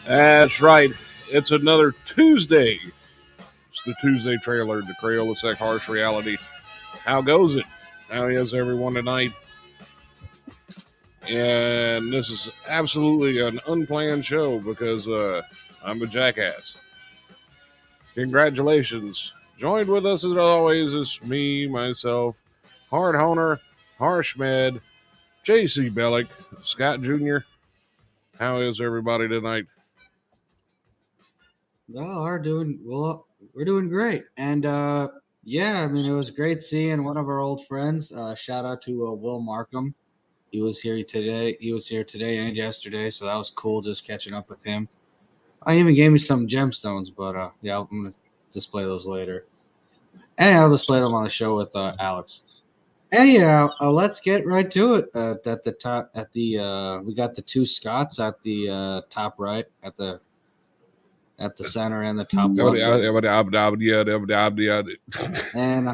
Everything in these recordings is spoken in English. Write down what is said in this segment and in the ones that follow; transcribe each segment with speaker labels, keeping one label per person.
Speaker 1: That's right. It's another Tuesday. It's the Tuesday trailer, the Crayola Sec Harsh Reality. How goes it? How is everyone tonight? And this is absolutely an unplanned show because I'm a jackass. Congratulations. Joined with us as always is me, myself, Hart Honer, Harshmed, JayC Bellic, Scott Jr. How is everybody tonight?
Speaker 2: Well, we're doing great, and yeah, I mean it was great seeing one of our old friends. Shout out to Will Markham. He was here today. He was here today and yesterday, so that was cool just catching up with him. I even gave me some gemstones, but yeah, I'm gonna display those later, and I'll display them on the show with Alex. Anyhow, let's get right to it. At the top, we got the two Scots at the top right, at the center and the top left. And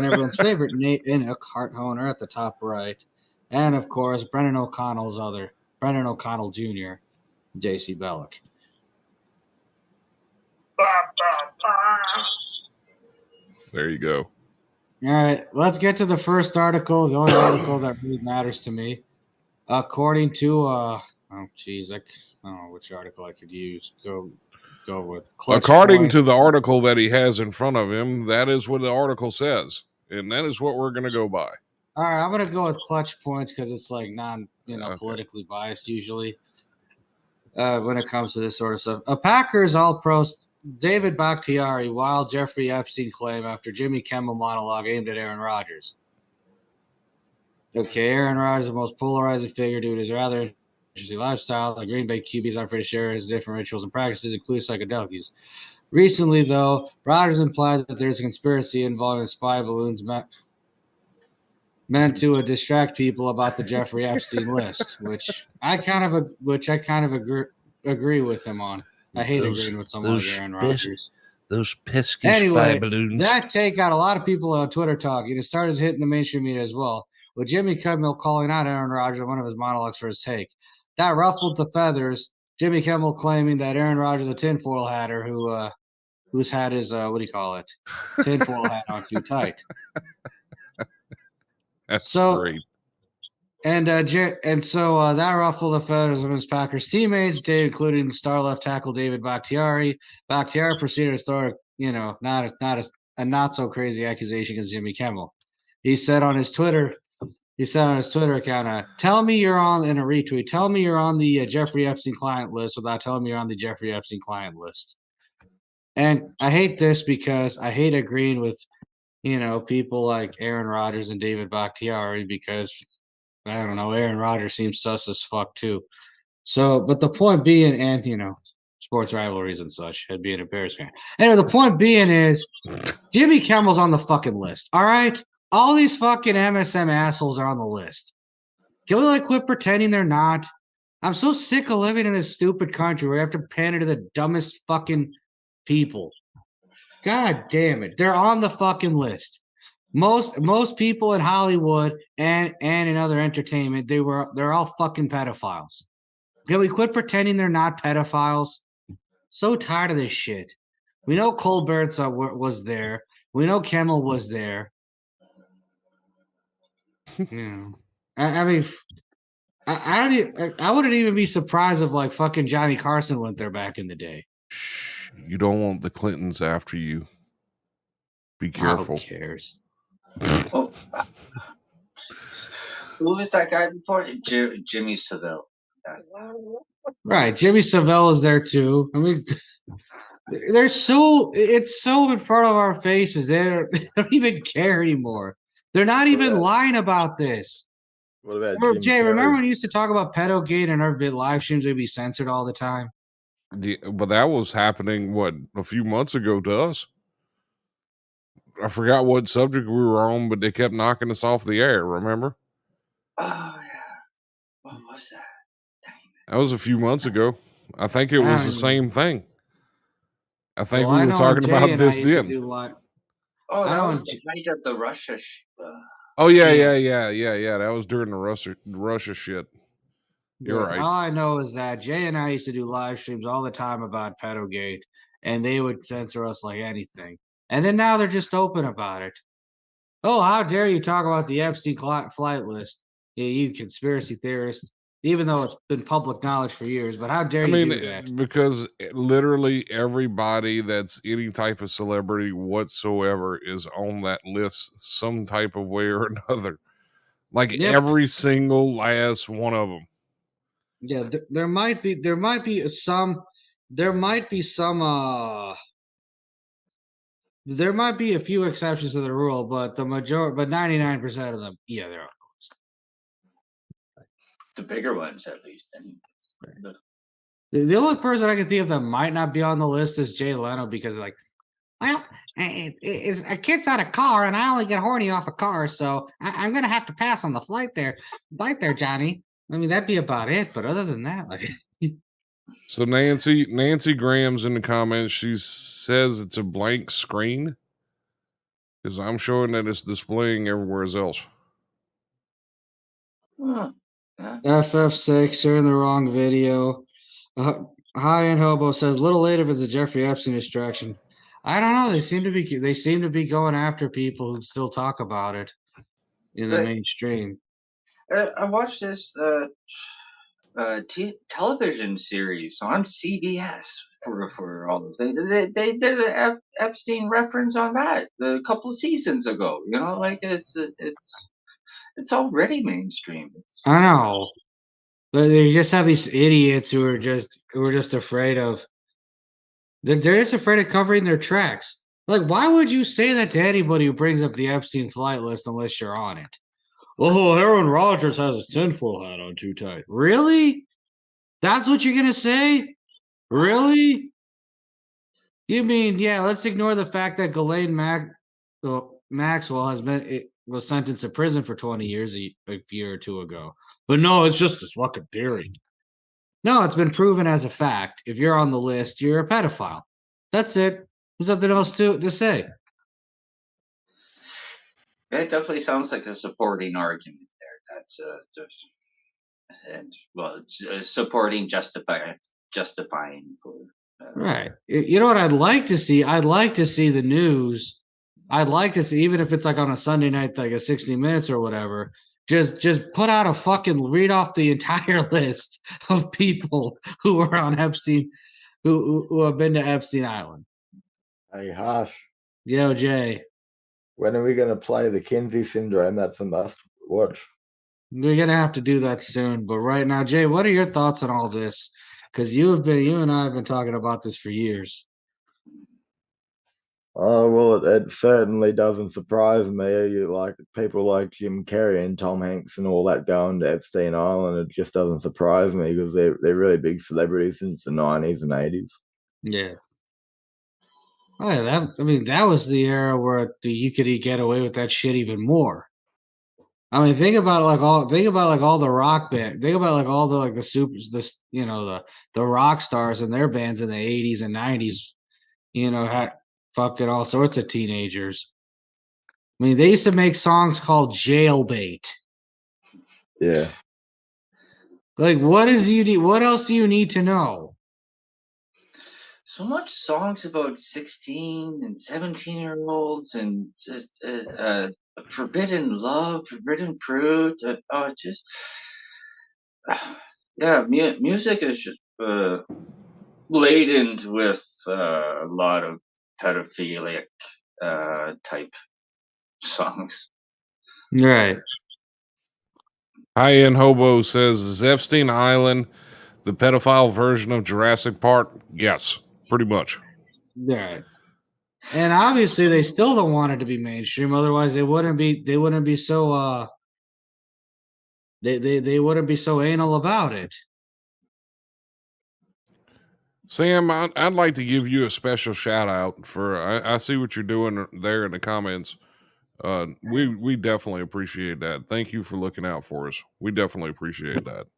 Speaker 2: everyone's favorite Nate Innock, Hart Honer at the top right, and of course Brendan O'Connell Jr., JayC Bellic.
Speaker 1: There you go.
Speaker 2: All right, let's get to the first article. The only article that really matters to me, according to I don't know which article I could use. Go with
Speaker 1: according to the article that he has in front of him. That is what the article says, and that is what we're going to go by.
Speaker 2: All right, I'm going to go with clutch points because it's like politically biased usually. When it comes to this sort of stuff, a Packers All-Pro David Bakhtiari wild Jeffrey Epstein claim after Jimmy Kimmel monologue aimed at Aaron Rodgers. Okay, Aaron Rodgers is the most polarizing figure due to his rather interesting lifestyle. The Green Bay QBs aren't afraid to share his different rituals and practices, including psychedelic use. Recently, though, Rodgers implied that there's a conspiracy involving spy balloons meant to distract people about the Jeffrey Epstein list, which I kind of agree with him on. I hate agreeing with someone like Aaron Rodgers.
Speaker 3: Those pesky spy balloons.
Speaker 2: That take got a lot of people on Twitter talking. It started hitting the mainstream media as well, with Jimmy Kimmel calling out Aaron Rodgers in one of his monologues for his take. That ruffled the feathers. Jimmy Kimmel claiming that Aaron Rodgers, a tinfoil hatter whose hat is tinfoil hat on too tight.
Speaker 1: That's great.
Speaker 2: And so that ruffled the feathers of his Packers teammates, including star left tackle David Bakhtiari. Bakhtiari proceeded to throw, a not so crazy accusation against Jimmy Kimmel. He said on his Twitter account, "Tell me you're on," in a retweet. "Tell me you're on the Jeffrey Epstein client list without telling me you're on the Jeffrey Epstein client list." And I hate this because I hate agreeing with, people like Aaron Rodgers and David Bakhtiari because, I don't know, Aaron Rodgers seems sus as fuck too. So, but the point being, and sports rivalries and such, I'd be an Bears fan. Anyway, the point being is, Jimmy Kimmel's on the fucking list. All right, all these fucking MSM assholes are on the list. Can we quit pretending they're not? I'm so sick of living in this stupid country where you have to pander to the dumbest fucking people. God damn it, they're on the fucking list. Most people in Hollywood and in other entertainment, they're all fucking pedophiles. Can we quit pretending they're not pedophiles? So tired of this shit. We know Colbert was there. We know Kimmel was there. I mean, I wouldn't even be surprised if fucking Johnny Carson went there back in the day.
Speaker 1: Shh, you don't want the Clintons after you. Be careful.
Speaker 2: Who cares?
Speaker 4: Who was that guy before? Jimmy Savile.
Speaker 2: Right, Jimmy Savile is there too. I mean, it's so in front of our faces. They don't even care anymore. They're not even lying about this.
Speaker 3: What about
Speaker 2: Jay? Remember when you used to talk about pedogate and our live streams would be censored all the time?
Speaker 1: But that was happening a few months ago to us. I forgot what subject we were on, but they kept knocking us off the air. Remember?
Speaker 4: Oh yeah. What was that? Dang.
Speaker 1: That was a few months ago. I think it was the same thing. I think we were talking
Speaker 2: Jay
Speaker 1: about this then.
Speaker 4: That was the night of the Russia.
Speaker 1: Oh yeah. That was during the Russia shit. You're right.
Speaker 2: All I know is that Jay and I used to do live streams all the time about Pedogate, and they would censor us like anything. And then now they're just open about it. Oh, how dare you talk about the Epstein flight list? Yeah, you conspiracy theorist. Even though it's been public knowledge for years, but how dare you do that?
Speaker 1: Because literally everybody that's any type of celebrity whatsoever is on that list some type of way or another. Like every single last one of them.
Speaker 2: Yeah, there might be some there might be a few exceptions to the rule, but the 99% of them, yeah, they're on the list.
Speaker 4: The bigger ones, at least. Anyways.
Speaker 2: The only person I can think of that might not be on the list is Jay Leno, because well, it's a kid's out of car, and I only get horny off a car, so I'm gonna have to pass on the flight there, Johnny. I mean, that'd be about it. But other than that, like.
Speaker 1: So Nancy Graham's in the comments. She says it's a blank screen because I'm showing that it's displaying everywhere else.
Speaker 2: FF6, you're in the wrong video. High End Hobo says little later it's a Jeffrey Epstein distraction. I don't know. They seem to be going after people who still talk about it in the mainstream.
Speaker 4: I watched this television series on CBS for all the things. They did an Epstein reference on that a couple of seasons ago. You know, like it's already mainstream.
Speaker 2: I know. But they just have these idiots who are just afraid of. They're just afraid of covering their tracks. Like, why would you say that to anybody who brings up the Epstein flight list unless you're on it? Oh, Aaron Rodgers has his tinfoil hat on too tight. Really? That's what you're gonna say? Really? You mean, yeah, let's ignore the fact that Ghislaine Maxwell was sentenced to prison for 20 years a year or two ago. But no, it's just this fucking theory. No, it's been proven as a fact. If you're on the list, you're a pedophile. That's it. There's nothing else to say.
Speaker 4: It definitely sounds like a supporting argument there. That's supporting, justifying for.
Speaker 2: Right. You know what I'd like to see? I'd like to see the news. I'd like to see, even if it's like on a Sunday night, like a 60 Minutes or whatever, just put out a fucking read off the entire list of people who are on Epstein, who have been to Epstein Island.
Speaker 5: Hey, Harsh.
Speaker 2: Yo, Jay.
Speaker 5: When are we going to play the Kinsey Syndrome? That's a must watch.
Speaker 2: We're going to have to do that soon. But right now, Jay, what are your thoughts on all this? Because you and I have been talking about this for years.
Speaker 5: Oh, well, it certainly doesn't surprise me. Like people like Jim Carrey and Tom Hanks and all that going to Epstein Island. It just doesn't surprise me because they're really big celebrities since the 90s and 80s.
Speaker 2: Yeah. Oh, yeah, that was the era where you could get away with that shit even more. I mean, think about all the rock band. Think about like all the the rock stars and their bands in the 80s and 90s. Had fucking all sorts of teenagers. I mean, they used to make songs called Jailbait.
Speaker 5: Yeah.
Speaker 2: Like, what else do you need to know?
Speaker 4: So much songs about 16 and 17-year-olds and just forbidden love, forbidden fruit. Music is just laden with a lot of pedophilic type songs.
Speaker 2: Right.
Speaker 1: High End Hobo says, is Epstein Island the pedophile version of Jurassic Park? Yes, pretty much.
Speaker 2: Right. And obviously they still don't want it to be mainstream, otherwise they wouldn't be so they wouldn't be so anal about it.
Speaker 1: Sam, I'd like to give you a special shout out for I see what you're doing there in the comments. We definitely appreciate that. Thank you for looking out for us. We definitely appreciate that.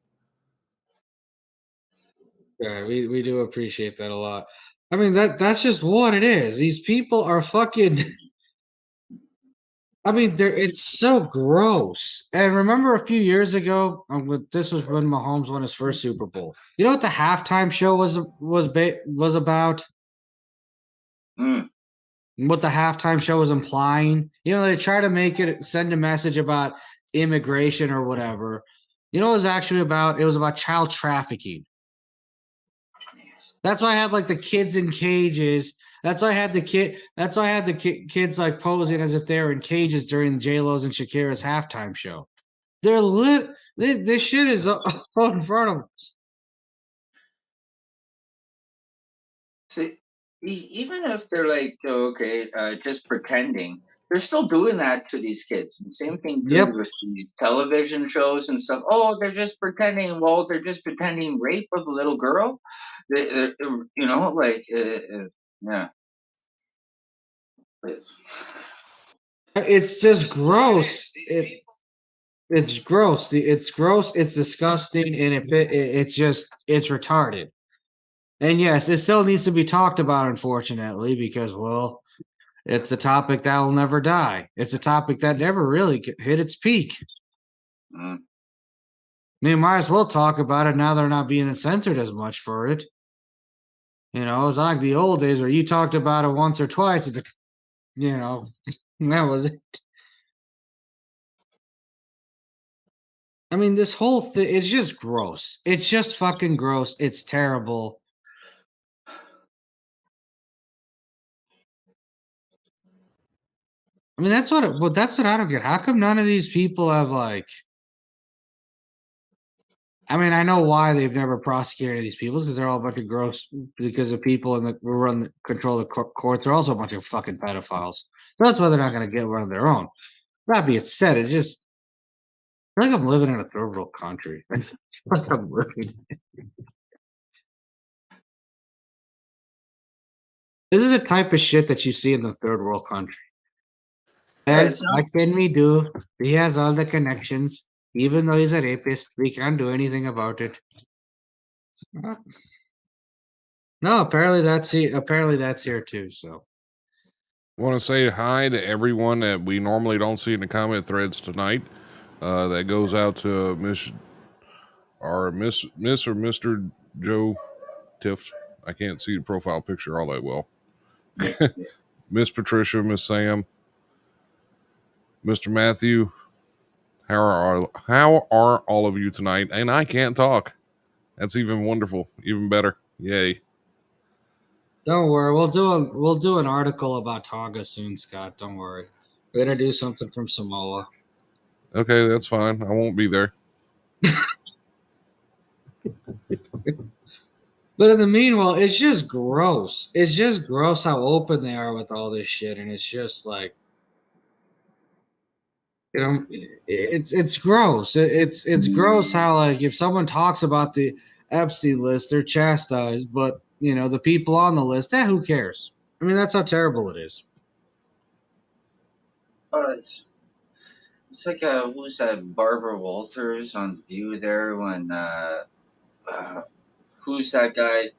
Speaker 2: Yeah, we do appreciate that a lot. I mean, that's just what it is. These people are fucking I mean, it's so gross. And remember a few years ago, this was when Mahomes won his first Super Bowl. You know what the halftime show was about?
Speaker 4: Mm.
Speaker 2: What the halftime show was implying? You know, they try to send a message about immigration or whatever. You know what it was actually about? It was about child trafficking. That's why I had like the kids in cages. That's why I had the kids like posing as if they were in cages during J-Lo's and Shakira's halftime show. They're lit. This shit is in front of us.
Speaker 4: See, even if they're like, okay, just pretending, they're still doing that to these kids. And same thing too with these television shows and stuff. Oh, they're just pretending. Well, they're just pretending rape of a little girl. You know, like, yeah.
Speaker 2: It's just gross. It's gross. It's gross. It's disgusting, and it's retarded. And yes, it still needs to be talked about, unfortunately, because well, it's a topic that will never die. It's a topic that never really hit its peak.
Speaker 4: Mm.
Speaker 2: I mean, might as well talk about it now. They're not being censored as much for it. You know, it's like the old days where you talked about it once or twice. You know, that was it. I mean, this whole thing, it's just gross. It's just fucking gross. It's terrible. I mean, that's what I don't get. How come none of these people have like, I mean, I know why they've never prosecuted these people because they're all a bunch of gross, because the people who control the courts are also a bunch of fucking pedophiles. So that's why they're not going to get one of their own. That being said, it's just, I feel like I'm living in a third world country. I feel like I'm living. This is the type of shit that you see in the third world country. And what can we do? He has all the connections. Even though he's a rapist, we can't do anything about it. No, apparently that's here too. So
Speaker 1: I want to say hi to everyone that we normally don't see in the comment threads tonight. That goes out to Miss or Mr. Joe Tift. I can't see the profile picture all that well. Miss Patricia, Miss Sam, Mr. Matthew. How are all of you tonight? And I can't talk. That's even wonderful, even better. Yay!
Speaker 2: don't worry, we'll do an article about Tonga soon, Scott. Don't worry, we're gonna do something from Samoa.
Speaker 1: Okay, that's fine. I won't be there.
Speaker 2: But in the meanwhile, it's just gross. It's just gross how open they are with all this shit, and it's just like, you know, it's gross. It's gross how like if someone talks about the Epstein list, they're chastised, but you know the people on the list, who cares? I mean, that's how terrible it is.
Speaker 4: It's like who's that? Barbara Walters on View there when who's that guy?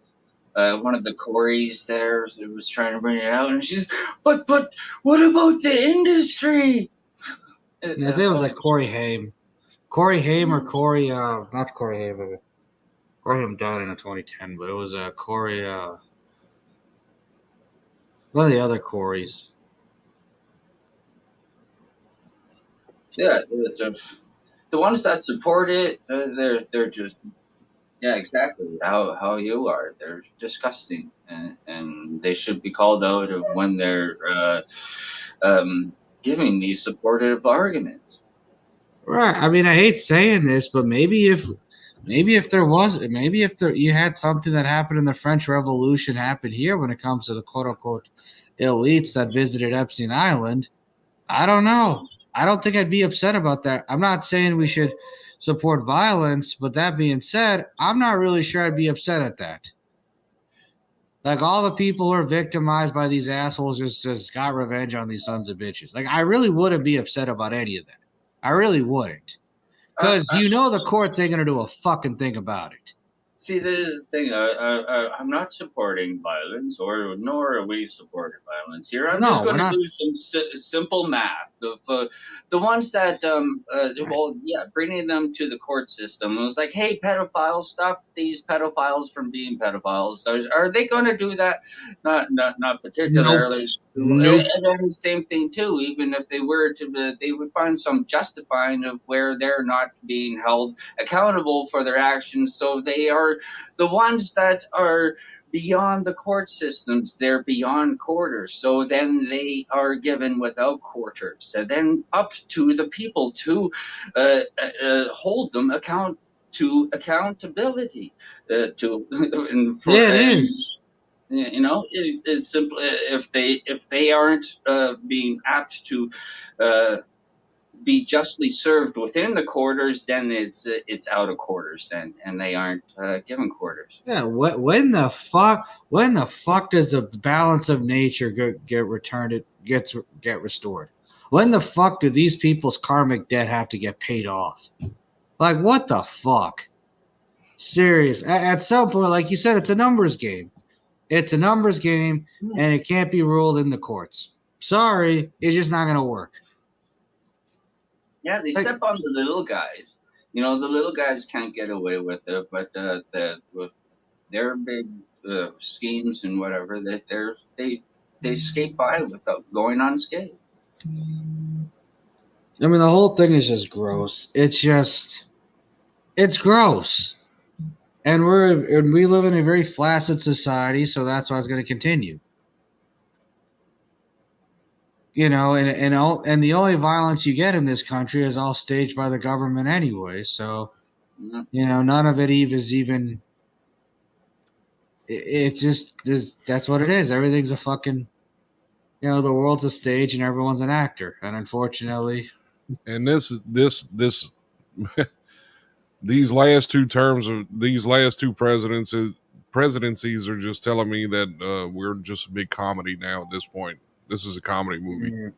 Speaker 4: One of the Corys there was trying to bring it out, and she's, but what about the industry?
Speaker 2: Yeah, that was like Corey Haim. Corey Haim or Corey, not Corey Haim, but Corey Haim died in 2010, but it was Corey, one of the other Corys.
Speaker 4: Yeah, the ones that support it, they're just, yeah, exactly how you are. They're disgusting, and they should be called out of when they're giving these supportive arguments.
Speaker 2: Right. I mean, I hate saying this, but maybe if you had something that happened in the French Revolution happen here when it comes to the quote unquote elites that visited Epstein Island, I don't know. I don't think I'd be upset about that. I'm not saying we should support violence, but that being said, I'm not really sure I'd be upset at that. Like all the people who are victimized by these assholes just got revenge on these sons of bitches. Like I really wouldn't be upset about any of that. I really wouldn't. Because you know the courts ain't gonna do a fucking thing about it.
Speaker 4: See, this is the thing. I'm not supporting violence, nor are we supporting violence here. I'm just
Speaker 2: No,
Speaker 4: going
Speaker 2: we're
Speaker 4: to
Speaker 2: not.
Speaker 4: do some simple math. The ones that, well, yeah, bringing them to the court system. It was like, hey, pedophiles, stop these pedophiles from being pedophiles. Are they going to do that? Not particularly.
Speaker 2: Nope.
Speaker 4: And then the same thing too. Even if they were to, they would find some justifying of where they're not being held accountable for their actions. So they are the ones that are beyond the court systems. They're beyond quarters. So then they are given without quarters, and then up to the people to hold them to accountability. To and for
Speaker 2: Yeah, it
Speaker 4: and
Speaker 2: is.
Speaker 4: you know, it's simple. If they aren't being apt to be justly served within the quarters, then it's out of quarters, then, and they aren't given quarters.
Speaker 2: Yeah. When the fuck does the balance of nature get returned? It get restored. When the fuck do these people's karmic debt have to get paid off? Like, what the fuck? Serious. At some point, like you said, it's a numbers game. It's a numbers game, and it can't be ruled in the courts. Sorry, it's just not going to work.
Speaker 4: Yeah, they step on the little guys. You know, the little guys can't get away with it, but with their big schemes and whatever, that they skate by without going unscathed.
Speaker 2: I mean, the whole thing is just gross. It's gross. And we live in a very flaccid society, so that's why it's going to continue. You know, and the only violence you get in this country is all staged by the government anyway. So, you know, none of it is even. It's just that's what it is. Everything's a fucking. You know, the world's a stage and everyone's an actor, and unfortunately.
Speaker 1: And this these last two terms of these last two presidencies are just telling me that we're just a big comedy now at this point. This is a comedy movie.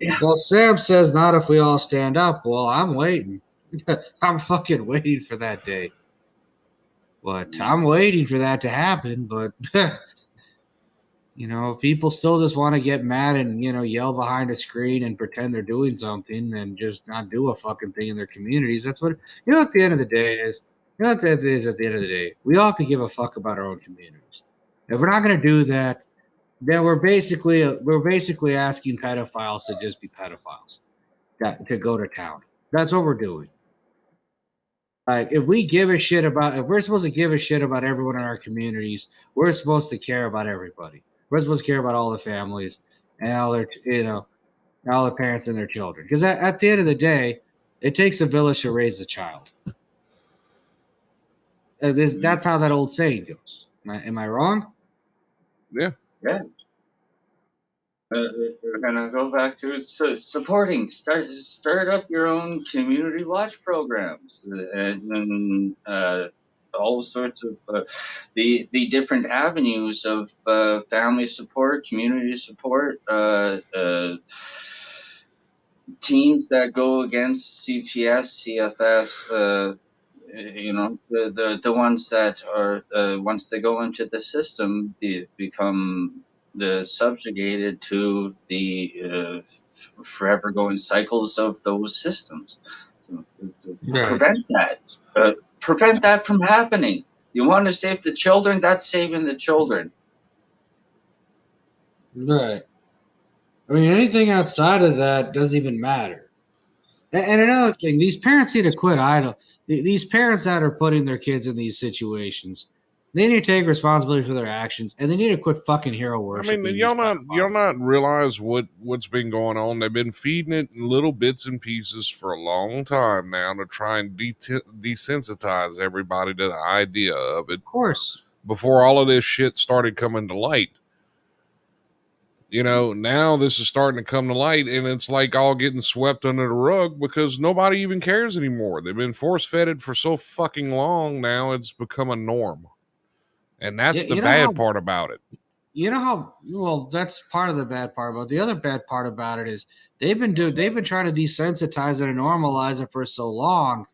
Speaker 4: Yeah.
Speaker 2: Well, Sam says not if we all stand up. Well, I'm waiting. I'm fucking waiting for that day. But I'm waiting for that to happen. But you know, if people still just want to get mad and, you know, yell behind a screen and pretend they're doing something and just not do a fucking thing in their communities, that's what, you know, at the end of the day is, you know what that is at the end of the day? We all could give a fuck about our own communities. If we're not going to do that, then we're basically asking pedophiles to just be pedophiles, to go to town. That's what we're doing. Like, if we're supposed to give a shit about everyone in our communities, we're supposed to care about everybody. We're supposed to care about all the families and all their, you know, all the parents and their children. Because at the end of the day, it takes a village to raise a child. That's how that old saying goes. Am I wrong?
Speaker 1: Yeah.
Speaker 4: Yeah. We're gonna go back to supporting. Start up your own community watch programs, and all sorts of the different avenues of family support, community support, teams that go against CPS, CFS. You know, the ones that are once they go into the system, they become subjugated to the forever going cycles of those systems. So, prevent that from happening. You want to save the children? That's saving the children.
Speaker 2: Right. I mean, anything outside of that doesn't even matter. And another thing, these parents need to quit idle. These parents that are putting their kids in these situations, they need to take responsibility for their actions, and they need to quit fucking hero worshiping.
Speaker 1: I mean, y'all not realize what's been going on. They've been feeding it in little bits and pieces for a long time now to try and desensitize everybody to the idea of it.
Speaker 2: Of course.
Speaker 1: Before all of this shit started coming to light. You know, now this is starting to come to light, and it's like all getting swept under the rug because nobody even cares anymore. They've been force-fed it for so fucking long now, it's become a norm. And that's the bad part about it.
Speaker 2: You know how, well, that's part of the bad part about it. The other bad part about it is they've been trying to desensitize it and normalize it for so long.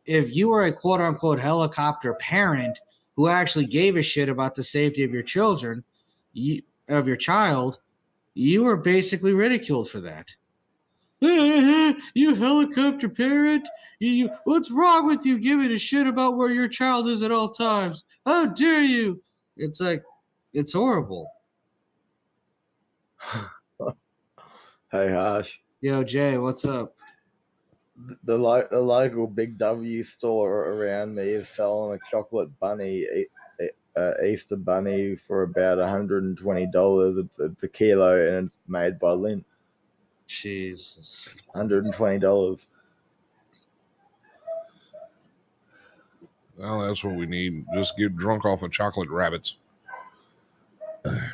Speaker 2: if you were a quote unquote helicopter parent who actually gave a shit about the safety of your children, of your child, you were basically ridiculed for that. You helicopter parent, you what's wrong with you giving a shit about where your child is at all times? How dare you? It's like, it's horrible.
Speaker 5: Hey, Harsh.
Speaker 2: Yo, Jay, what's up?
Speaker 5: The local Big W store around me is selling a chocolate bunny, Easter bunny, for about $120. It's a kilo, and it's made by Lint.
Speaker 2: Jesus.
Speaker 5: $120.
Speaker 1: Well, that's what we need. Just get drunk off of chocolate rabbits.
Speaker 2: Yeah.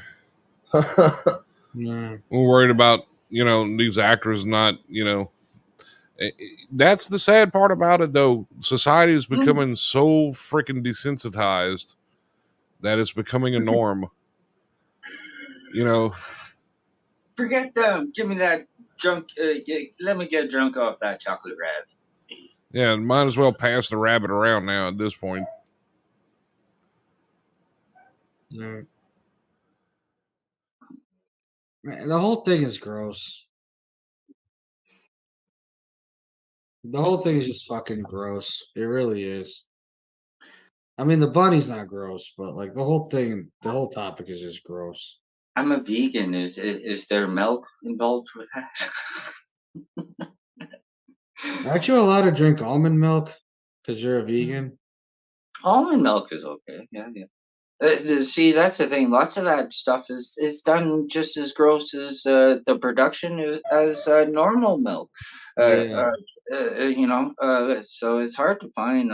Speaker 1: We're worried about, these actors not, that's the sad part about it, though. Society is becoming so freaking desensitized that it's becoming a norm.
Speaker 4: Forget them. Give me that drunk. Let me get drunk off that chocolate rabbit.
Speaker 1: Yeah, might as well pass the rabbit around now at this point.
Speaker 2: Yeah. Man, the whole thing is gross. The whole thing is just fucking gross. It really is. I mean, the bunny's not gross, but like the whole thing, the whole topic is just gross.
Speaker 4: I'm a vegan. Is there milk involved with that?
Speaker 2: Aren't you allowed to drink almond milk because you're a vegan?
Speaker 4: Almond milk is okay. Yeah. See, that's the thing. Lots of that stuff is done just as gross as the production as normal milk.
Speaker 2: Yeah.
Speaker 4: So it's hard to find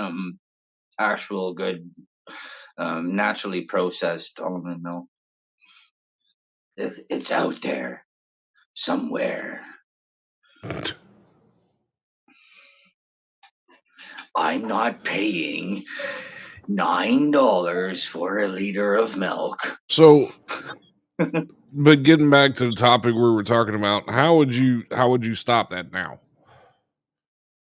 Speaker 4: actual good naturally processed almond milk. It's out there somewhere. I'm not paying $9 for a liter of milk.
Speaker 1: So, but getting back to the topic we were talking about, how would you stop that now?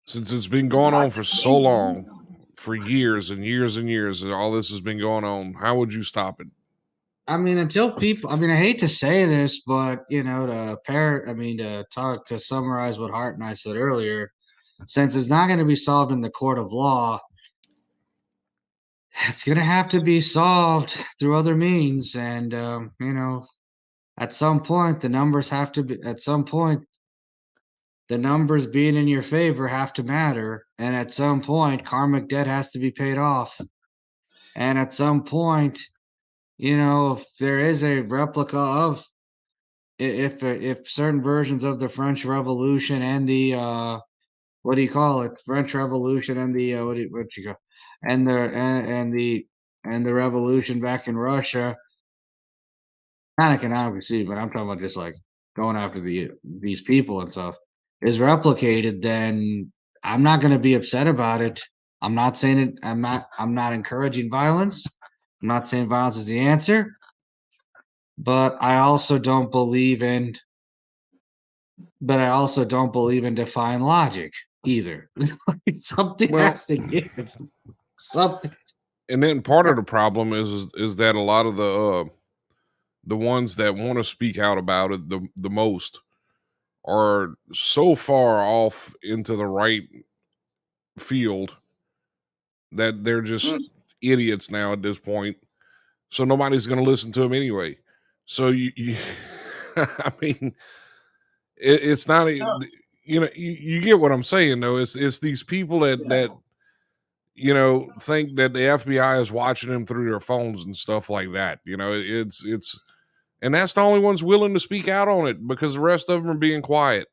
Speaker 1: Since it's been going on for so long, for years and years and years, and all this has been going on, how would you stop it?
Speaker 2: I mean, until people, I mean, I hate to say this, but to summarize what Hart and I said earlier, since it's not going to be solved in the court of law, it's going to have to be solved through other means. And, at some point, the numbers have to be, at some point, the numbers being in your favor have to matter. And at some point, karmic debt has to be paid off. And at some point, if there is a replica of, if certain versions of the French Revolution and the what do you call it? French Revolution and the and the revolution back in Russia, not economically see, but I'm talking about just like going after these people and stuff, is replicated, then I'm not going to be upset about it. I'm not saying it. I'm not encouraging violence. I'm not saying violence is the answer, but I also don't believe in. But I also don't believe in defying logic either. Something has to give. Something.
Speaker 1: And then part of the problem is that a lot of the ones that want to speak out about it the most are so far off into the right field that they're just idiots now at this point. So nobody's going to listen to them anyway. So you I mean, it's not you get what I'm saying though. It's these people that think that the FBI is watching them through their phones and stuff like that. It's and that's the only ones willing to speak out on it because the rest of them are being quiet.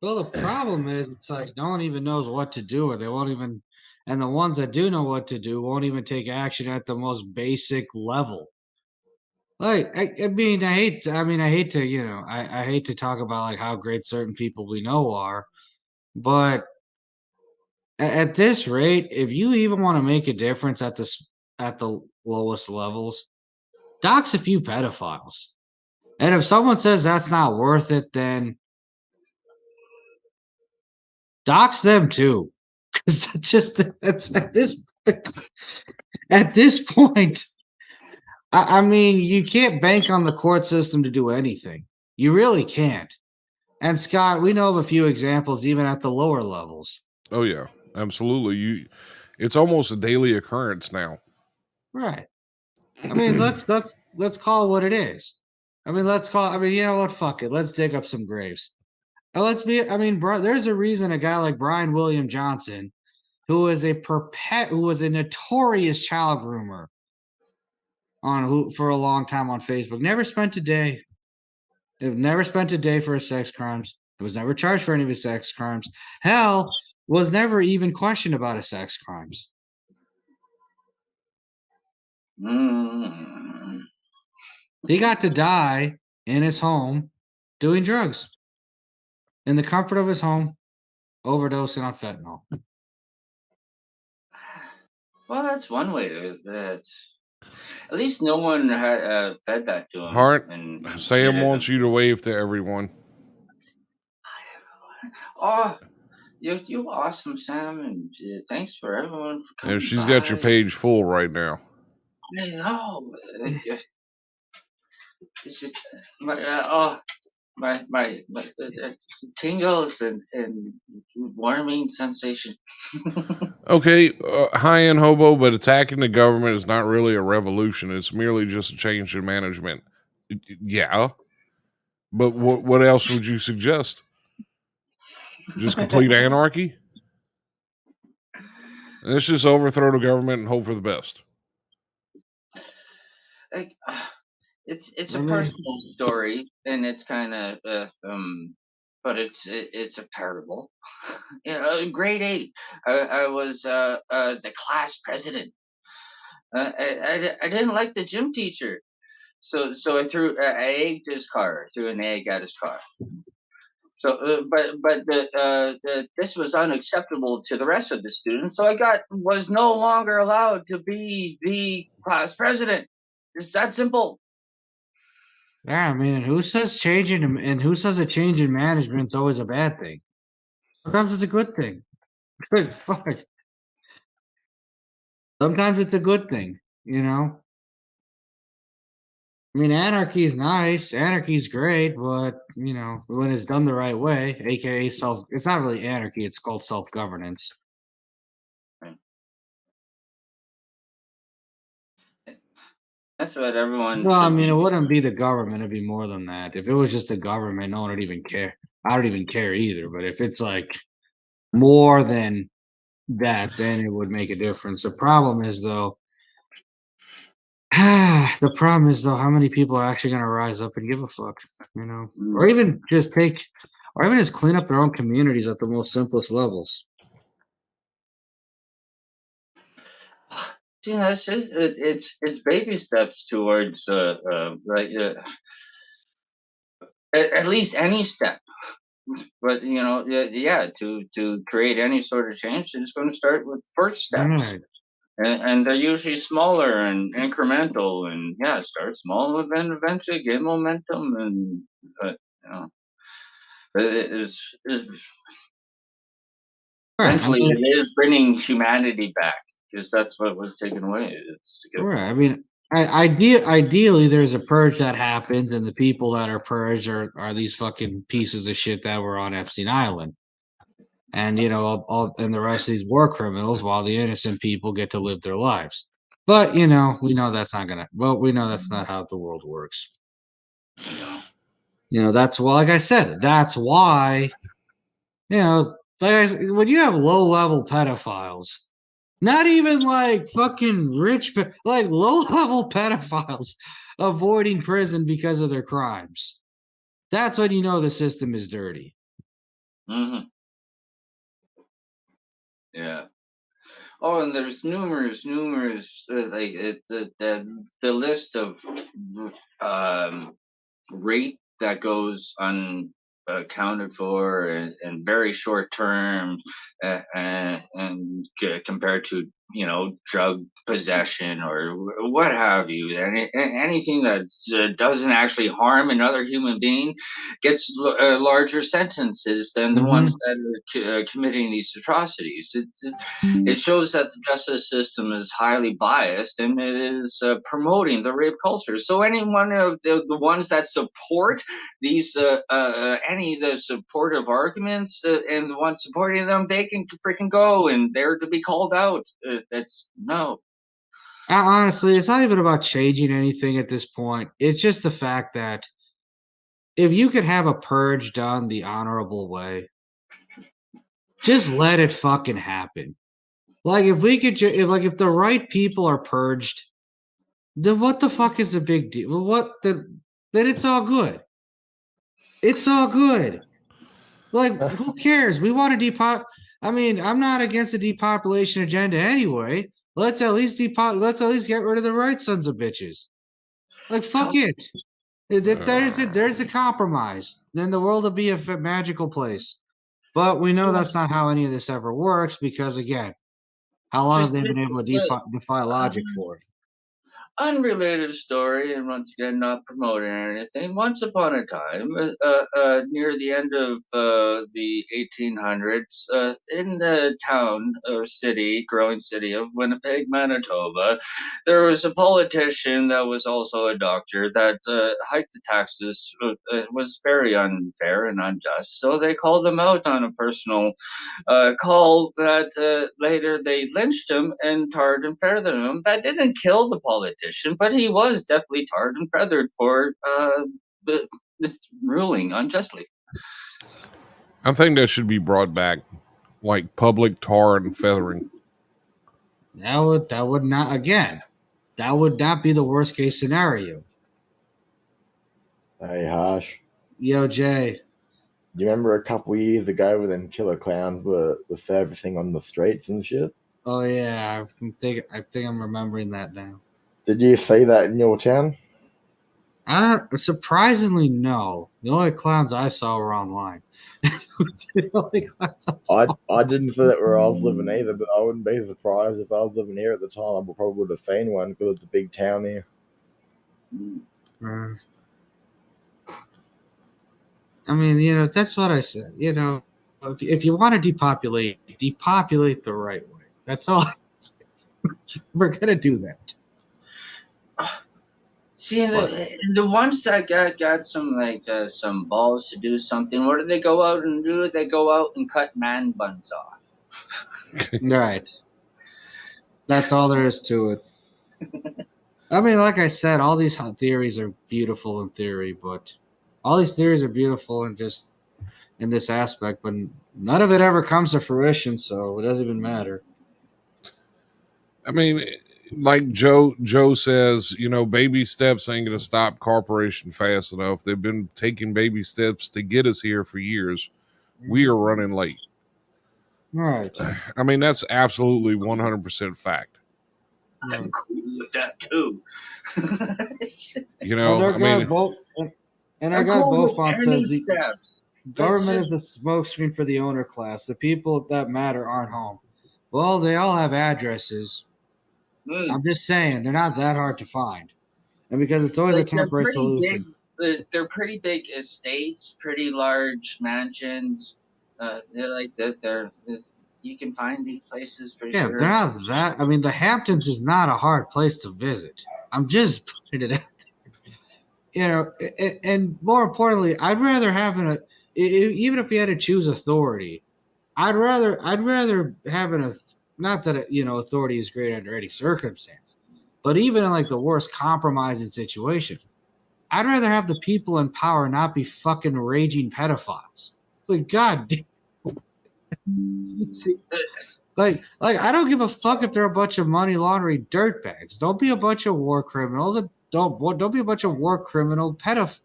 Speaker 2: Well, the problem is, it's like no one even knows what to do, or they won't even, and the ones that do know what to do won't even take action at the most basic level. Like, I hate to, I hate to talk about like how great certain people we know are, but at this rate, if you even want to make a difference at the lowest levels, dox a few pedophiles. And if someone says that's not worth it, then dox them too, because that's at this point. I mean, you can't bank on the court system to do anything. You really can't. And Scott, we know of a few examples even at the lower levels.
Speaker 1: Oh yeah, absolutely. It's almost a daily occurrence now.
Speaker 2: Right. I mean, let's call it what it is. I mean, you know what? Fuck it. Let's dig up some graves. And there's a reason a guy like Brian William Johnson, who was a notorious child groomer for a long time on Facebook, never spent a day. Never spent a day for his sex crimes. Was never charged for any of his sex crimes. Hell, was never even questioned about his sex crimes.
Speaker 4: Mm.
Speaker 2: He got to die in his home doing drugs in the comfort of his home, overdosing on fentanyl.
Speaker 4: Well, that's one way to. That's at least no one had fed that to him.
Speaker 1: Hart,
Speaker 4: and
Speaker 1: Sam wants you to wave to everyone.
Speaker 4: Oh, you awesome, Sam, and thanks for everyone for coming.
Speaker 1: She's got your page full right now.
Speaker 4: I know. It's just my tingles and warming sensation.
Speaker 1: Okay, high-end hobo, but attacking the government is not really a revolution. It's merely just a change in management. Yeah, but what else would you suggest? Just complete anarchy? Let's just overthrow the government and hope for the best.
Speaker 4: Like, it's a personal story, and it's kind of but it's a parable. Grade 8, I was the class president. I didn't like the gym teacher, so I egged his car, threw an egg at his car. So, but this was unacceptable to the rest of the students. So I was no longer allowed to be the class president. It's that simple.
Speaker 2: Yeah, I mean, and who says a change in management is always a bad thing? Sometimes it's a good thing. Fuck. Sometimes it's a good thing, you know? I mean, anarchy is nice. Anarchy is great, but, when it's done the right way, aka it's not really anarchy, it's called self-governance.
Speaker 4: That's what everyone.
Speaker 2: Well, I mean, it wouldn't be the government, it'd be more than that. If it was just the government, no one would even care. I don't even care either, but if it's like more than that, then it would make a difference. The problem is though, how many people are actually going to rise up and give a fuck, or even just clean up their own communities at the most simplest levels.
Speaker 4: It's just it's baby steps towards at least any step. But to create any sort of change, it's going to start with first steps.
Speaker 2: Right.
Speaker 4: And they're usually smaller and incremental, and start small and then eventually get momentum, and it's eventually it is bringing humanity back, because that's what was taken away. It's to get
Speaker 2: right. I mean, ideally, there's a purge that happens, and the people that are purged are these fucking pieces of shit that were on Epstein Island. And and the rest of these war criminals, while the innocent people get to live their lives. But we know that's not gonna. Well, we know that's not how the world works. That's why, like I said, that's why. When you have low-level pedophiles, not even like fucking rich, like low-level pedophiles avoiding prison because of their crimes. That's when you know the system is dirty.
Speaker 4: Mm-hmm. Yeah. Oh, and there's numerous like the list of rape that goes unaccounted for, and very short term, and compared to drug possession or what have you. Anything that doesn't actually harm another human being gets larger sentences than the ones that are committing these atrocities. It shows that the justice system is highly biased and it is promoting the rape culture. So any one of the ones that support these any of the supportive arguments and the ones supporting them, they can freaking go and they're to be called out. That's no.
Speaker 2: Honestly, it's not even about changing anything at this point. It's just the fact that if you could have a purge done the honorable way, just let it fucking happen. Like if we could, if the right people are purged, then what the fuck is the big deal? Well, what then it's all good. It's all good. Like who cares? We want to I mean, I'm not against the depopulation agenda anyway. Let's at least Let's at least get rid of the right sons of bitches. Like fuck it. There's a compromise. Then the world will be a magical place. But we know that's not how any of this ever works because, again, how long have they been able to defy logic for?
Speaker 4: Unrelated story, and once again, not promoting anything. Once upon a time, near the end of the 1800s, in the town or growing city of Winnipeg, Manitoba, there was a politician that was also a doctor that hiked the taxes. Was very unfair and unjust, so they called him out on a personal call that later they lynched him and tarred and feathered him. That didn't kill the politician, but he was definitely tarred and feathered for this ruling unjustly.
Speaker 1: I think that should be brought back, like public tar and feathering.
Speaker 2: That would not be the worst case scenario.
Speaker 5: Hey, Harsh.
Speaker 2: Yo, Jay.
Speaker 5: Do you remember a couple years ago when them killer clowns were surfacing on the streets and shit?
Speaker 2: Oh yeah, I think I'm remembering that now.
Speaker 5: Did you see that in your town?
Speaker 2: Surprisingly, no. The only clowns I saw were online.
Speaker 5: I didn't see that where I was living either, but I wouldn't be surprised if I was living here at the time. I probably would have seen one because it's a big town here.
Speaker 2: I mean, that's what I said. If you want to depopulate the right way. That's all. We're gonna do that.
Speaker 4: See, the ones that got some balls to do something, what do they go out and do? They go out and cut man buns off.
Speaker 2: Right. That's all there is to it. I mean, like I said, all these theories are beautiful in theory, but all these theories are beautiful in just in this aspect, but none of it ever comes to fruition, so it doesn't even matter.
Speaker 1: I mean, like Joe says, baby steps ain't going to stop corporation fast enough. They've been taking baby steps to get us here for years. We are running late.
Speaker 2: Right.
Speaker 1: I mean, that's absolutely 100% fact.
Speaker 4: I'm cool with that too.
Speaker 2: I got Beaufont says the government is the smokescreen for the owner class. The people that matter aren't home. Well, they all have addresses. I'm just saying they're not that hard to find, and because it's always a temporary solution.
Speaker 4: They're pretty big estates, pretty large mansions. They're you can find these places for sure.
Speaker 2: Yeah, they're not that. I mean, the Hamptons is not a hard place to visit. I'm just putting it out there. And more importantly, I'd rather even if you had to choose authority, I'd rather having not that authority is great under any circumstance, but even in like the worst compromising situation, I'd rather have the people in power not be fucking raging pedophiles. Like God damn. Like I don't give a fuck if they're a bunch of money laundering dirtbags. Don't be a bunch of war criminals. And don't be a bunch of war criminal pedophiles.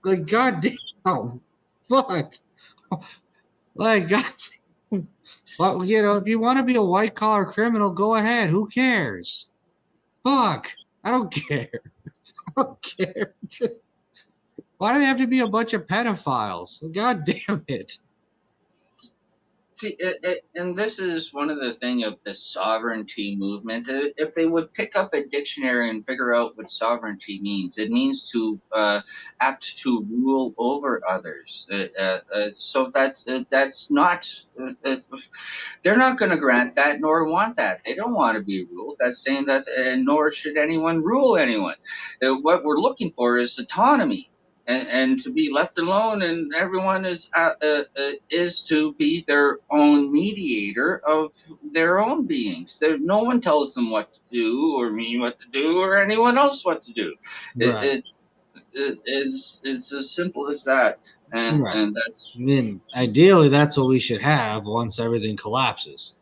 Speaker 2: Like God damn. Fuck. Like God. Well, if you want to be a white collar criminal, go ahead. Who cares? Fuck. I don't care. I don't care. Why do they have to be a bunch of pedophiles? God damn it.
Speaker 4: See, and this is one of the thing of the sovereignty movement. If they would pick up a dictionary and figure out what sovereignty means, it means to act to rule over others. So that's not. They're not going to grant that nor want that. They don't want to be ruled. That's saying that, nor should anyone rule anyone. What we're looking for is autonomy. And to be left alone, and everyone is to be their own mediator of their own beings. No one tells them what to do, or me what to do, or anyone else what to do.
Speaker 2: Right.
Speaker 4: It's as simple as that, and that's.
Speaker 2: I mean, ideally, that's what we should have once everything collapses.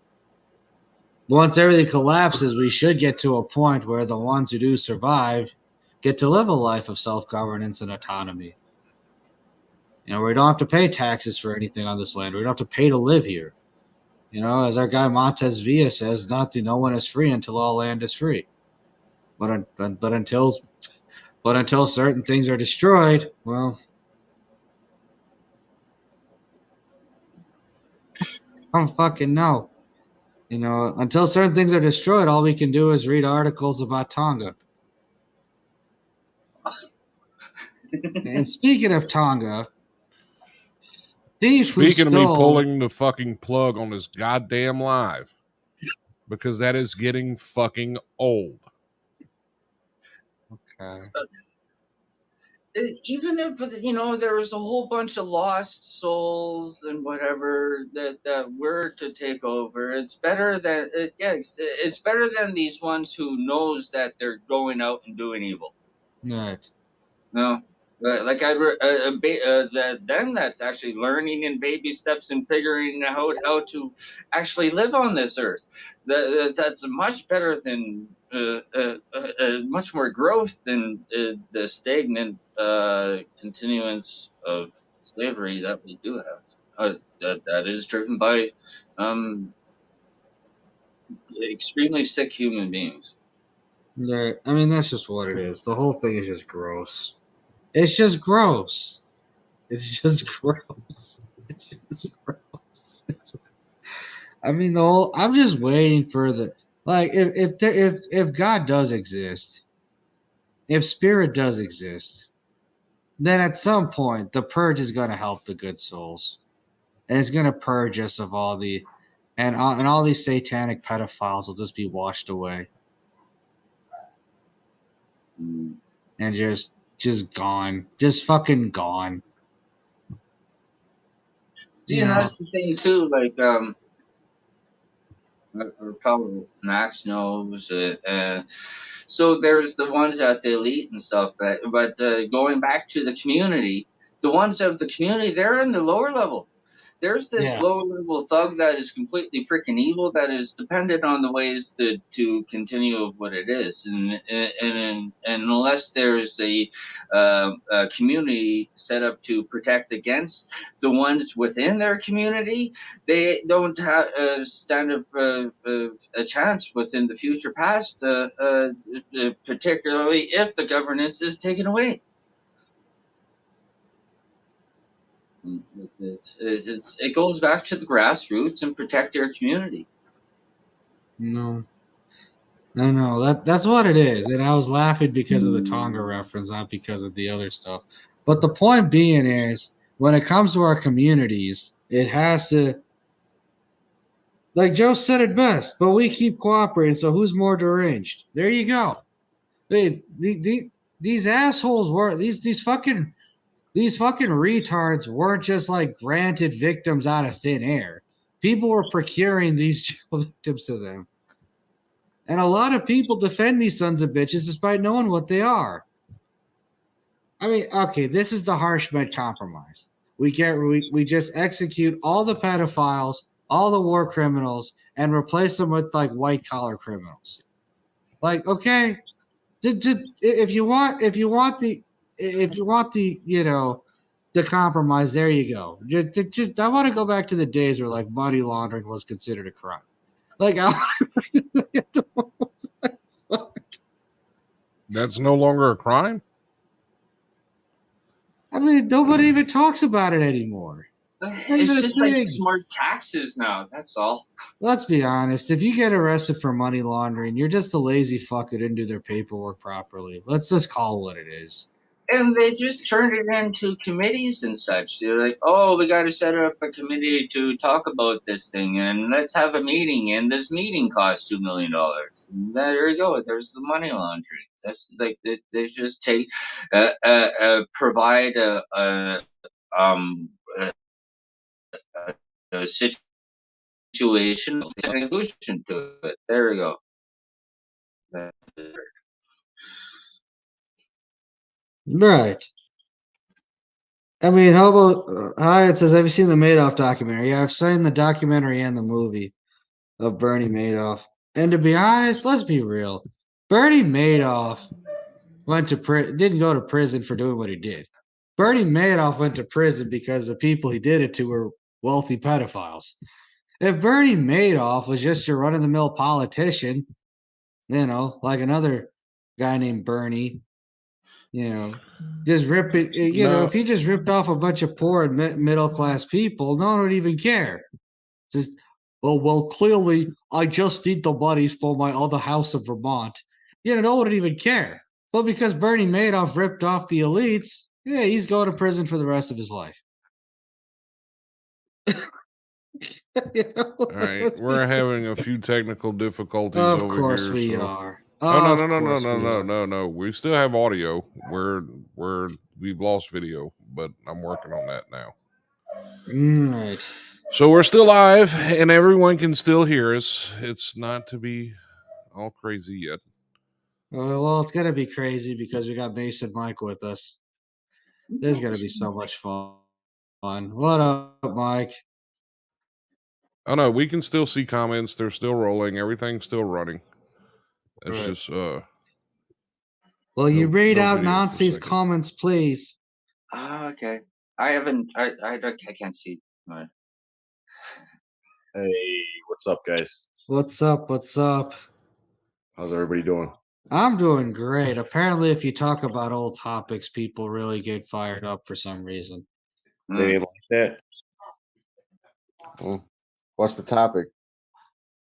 Speaker 2: Once everything collapses, we should get to a point where the ones who do survive get to live a life of self-governance and autonomy. You know, we don't have to pay taxes for anything on this land. We don't have to pay to live here. You know, as our guy Montez Villa says, no one is free until all land is free. But until certain things are destroyed, well, I don't fucking know. You know, until certain things are destroyed, all we can do is read articles about Tonga. And speaking of Tonga,
Speaker 1: speaking of me pulling the fucking plug on this goddamn live, because that is getting fucking old.
Speaker 2: Okay.
Speaker 4: Even if there was a whole bunch of lost souls and whatever that were to take over, it's better than it's better than these ones who knows that they're going out and doing evil.
Speaker 2: Right.
Speaker 4: No, like then that's actually learning in baby steps and figuring out how to actually live on this earth. That's much better than much more growth than the stagnant continuance of slavery that we do have. That is driven by extremely sick human beings.
Speaker 2: Right. I mean, that's just what it is. The whole thing is just gross. It's just gross. It's just gross. It's just gross. I mean, I'm just waiting for if God does exist, if spirit does exist, then at some point the purge is going to help the good souls, and it's going to purge us of all the, and all these satanic pedophiles will just be washed away, and just gone, just fucking gone.
Speaker 4: See, and that's the thing too. Like, or probably Max knows. So there's the ones at the elite and stuff. But going back to the community, the ones of the community, they're in the lower level. There's this lower level thug that is completely freaking evil, that is dependent on the ways to continue of what it is, and unless there's a community set up to protect against the ones within their community, they don't have stand up a chance within the future past, particularly if the governance is taken away. It goes back to the grassroots and protect your community.
Speaker 2: No, that's what it is. And I was laughing because of the Tonga reference, not because of the other stuff. But the point being is, when it comes to our communities, it has to, like Joe said it best, but we keep cooperating, so who's more deranged? There you go. These assholes were, these fucking retards weren't just like granted victims out of thin air. People were procuring these victims to them. And a lot of people defend these sons of bitches despite knowing what they are. I mean, okay, this is the harsh med compromise. We just execute all the pedophiles, all the war criminals, and replace them with like white collar criminals. Like, okay, if you want the the compromise, there you go. I want to go back to the days where like money laundering was considered a crime. Like,
Speaker 1: that's no longer a crime.
Speaker 2: I mean, nobody even talks about it anymore.
Speaker 4: It's just like smart taxes now. That's all.
Speaker 2: Let's be honest. If you get arrested for money laundering, you're just a lazy fuck who didn't do their paperwork properly. Let's just call it what it is.
Speaker 4: And they just turned it into committees and such. They're like, oh, we got to set up a committee to talk about this thing, and let's have a meeting. And this meeting costs $2 million. And there you go. There's the money laundering. That's like they just take, provide a situation, a conclusion to it. There you go.
Speaker 2: Right. I mean, how about Hyatt says, have you seen the Madoff documentary? Yeah, I've seen the documentary and the movie of Bernie Madoff. And to be honest, let's be real. Bernie Madoff didn't go to prison for doing what he did. Bernie Madoff went to prison because the people he did it to were wealthy pedophiles. If Bernie Madoff was just your run-of-the-mill politician, like another guy named Bernie, just rip it. If he just ripped off a bunch of poor and middle-class people, no one would even care. Just, well, clearly, I just need the monies for my other house in Vermont. No one would even care. But because Bernie Madoff ripped off the elites, he's going to prison for the rest of his life.
Speaker 1: All right, we're having a few technical difficulties
Speaker 2: of
Speaker 1: over
Speaker 2: course
Speaker 1: here.
Speaker 2: We
Speaker 1: so.
Speaker 2: are.
Speaker 1: Oh no. We still have audio. We've lost video, but I'm working on that now.
Speaker 2: Right.
Speaker 1: So we're still live, and everyone can still hear us. It's not to be all crazy yet.
Speaker 2: Well, it's gonna be crazy because we got Mason Mike with us. This is gonna be so much fun. What up, Mike?
Speaker 1: Oh no, we can still see comments. They're still rolling. Everything's still running. It's
Speaker 2: right.
Speaker 1: just
Speaker 2: Well, you read out Nancy's comments, please.
Speaker 4: Okay. I haven't. I can't see.
Speaker 3: Hey, what's up, guys?
Speaker 2: What's up?
Speaker 3: How's everybody doing?
Speaker 2: I'm doing great. Apparently, if you talk about old topics, people really get fired up for some reason.
Speaker 3: They didn't like that. Well, what's the topic?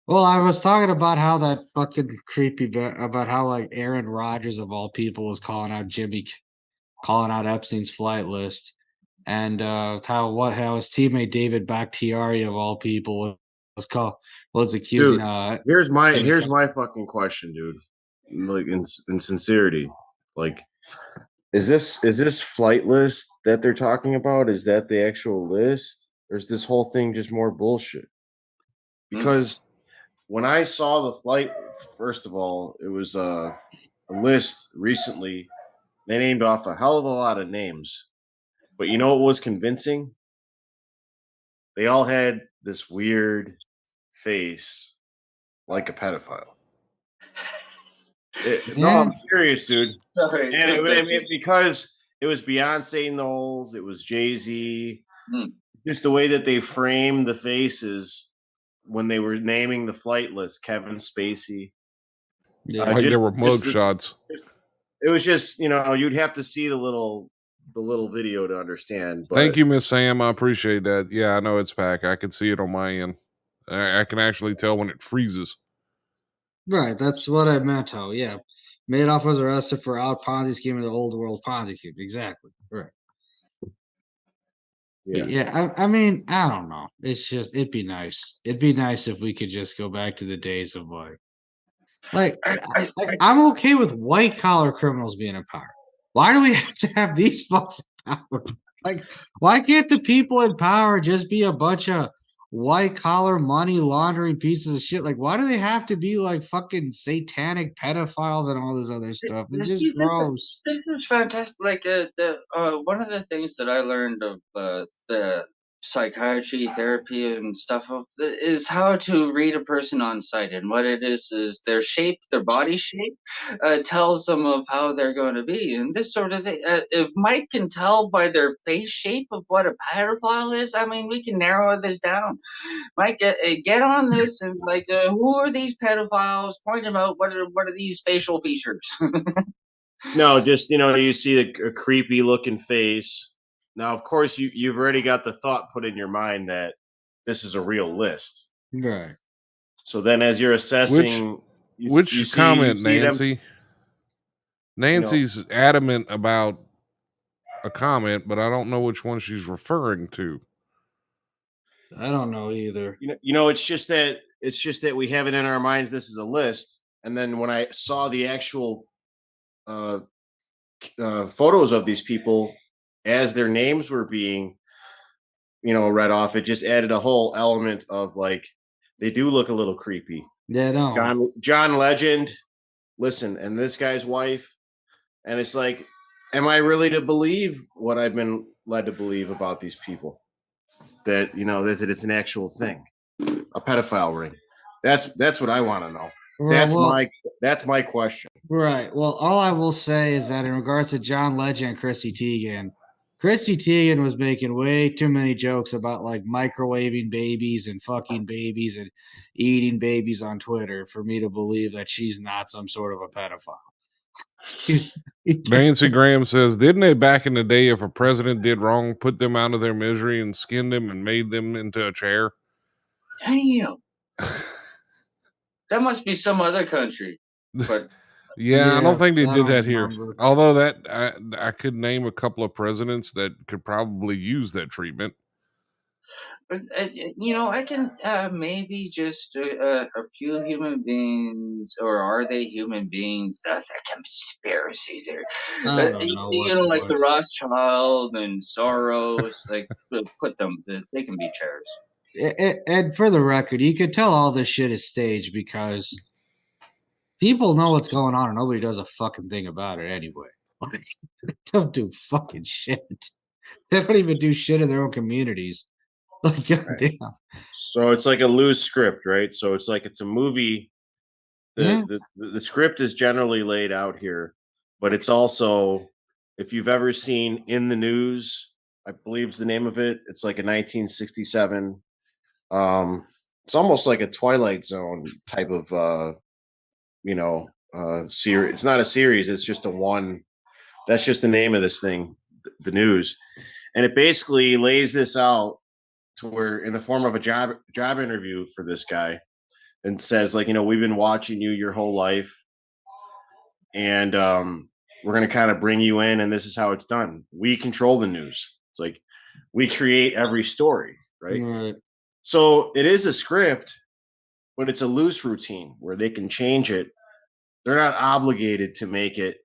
Speaker 2: Well, I was talking about how that fucking about how like Aaron Rodgers of all people was calling out Epstein's flight list, and how his teammate David Bakhtiari of all people was accusing.
Speaker 3: Dude, here's my fucking question, dude. Like in sincerity, like, is this flight list that they're talking about? Is that the actual list, or is this whole thing just more bullshit? Because when I saw the flight, first of all, it was a list recently. They named off a hell of a lot of names, but you know what was convincing? They all had this weird face, like a pedophile. No, I'm serious, dude. And because it was Beyonce Knowles, it was JayC. Just the way that they framed the faces when they were naming the flight list, Kevin Spacey.
Speaker 1: Like there were mug shots.
Speaker 3: It was just, you'd have to see the little video to understand. But
Speaker 1: thank you, Miss Sam. I appreciate that. Yeah, I know it's back. I can see it on my end. I can actually tell when it freezes.
Speaker 2: Right, that's what I meant. Madoff was arrested for out Ponzi scheme in the old world Ponzi scheme. Exactly. Right. Yeah. I mean, I don't know. It's just it'd be nice. It'd be nice if we could just go back to the days of I'm okay with white collar criminals being in power. Why do we have to have these folks in power? Why can't the people in power just be a bunch of white collar money laundering pieces of shit? Why do they have to be like fucking satanic pedophiles and all this other stuff? It's just gross.
Speaker 4: This is fantastic. One of the things that I learned of the psychiatry therapy and stuff is how to read a person on sight, and what it is their shape, their body shape tells them of how they're going to be, and this sort of thing. If Mike can tell by their face shape of what a pedophile is, I mean, we can narrow this down. Mike, get on this and who are these pedophiles? Point them out. What are these facial features?
Speaker 3: No, just you see a creepy looking face, Now, of course, you've already got the thought put in your mind that this is a real list.
Speaker 2: Right.
Speaker 3: So then, as you're assessing,
Speaker 1: Which comment, Nancy?
Speaker 3: them.
Speaker 1: Nancy's adamant about a comment, but I don't know which one she's referring to.
Speaker 2: I don't know either.
Speaker 3: It's just that we have it in our minds. This is a list, and then when I saw the actual photos of these people as their names were being, read off, it just added a whole element of like they do look a little creepy.
Speaker 2: Yeah, no.
Speaker 3: John Legend, listen, and this guy's wife, and it's like, am I really to believe what I've been led to believe about these people? That that it's an actual thing, a pedophile ring. That's what I want to know. That's my question.
Speaker 2: Right. Well, all I will say is that in regards to John Legend and Chrissy Teigen was making way too many jokes about like microwaving babies and fucking babies and eating babies on Twitter for me to believe that she's not some sort of a pedophile.
Speaker 1: Nancy Graham says, didn't they back in the day, if a president did wrong, put them out of their misery and skinned them and made them into a chair?
Speaker 4: Damn. That must be some other country. But
Speaker 1: yeah, I don't think they did that here.
Speaker 2: Remember.
Speaker 1: Although that I could name a couple of presidents that could probably use that treatment.
Speaker 4: But, I can maybe just a few human beings, or are they human beings? That's a conspiracy there.
Speaker 2: I don't know
Speaker 4: like the Rothschild and Soros, like put them. They can be chairs.
Speaker 2: And for the record, you could tell all this shit is staged because people know what's going on and nobody does a fucking thing about it anyway. Like, they don't do fucking shit. They don't even do shit in their own communities. Like, goddamn.
Speaker 3: So it's like a loose script, right? So it's like it's a movie. The script is generally laid out here, but it's also, if you've ever seen In the News, I believe is the name of it. It's like a 1967. It's almost like a Twilight Zone type of series. It's not a series. It's just a one. That's just the name of this thing, The News, and it basically lays this out to where, in the form of a job interview for this guy, and says like, we've been watching you your whole life, and we're going to kind of bring you in, and this is how it's done. We control the news. It's like we create every story, right? So it is a script, but it's a loose routine where they can change it. They're not obligated to make it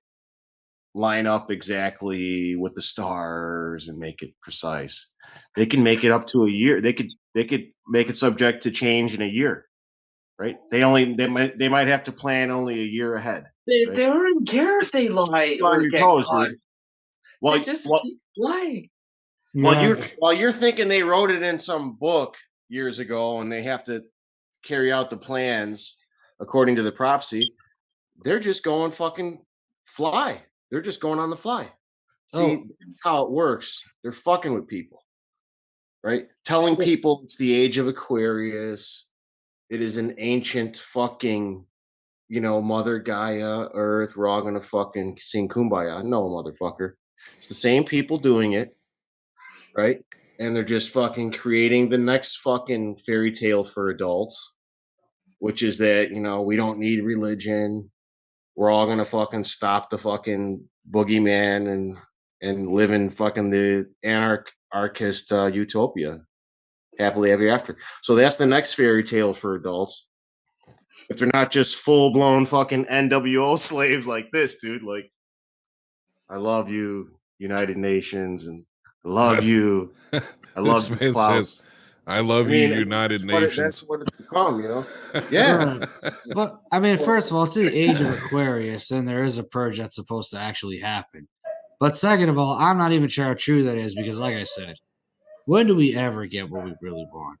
Speaker 3: line up exactly with the stars and make it precise. They can make it up to a year. They could make it subject to change in a year, right? They might have to plan only a year ahead.
Speaker 4: They don't care if they lie or get caught. Well, they just keep lying.
Speaker 3: While you're thinking they wrote it in some book years ago and they have to carry out the plans according to the prophecy, they're just going fucking fly. They're just going on the fly. See, that's how it works. They're fucking with people, right? Telling people it's the age of Aquarius. It is an ancient fucking, Mother Gaia, Earth. We're all going to fucking sing Kumbaya. No, motherfucker. It's the same people doing it, right? And they're just fucking creating the next fucking fairy tale for adults, which is that, we don't need religion. We're all gonna fucking stop the fucking boogeyman and live in fucking the anarchist utopia, happily ever after. So that's the next fairy tale for adults. If they're not just full blown fucking NWO slaves like this, dude. Like, I love you, United Nations, and I love you. I love you, Klaus.
Speaker 1: I love you, United Nations.
Speaker 3: That's what it's become, Yeah.
Speaker 2: But I mean, first of all, it's the age of Aquarius, and there is a purge that's supposed to actually happen. But second of all, I'm not even sure how true that is because, like I said, when do we ever get what we really want?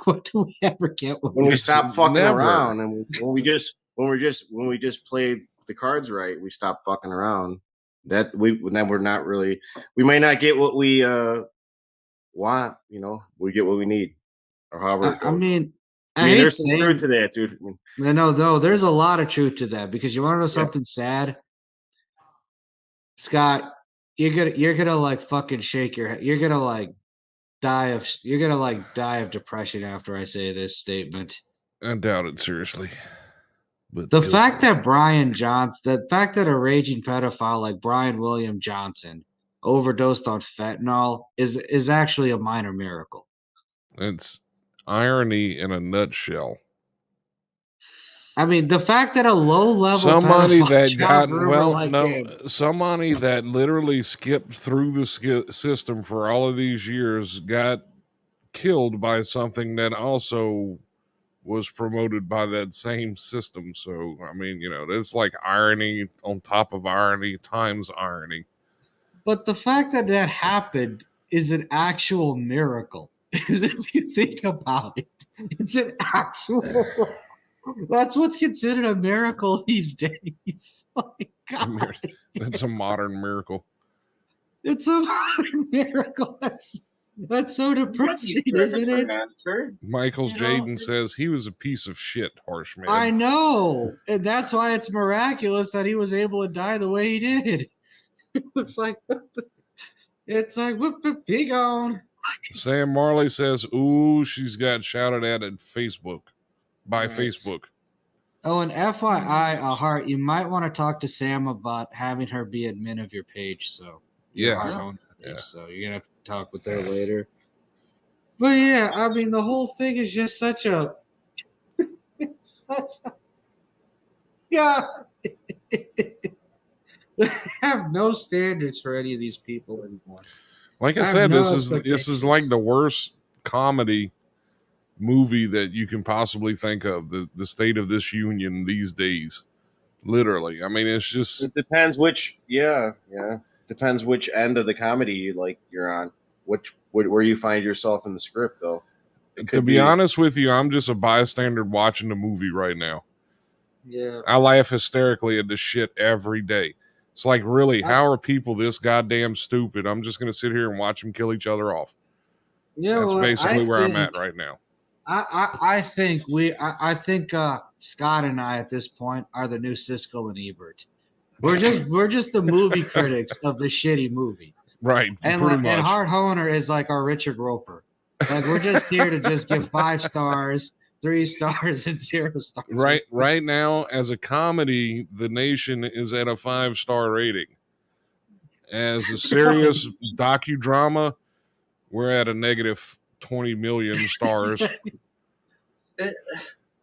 Speaker 2: When do we ever get what
Speaker 3: when we stop fucking around, and when we just play the cards right, we stop fucking around. Then we're not really. We might not get what we want. We get what we need, or however it goes.
Speaker 2: I mean,
Speaker 3: there's some truth to that, dude.
Speaker 2: No, there's a lot of truth to that because you want to know something sad, Scott. you're gonna like fucking shake your head. You're gonna like die of depression after I say this statement.
Speaker 1: I doubt it seriously. But
Speaker 2: The fact that the fact that a raging pedophile like Brian William Johnson overdosed on fentanyl is actually a minor miracle.
Speaker 1: it's irony in a nutshell.
Speaker 2: I mean, the fact that a low-level
Speaker 1: Somebody
Speaker 2: pedophile
Speaker 1: that
Speaker 2: child
Speaker 1: got
Speaker 2: groomer like him,
Speaker 1: somebody that literally skipped through the system for all of these years got killed by something that also was promoted by that same system. So I mean, it's like irony on top of irony times irony.
Speaker 2: but the fact that that happened is an actual miracle. If you think about it, it's an actual. That's what's considered a miracle these days. Oh my God.
Speaker 1: It's a modern miracle.
Speaker 2: It's a modern miracle. That's so depressing, isn't it?
Speaker 1: Michael's Jaden says he was a piece of shit, Harshman.
Speaker 2: I know. And that's why it's miraculous that he was able to die the way he did. It's like whoop the pig on.
Speaker 1: Sam Marley says, ooh, she's got shouted at Facebook by Facebook.
Speaker 2: Oh, and FYI, Hart, you might want to talk to Sam about having her be admin of your page. So Hart Honer page, so you're gonna have to talk with her later. But yeah, I mean, the whole thing is just such a. It's such a. Yeah. I have no standards for any of these people anymore.
Speaker 1: Like I said, this is like the worst comedy movie that you can possibly think of. The state of this union these days, literally. I mean, it's just.
Speaker 3: It depends which. Depends which end of the comedy you're on. Where you find yourself in the script, though.
Speaker 1: To be honest with you, I'm just a bystander watching the movie right now.
Speaker 2: Yeah,
Speaker 1: I laugh hysterically at this shit every day. It's like, really, how are people this goddamn stupid? I'm just going to sit here and watch them kill each other off.
Speaker 2: Yeah,
Speaker 1: that's basically where I'm at right now.
Speaker 2: I think Scott and I at this point are the new Siskel and Ebert. We're just the movie critics of the shitty movie,
Speaker 1: right?
Speaker 2: And
Speaker 1: pretty much.
Speaker 2: And Hart Honer is like our Richard Roper. Like, we're just here to just give 5 stars, 3 stars, and 0 stars.
Speaker 1: Right now, as a comedy, The Nation is at a 5-star rating. As a serious docudrama, we're at a negative 20 million stars.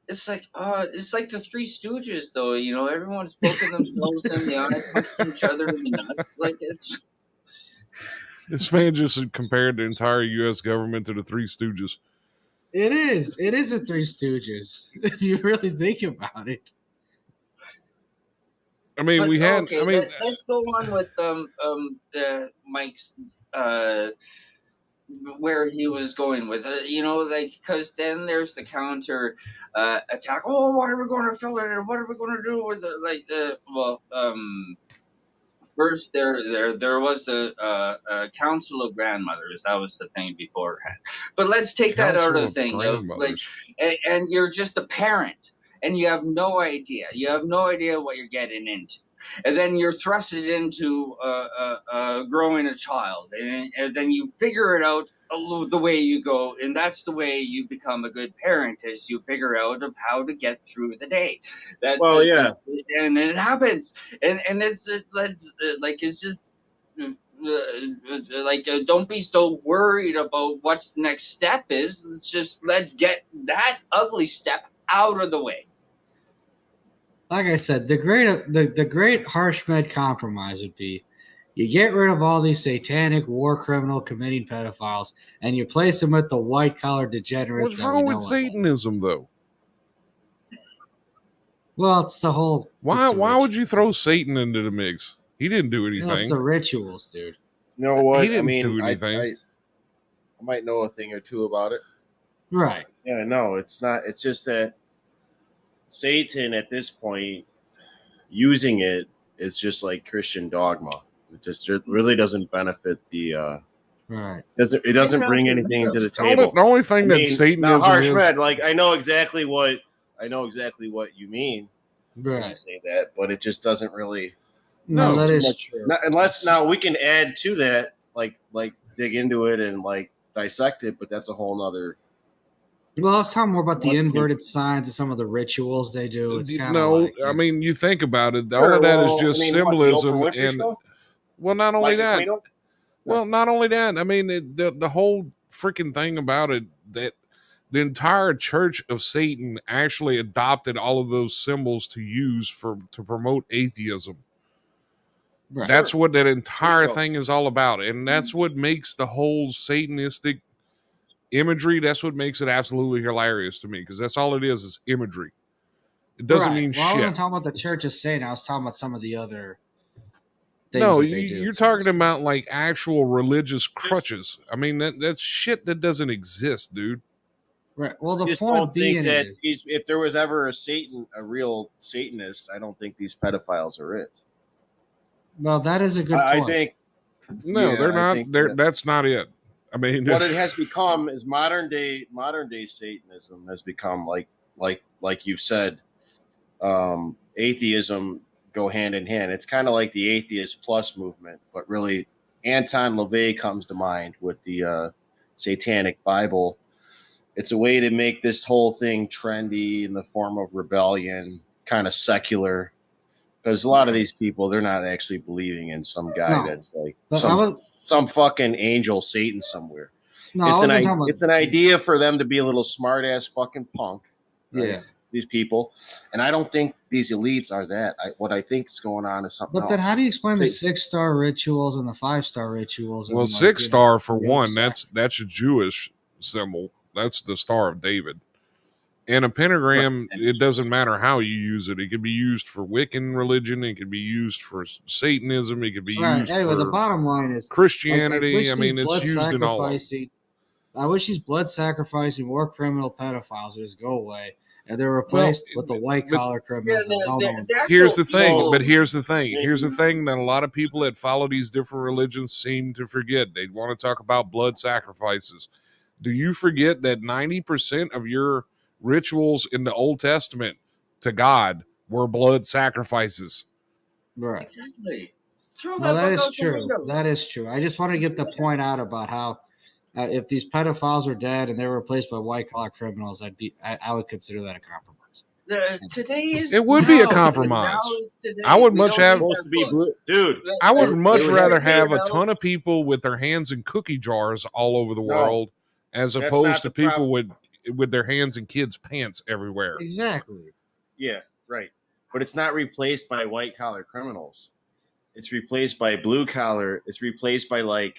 Speaker 4: It's like the Three Stooges, though. Everyone's poking themselves in the eye, punching each other in the nuts. Like, it's.
Speaker 1: This man just compared the entire U.S. government to the Three Stooges.
Speaker 2: It is a Three Stooges. If you really think about it.
Speaker 1: I mean,
Speaker 4: let's go on with the Mike's where he was going with it. Because then there's the counter attack. Oh, what are we going to fill it in? What are we going to do with it? First, there was a council of grandmothers. That was the thing beforehand. But let's take that out of the thing. And you're just a parent, and you have no idea. You have no idea what you're getting into. And then you're thrusted into growing a child, and then you figure it out the way you go, and that's the way you become a good parent, is you figure out of how to get through the day. And it happens, and it's just don't be so worried about what's the next step is. It's just, let's get that ugly step out of the way.
Speaker 2: Like I said, the great Harshmed compromise would be, you get rid of all these satanic war criminal committing pedophiles, and you place them with the white collar degenerates.
Speaker 1: What's wrong with Satanism, though?
Speaker 2: Well, it's the whole.
Speaker 1: Why would you throw Satan into the mix? He didn't do anything.
Speaker 2: That's the rituals, dude.
Speaker 3: You know what?
Speaker 1: He didn't do anything.
Speaker 3: I might know a thing or two about it.
Speaker 2: Right.
Speaker 3: Yeah, no, it's not. It's just that Satan at this point, using it is just like Christian dogma. It really doesn't benefit the.
Speaker 2: Right.
Speaker 3: It doesn't bring anything to the table.
Speaker 1: The only thing that Satanism is.
Speaker 3: Like, I know exactly what you mean.
Speaker 2: Right.
Speaker 3: When you say that, but it just doesn't really.
Speaker 2: No,
Speaker 3: It's
Speaker 2: that
Speaker 3: too
Speaker 2: is
Speaker 3: much.
Speaker 2: true.
Speaker 3: Unless now we can add to that, like dig into it and like dissect it, but that's a whole nother.
Speaker 2: Well, let's talk more about the inverted signs and some of the rituals they do. It's kind of
Speaker 1: No,
Speaker 2: like,
Speaker 1: I mean, you think about it.
Speaker 3: Sure,
Speaker 1: all of that is
Speaker 3: well,
Speaker 1: just
Speaker 3: I mean,
Speaker 1: symbolism,
Speaker 3: what, the Oprah Winfrey
Speaker 1: and
Speaker 3: show?
Speaker 1: well, not only
Speaker 3: Mike
Speaker 1: that.
Speaker 3: Aquino?
Speaker 1: Well, not only that. I mean, the whole freaking thing about it, that the entire Church of Satan actually adopted all of those symbols to use to promote atheism.
Speaker 2: right.
Speaker 1: That's what that
Speaker 3: There
Speaker 1: entire
Speaker 3: you go.
Speaker 1: thing is all about, and that's what makes the whole Satanistic imagery. That's what makes it absolutely hilarious to me, because that's all it is imagery. It doesn't
Speaker 2: Right.
Speaker 1: mean
Speaker 2: Well, I wasn't
Speaker 1: shit.
Speaker 2: talking about the Church of Satan. I was talking about some of the other things
Speaker 1: No,
Speaker 2: that they do.
Speaker 1: you're talking about like actual religious crutches. I mean, that's shit that doesn't exist, dude.
Speaker 2: Right. Well, the
Speaker 3: I just
Speaker 2: point
Speaker 3: don't
Speaker 2: being
Speaker 3: think that
Speaker 2: is,
Speaker 3: if there was ever a real Satanist, I don't think these pedophiles are it.
Speaker 2: well, that is a good
Speaker 3: I
Speaker 2: point.
Speaker 3: think
Speaker 1: No,
Speaker 3: yeah,
Speaker 1: they're
Speaker 3: I
Speaker 1: not.
Speaker 3: think
Speaker 1: That's not it. I mean,
Speaker 3: what it has become is modern day Satanism has become like you said, atheism go hand in hand. It's kind of like the Atheist Plus movement, but really Anton LaVey comes to mind with the Satanic Bible. It's a way to make this whole thing trendy in the form of rebellion, kind of secular. Because a lot of these people, they're not actually believing in some guy
Speaker 2: No,
Speaker 3: that's like
Speaker 2: but
Speaker 3: some fucking angel Satan somewhere.
Speaker 2: no, I
Speaker 3: It's
Speaker 2: wasn't talking about.
Speaker 3: it's an idea for them to be a little smart ass fucking punk, right?
Speaker 2: Yeah.
Speaker 3: These people, and I don't think these elites are that. What I think is going on is something
Speaker 2: But then,
Speaker 3: else.
Speaker 2: how do you explain the 6-star rituals and the 5-star rituals?
Speaker 1: well,
Speaker 2: and
Speaker 1: 6-star for
Speaker 2: the other
Speaker 1: one.
Speaker 2: side?
Speaker 1: That's a Jewish symbol. That's the Star of David. And a pentagram, it doesn't matter how you use it. It could be used for Wiccan religion. It could be used for Satanism. It could be
Speaker 2: All right.
Speaker 1: used
Speaker 2: Anyway, the
Speaker 1: for
Speaker 2: bottom line is,
Speaker 1: Christianity. I
Speaker 2: wish
Speaker 1: mean,
Speaker 2: these
Speaker 1: it's
Speaker 2: blood
Speaker 1: used in all of them.
Speaker 2: sacrificing. I wish these blood sacrificing war criminal pedophiles would just go away, and they're replaced with the white collar criminals.
Speaker 1: Here's the thing, but here's the thing. Here's the thing that a lot of people that follow these different religions seem to forget. They want to talk about blood sacrifices. Do you forget that 90% of your rituals in the Old Testament to God were blood sacrifices?
Speaker 2: Right.
Speaker 4: Exactly.
Speaker 2: Well, that is true. That is true. I just want to get the point out about how if these pedophiles are dead and they're replaced by white collar criminals, I would consider that a compromise.
Speaker 4: Today is
Speaker 1: It would be a compromise. I would much have
Speaker 3: supposed to be dude.
Speaker 1: I would much
Speaker 3: would
Speaker 1: rather
Speaker 3: have
Speaker 1: have a ton of people with their hands in cookie jars all over the world, as
Speaker 3: that's
Speaker 1: opposed
Speaker 3: not
Speaker 1: to
Speaker 3: the
Speaker 1: people with their hands in kids' pants everywhere.
Speaker 2: Exactly.
Speaker 3: Yeah, right. But it's not replaced by white collar criminals. It's replaced by blue collar. It's replaced by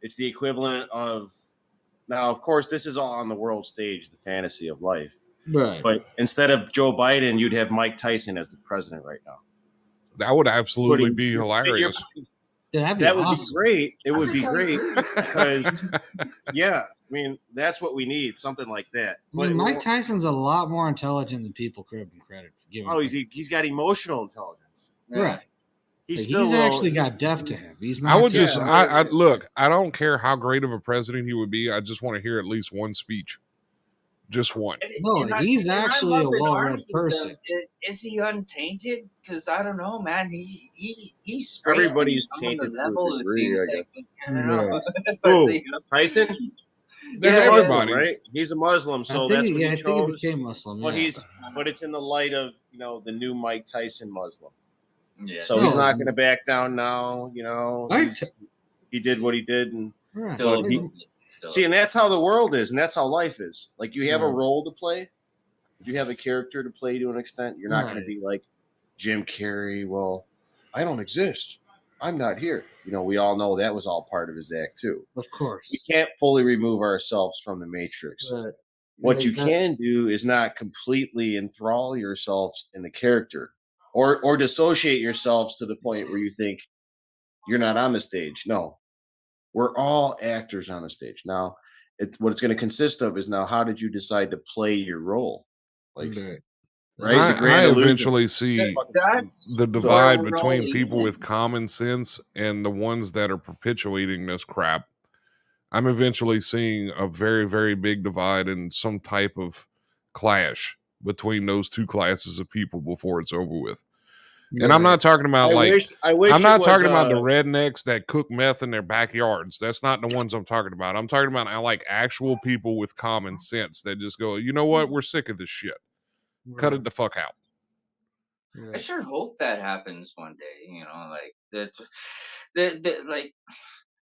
Speaker 3: it's the equivalent of now. Of course, this is all on the world stage, the fantasy of life.
Speaker 2: Right.
Speaker 3: But instead of Joe Biden, you'd have Mike Tyson as the president right now.
Speaker 1: That would absolutely be hilarious.
Speaker 2: That
Speaker 3: would be great. It would be great because, yeah, I mean, that's what we need, something like that.
Speaker 2: I mean, Mike Tyson's a lot more intelligent than people give him credit for.
Speaker 3: Oh, he's got emotional intelligence.
Speaker 2: Right.
Speaker 3: He's
Speaker 2: actually got depth to him. He's not.
Speaker 1: I would just, I look, I don't care how great of a president he would be. I just want to hear at least one speech. Just one.
Speaker 2: No, he's actually a well-read person.
Speaker 4: Is he untainted? Because I don't know, man. He's
Speaker 3: everybody's tainted to a degree. Tyson?
Speaker 1: He's
Speaker 3: a Muslim, right? He's a Muslim, so that's what he chose.
Speaker 2: I think he became Muslim.
Speaker 3: But but it's in the light of the new Mike Tyson Muslim.
Speaker 4: Yeah.
Speaker 3: So he's not going to back down now. He did what he did, and see, and that's how the world is, and that's how life is. Like you have a role to play, you have a character to play to an extent. You're not going to be like Jim Carrey. Well, I don't exist. I'm not here. We all know that was all part of his act too.
Speaker 2: Of course,
Speaker 3: we can't fully remove ourselves from the matrix. What you can do is not completely enthrall yourselves in the character, or dissociate yourselves to the point where you think you're not on the stage. No. We're all actors on the stage. Now, what it's going to consist of is now how did you decide to play your role? Right?
Speaker 1: I eventually see the divide between people with common sense and the ones that are perpetuating this crap. I'm eventually seeing a very, very big divide and some type of clash between those two classes of people before it's over with. And I'm not talking about
Speaker 3: I
Speaker 1: like
Speaker 3: wish
Speaker 1: I'm not
Speaker 3: it
Speaker 1: talking
Speaker 3: was,
Speaker 1: about the rednecks that cook meth in their backyards. That's not the ones I'm talking about. I'm talking about like actual people with common sense that just go, you know what? We're sick of this shit. Cut it the fuck out.
Speaker 4: I sure hope that happens one day. You know, like that's like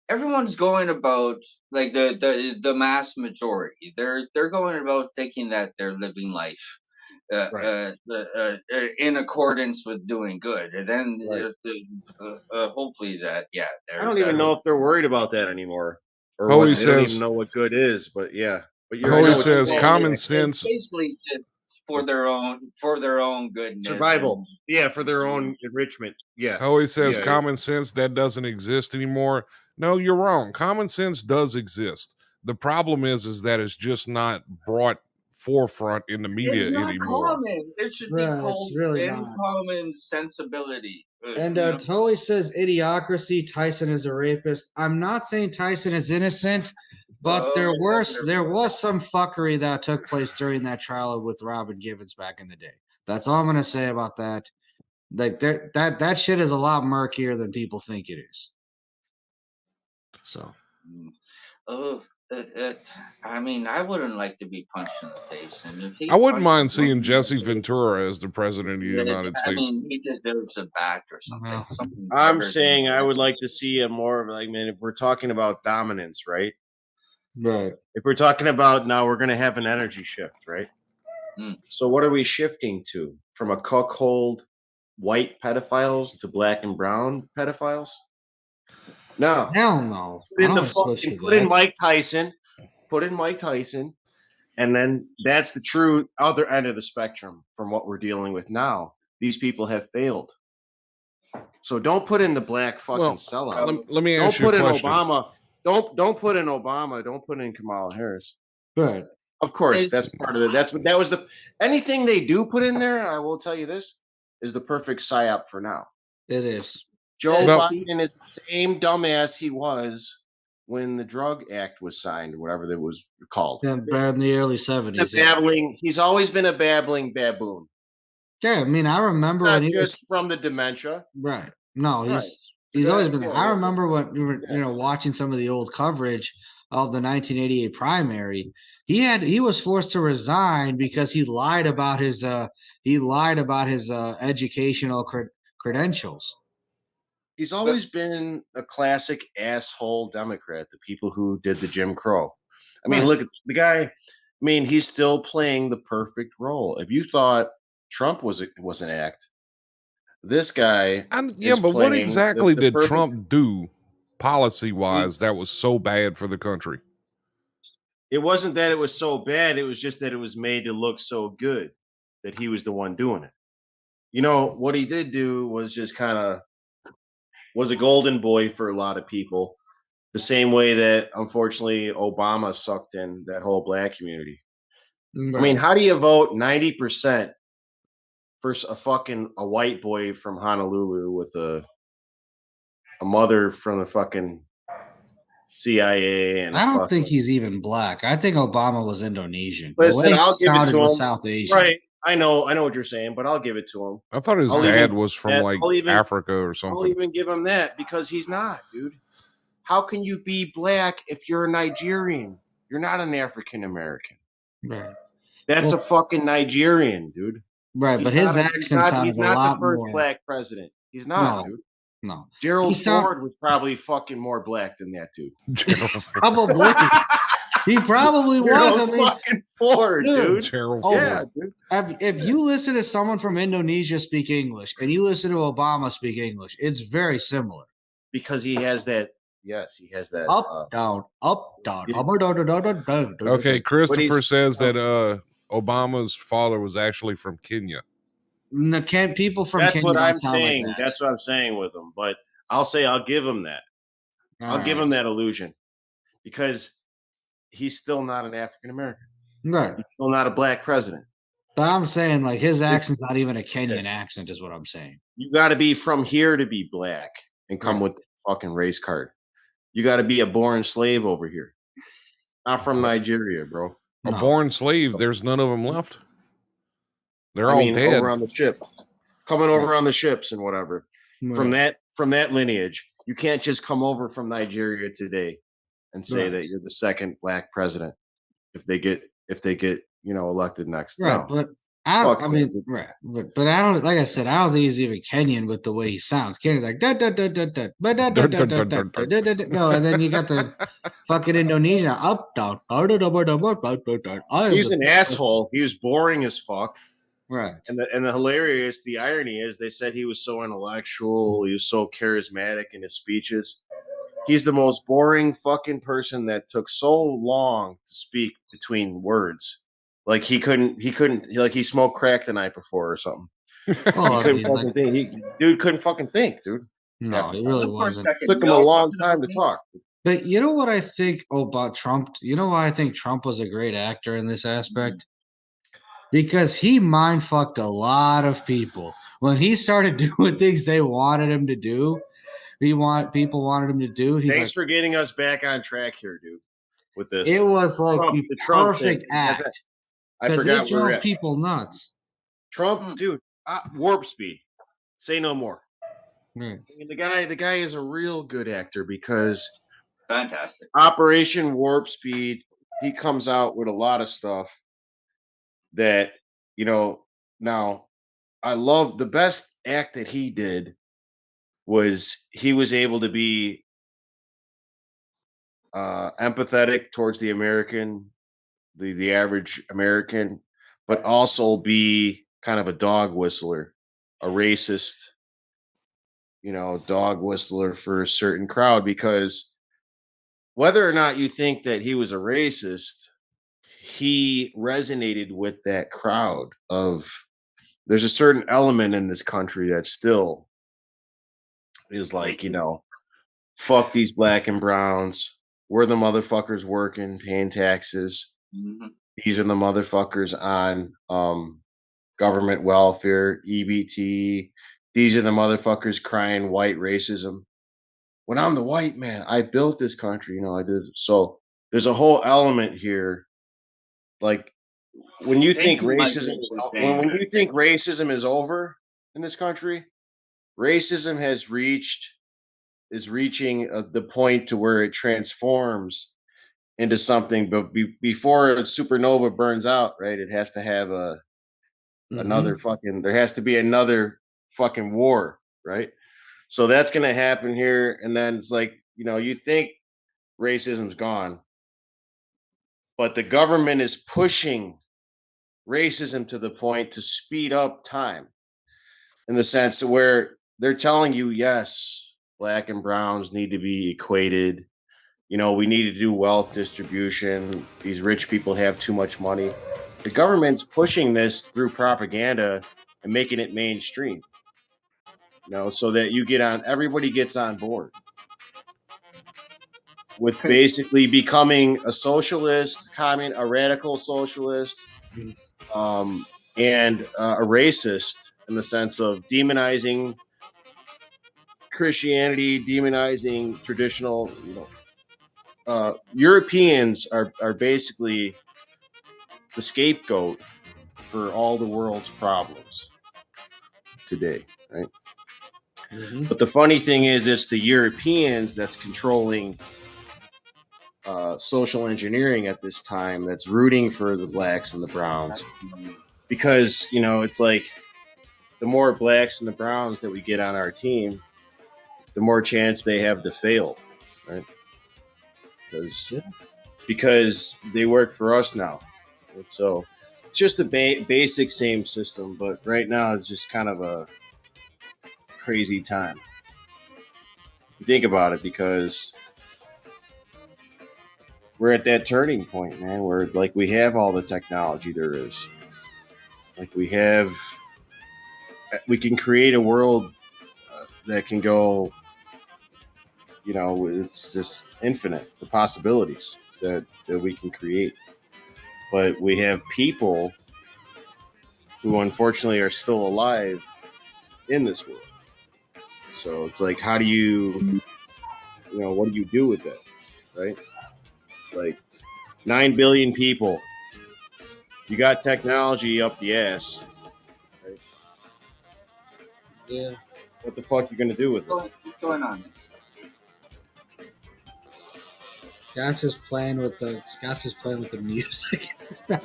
Speaker 4: everyone's going about like the mass majority. They're going about thinking that they're living life
Speaker 3: Right.
Speaker 4: in accordance with doing good, and then
Speaker 3: Right.
Speaker 4: hopefully that
Speaker 3: I don't
Speaker 4: there's
Speaker 3: even
Speaker 4: that
Speaker 3: know
Speaker 4: hope.
Speaker 3: if they're worried about that anymore, or
Speaker 1: Hoey
Speaker 3: what. They don't even
Speaker 1: says,
Speaker 3: know what good is. But yeah, but I
Speaker 1: Hoey
Speaker 3: know what you're
Speaker 1: says,
Speaker 3: saying.
Speaker 1: common
Speaker 4: It's
Speaker 1: sense.
Speaker 4: basically just for their own goodness.
Speaker 3: Survival. Yeah, for their
Speaker 4: Mm-hmm.
Speaker 3: own enrichment. Yeah.
Speaker 1: Hoey says,
Speaker 3: Yeah.
Speaker 1: common sense that doesn't exist anymore. No, you're wrong. Common sense does exist. The problem is that it's just not brought forefront in the media
Speaker 4: It's not
Speaker 1: anymore.
Speaker 4: common. It should be
Speaker 2: Right,
Speaker 4: called
Speaker 2: it's really not.
Speaker 4: uncommon sensibility.
Speaker 2: And
Speaker 4: You know?
Speaker 2: Toey says idiocracy. Tyson is a rapist. I'm not saying Tyson is innocent, but there was some fuckery that took place during that trial with Robin Givens back in the day. That's all I'm gonna say about that. Like that shit is a lot murkier than people think it is. So.
Speaker 4: Oh, I mean, I wouldn't like to be punched in the face, and if he
Speaker 1: I wouldn't
Speaker 4: punched
Speaker 1: mind
Speaker 4: me
Speaker 1: seeing
Speaker 4: in the
Speaker 1: Jesse
Speaker 4: face,
Speaker 1: Ventura as the president of the United
Speaker 4: I
Speaker 1: States.
Speaker 4: mean, he deserves a bat or something.
Speaker 2: Well,
Speaker 4: Something
Speaker 3: I'm
Speaker 4: better
Speaker 3: saying
Speaker 4: than
Speaker 3: I would like to see a more of like, man, if we're talking about dominance, right?
Speaker 2: right.
Speaker 3: If we're talking about now, we're going to have an energy shift, right?
Speaker 4: Mm.
Speaker 3: So what are we shifting to? From a cuckold white pedophiles to black and brown pedophiles? No.
Speaker 2: Hell no.
Speaker 3: Put
Speaker 2: I
Speaker 3: in
Speaker 2: don't
Speaker 3: the
Speaker 2: switch
Speaker 3: fucking
Speaker 2: to
Speaker 3: put in
Speaker 2: that.
Speaker 3: Mike Tyson. Put in Mike Tyson. And then that's the true other end of the spectrum from what we're dealing with now. These people have failed. So don't put in the black fucking sellout.
Speaker 1: Let me
Speaker 3: Don't
Speaker 1: ask you a
Speaker 3: put in
Speaker 1: question.
Speaker 3: Obama. Don't put in Obama. Don't put in Kamala Harris.
Speaker 2: Good.
Speaker 3: Of course, that's part of it. That was the anything they do put in there. I will tell you this is the perfect psyop for now.
Speaker 2: It is.
Speaker 3: Joe
Speaker 1: Well-
Speaker 3: Biden is the same dumbass he was when the Drug Act was signed, or whatever that was called.
Speaker 2: Yeah, in the early 70s.
Speaker 3: Babbling. He's always been a babbling baboon.
Speaker 2: Yeah, I mean, I remember
Speaker 3: Not
Speaker 2: when he
Speaker 3: just
Speaker 2: was
Speaker 3: from the dementia.
Speaker 2: right. No,
Speaker 3: Right.
Speaker 2: he's always been.
Speaker 3: Yeah,
Speaker 2: I remember when we were,
Speaker 3: yeah.
Speaker 2: watching some of the old coverage of the 1988 primary. He was forced to resign because he lied about his educational credentials.
Speaker 3: He's always been a classic asshole Democrat, the people who did the Jim Crow. I mean,
Speaker 2: Right.
Speaker 3: look at the guy. I mean, he's still playing the perfect role. If you thought Trump was an act, this guy
Speaker 1: Yeah,
Speaker 3: is
Speaker 1: but what
Speaker 3: playing
Speaker 1: exactly
Speaker 3: the
Speaker 1: did
Speaker 3: perfect.
Speaker 1: Trump do policy-wise that was so bad for the country?
Speaker 3: It wasn't that it was so bad. It was just that it was made to look so good that he was the one doing it. You know, what he did do was just kind of was a golden boy for a lot of people. The same way that, unfortunately, Obama sucked in that whole black community.
Speaker 2: Right.
Speaker 3: I mean, how do you vote 90% for a white boy from Honolulu with a mother from the fucking CIA and
Speaker 2: I don't think he's even black. I think Obama was Indonesian.
Speaker 3: Listen,
Speaker 2: the way
Speaker 3: I'll
Speaker 2: he
Speaker 3: give it
Speaker 2: sounded
Speaker 3: to
Speaker 2: was
Speaker 3: him.
Speaker 2: South Asian.
Speaker 3: Right. I know what you're saying, but I'll give it to him.
Speaker 1: I thought his
Speaker 3: I'll
Speaker 1: dad
Speaker 3: even-
Speaker 1: was from
Speaker 3: that-
Speaker 1: like
Speaker 3: I'll even-
Speaker 1: Africa or something.
Speaker 3: I'll even give him that because he's not, dude. How can you be black if you're a Nigerian? You're not an African American.
Speaker 2: Right.
Speaker 3: That's a fucking Nigerian, dude.
Speaker 2: Right,
Speaker 3: He's
Speaker 2: but his
Speaker 3: not a-
Speaker 2: accent sounded
Speaker 3: he's
Speaker 2: a
Speaker 3: not
Speaker 2: lot
Speaker 3: the first
Speaker 2: more.
Speaker 3: black president. He's not,
Speaker 2: No.
Speaker 3: dude.
Speaker 2: No,
Speaker 3: Gerald
Speaker 2: He sound-
Speaker 3: Ford was probably fucking more black than that dude.
Speaker 1: Gerald Ford.
Speaker 2: probably. He probably was. I
Speaker 3: Gerald
Speaker 2: mean,
Speaker 3: fucking Ford, dude.
Speaker 1: Gerald
Speaker 3: Yeah,
Speaker 1: Ford.
Speaker 3: dude.
Speaker 2: if you listen to someone from Indonesia speak English and you listen to Obama speak English, it's very similar.
Speaker 3: Because he has that. Yes, he has that.
Speaker 2: Up, down, up, down.
Speaker 3: Yeah.
Speaker 2: Up, down, down, down, down, down, down,
Speaker 1: Okay,
Speaker 2: down.
Speaker 1: Christopher says that Obama's father was actually from Kenya.
Speaker 2: People from
Speaker 3: That's
Speaker 2: Kenya
Speaker 3: what
Speaker 2: don't
Speaker 3: I'm
Speaker 2: sound like
Speaker 3: saying.
Speaker 2: that.
Speaker 3: That's what I'm saying with him. But I'll give him that. I'll give him that illusion because he's still not an African American.
Speaker 2: Right.
Speaker 3: He's still not a black president.
Speaker 2: But I'm saying, like, his accent's not even a Kenyan accent, is what I'm saying.
Speaker 3: You got to be from here to be black and come with the fucking race card. You got to be a born slave over here. Not from Nigeria, bro.
Speaker 1: A born slave, there's none of them left. They're all dead.
Speaker 3: over on the ships. coming over on the ships and whatever.
Speaker 2: Right.
Speaker 3: From that lineage, you can't just come over from Nigeria today and say
Speaker 2: Right.
Speaker 3: that you're the second black president if they get elected next.
Speaker 2: Right,
Speaker 3: No,
Speaker 2: but
Speaker 3: fuck
Speaker 2: I
Speaker 3: that,
Speaker 2: mean,
Speaker 3: dude.
Speaker 2: right, but I don't like I said, I don't think he's even Kenyan with the way he sounds. Kenyan's like da da da da da da da da da da da da da da. No, and then you got the fucking Indonesian up down. I am
Speaker 3: He's
Speaker 2: the
Speaker 3: an asshole. He was boring as fuck.
Speaker 2: right.
Speaker 3: And the irony is they said he was so intellectual, he was so charismatic in his speeches. He's the most boring fucking person that took so long to speak between words. Like he smoked crack the night before or something.
Speaker 2: Well,
Speaker 3: He
Speaker 2: I
Speaker 3: couldn't
Speaker 2: mean,
Speaker 3: fucking
Speaker 2: like,
Speaker 3: think. Dude couldn't fucking think, dude.
Speaker 2: no,
Speaker 3: Half the
Speaker 2: he
Speaker 3: time.
Speaker 2: really
Speaker 4: Look for a
Speaker 2: wasn't.
Speaker 3: It
Speaker 4: second.
Speaker 3: took him a long time to talk.
Speaker 2: But you know what I think about Trump? You know why I think Trump was a great actor in this aspect? Because he mind fucked a lot of people. When he started doing things they wanted him to do, people wanted him to do. He's
Speaker 3: Thanks
Speaker 2: like,
Speaker 3: for getting us back on track here, dude. With this,
Speaker 2: it was like
Speaker 3: the
Speaker 2: the
Speaker 3: Trump thing.
Speaker 2: perfect act
Speaker 3: I
Speaker 2: because it
Speaker 3: forgot where we're
Speaker 2: drove
Speaker 3: at.
Speaker 2: people nuts.
Speaker 3: Trump, dude, warp speed. Say no more.
Speaker 2: Right.
Speaker 3: I mean, the guy is a real good actor because
Speaker 4: Fantastic.
Speaker 3: Operation Warp Speed, he comes out with a lot of stuff that, now I love the best act that he did was he was able to be empathetic towards the average American, but also be kind of a dog whistler, a racist, dog whistler for a certain crowd because whether or not you think that he was a racist, he resonated with that crowd of there's a certain element in this country that still is like, fuck these black and browns. We're the motherfuckers working, paying taxes.
Speaker 4: Mm-hmm.
Speaker 3: These are the motherfuckers on government welfare, EBT. These are the motherfuckers crying white racism. When I'm the white man, I built this country, I did. So there's a whole element here. Like when you think
Speaker 4: Thank you,
Speaker 3: racism
Speaker 4: Michael,
Speaker 3: is
Speaker 4: for saying
Speaker 3: when
Speaker 4: that.
Speaker 3: you think racism is over in this country, racism is reaching the point to where it transforms into something. But before a supernova burns out, right, it has to have there has to be another fucking war, right? So that's going to happen here. And then it's like, you think racism's gone, but the government is pushing racism to the point to speed up time in the sense where they're telling you, yes, black and browns need to be equated. We need to do wealth distribution. These rich people have too much money. The government's pushing this through propaganda and making it mainstream, so that everybody gets on board with basically becoming a socialist, a radical socialist, and a racist in the sense of demonizing Christianity, demonizing traditional, Europeans are basically the scapegoat for all the world's problems today, right? But the funny thing is, it's the Europeans that's controlling social engineering at this time that's rooting for the blacks and the browns because, it's like the more blacks and the browns that we get on our team, the more chance they have to fail, right? Because they work for us now. And so it's just the basic same system, but right now it's just kind of a crazy time. You think about it because we're at that turning point, man, where like we have all the technology there is. Like we can create a world that can go, it's just infinite, the possibilities that we can create. But we have people who unfortunately are still alive in this world. So it's like, how do what do you do with that? Right? It's like 9 billion people. You got technology up the ass. Right?
Speaker 2: Yeah.
Speaker 3: What the fuck you gonna do with it?
Speaker 4: What's going on?
Speaker 2: Scott's just playing with the music.
Speaker 1: What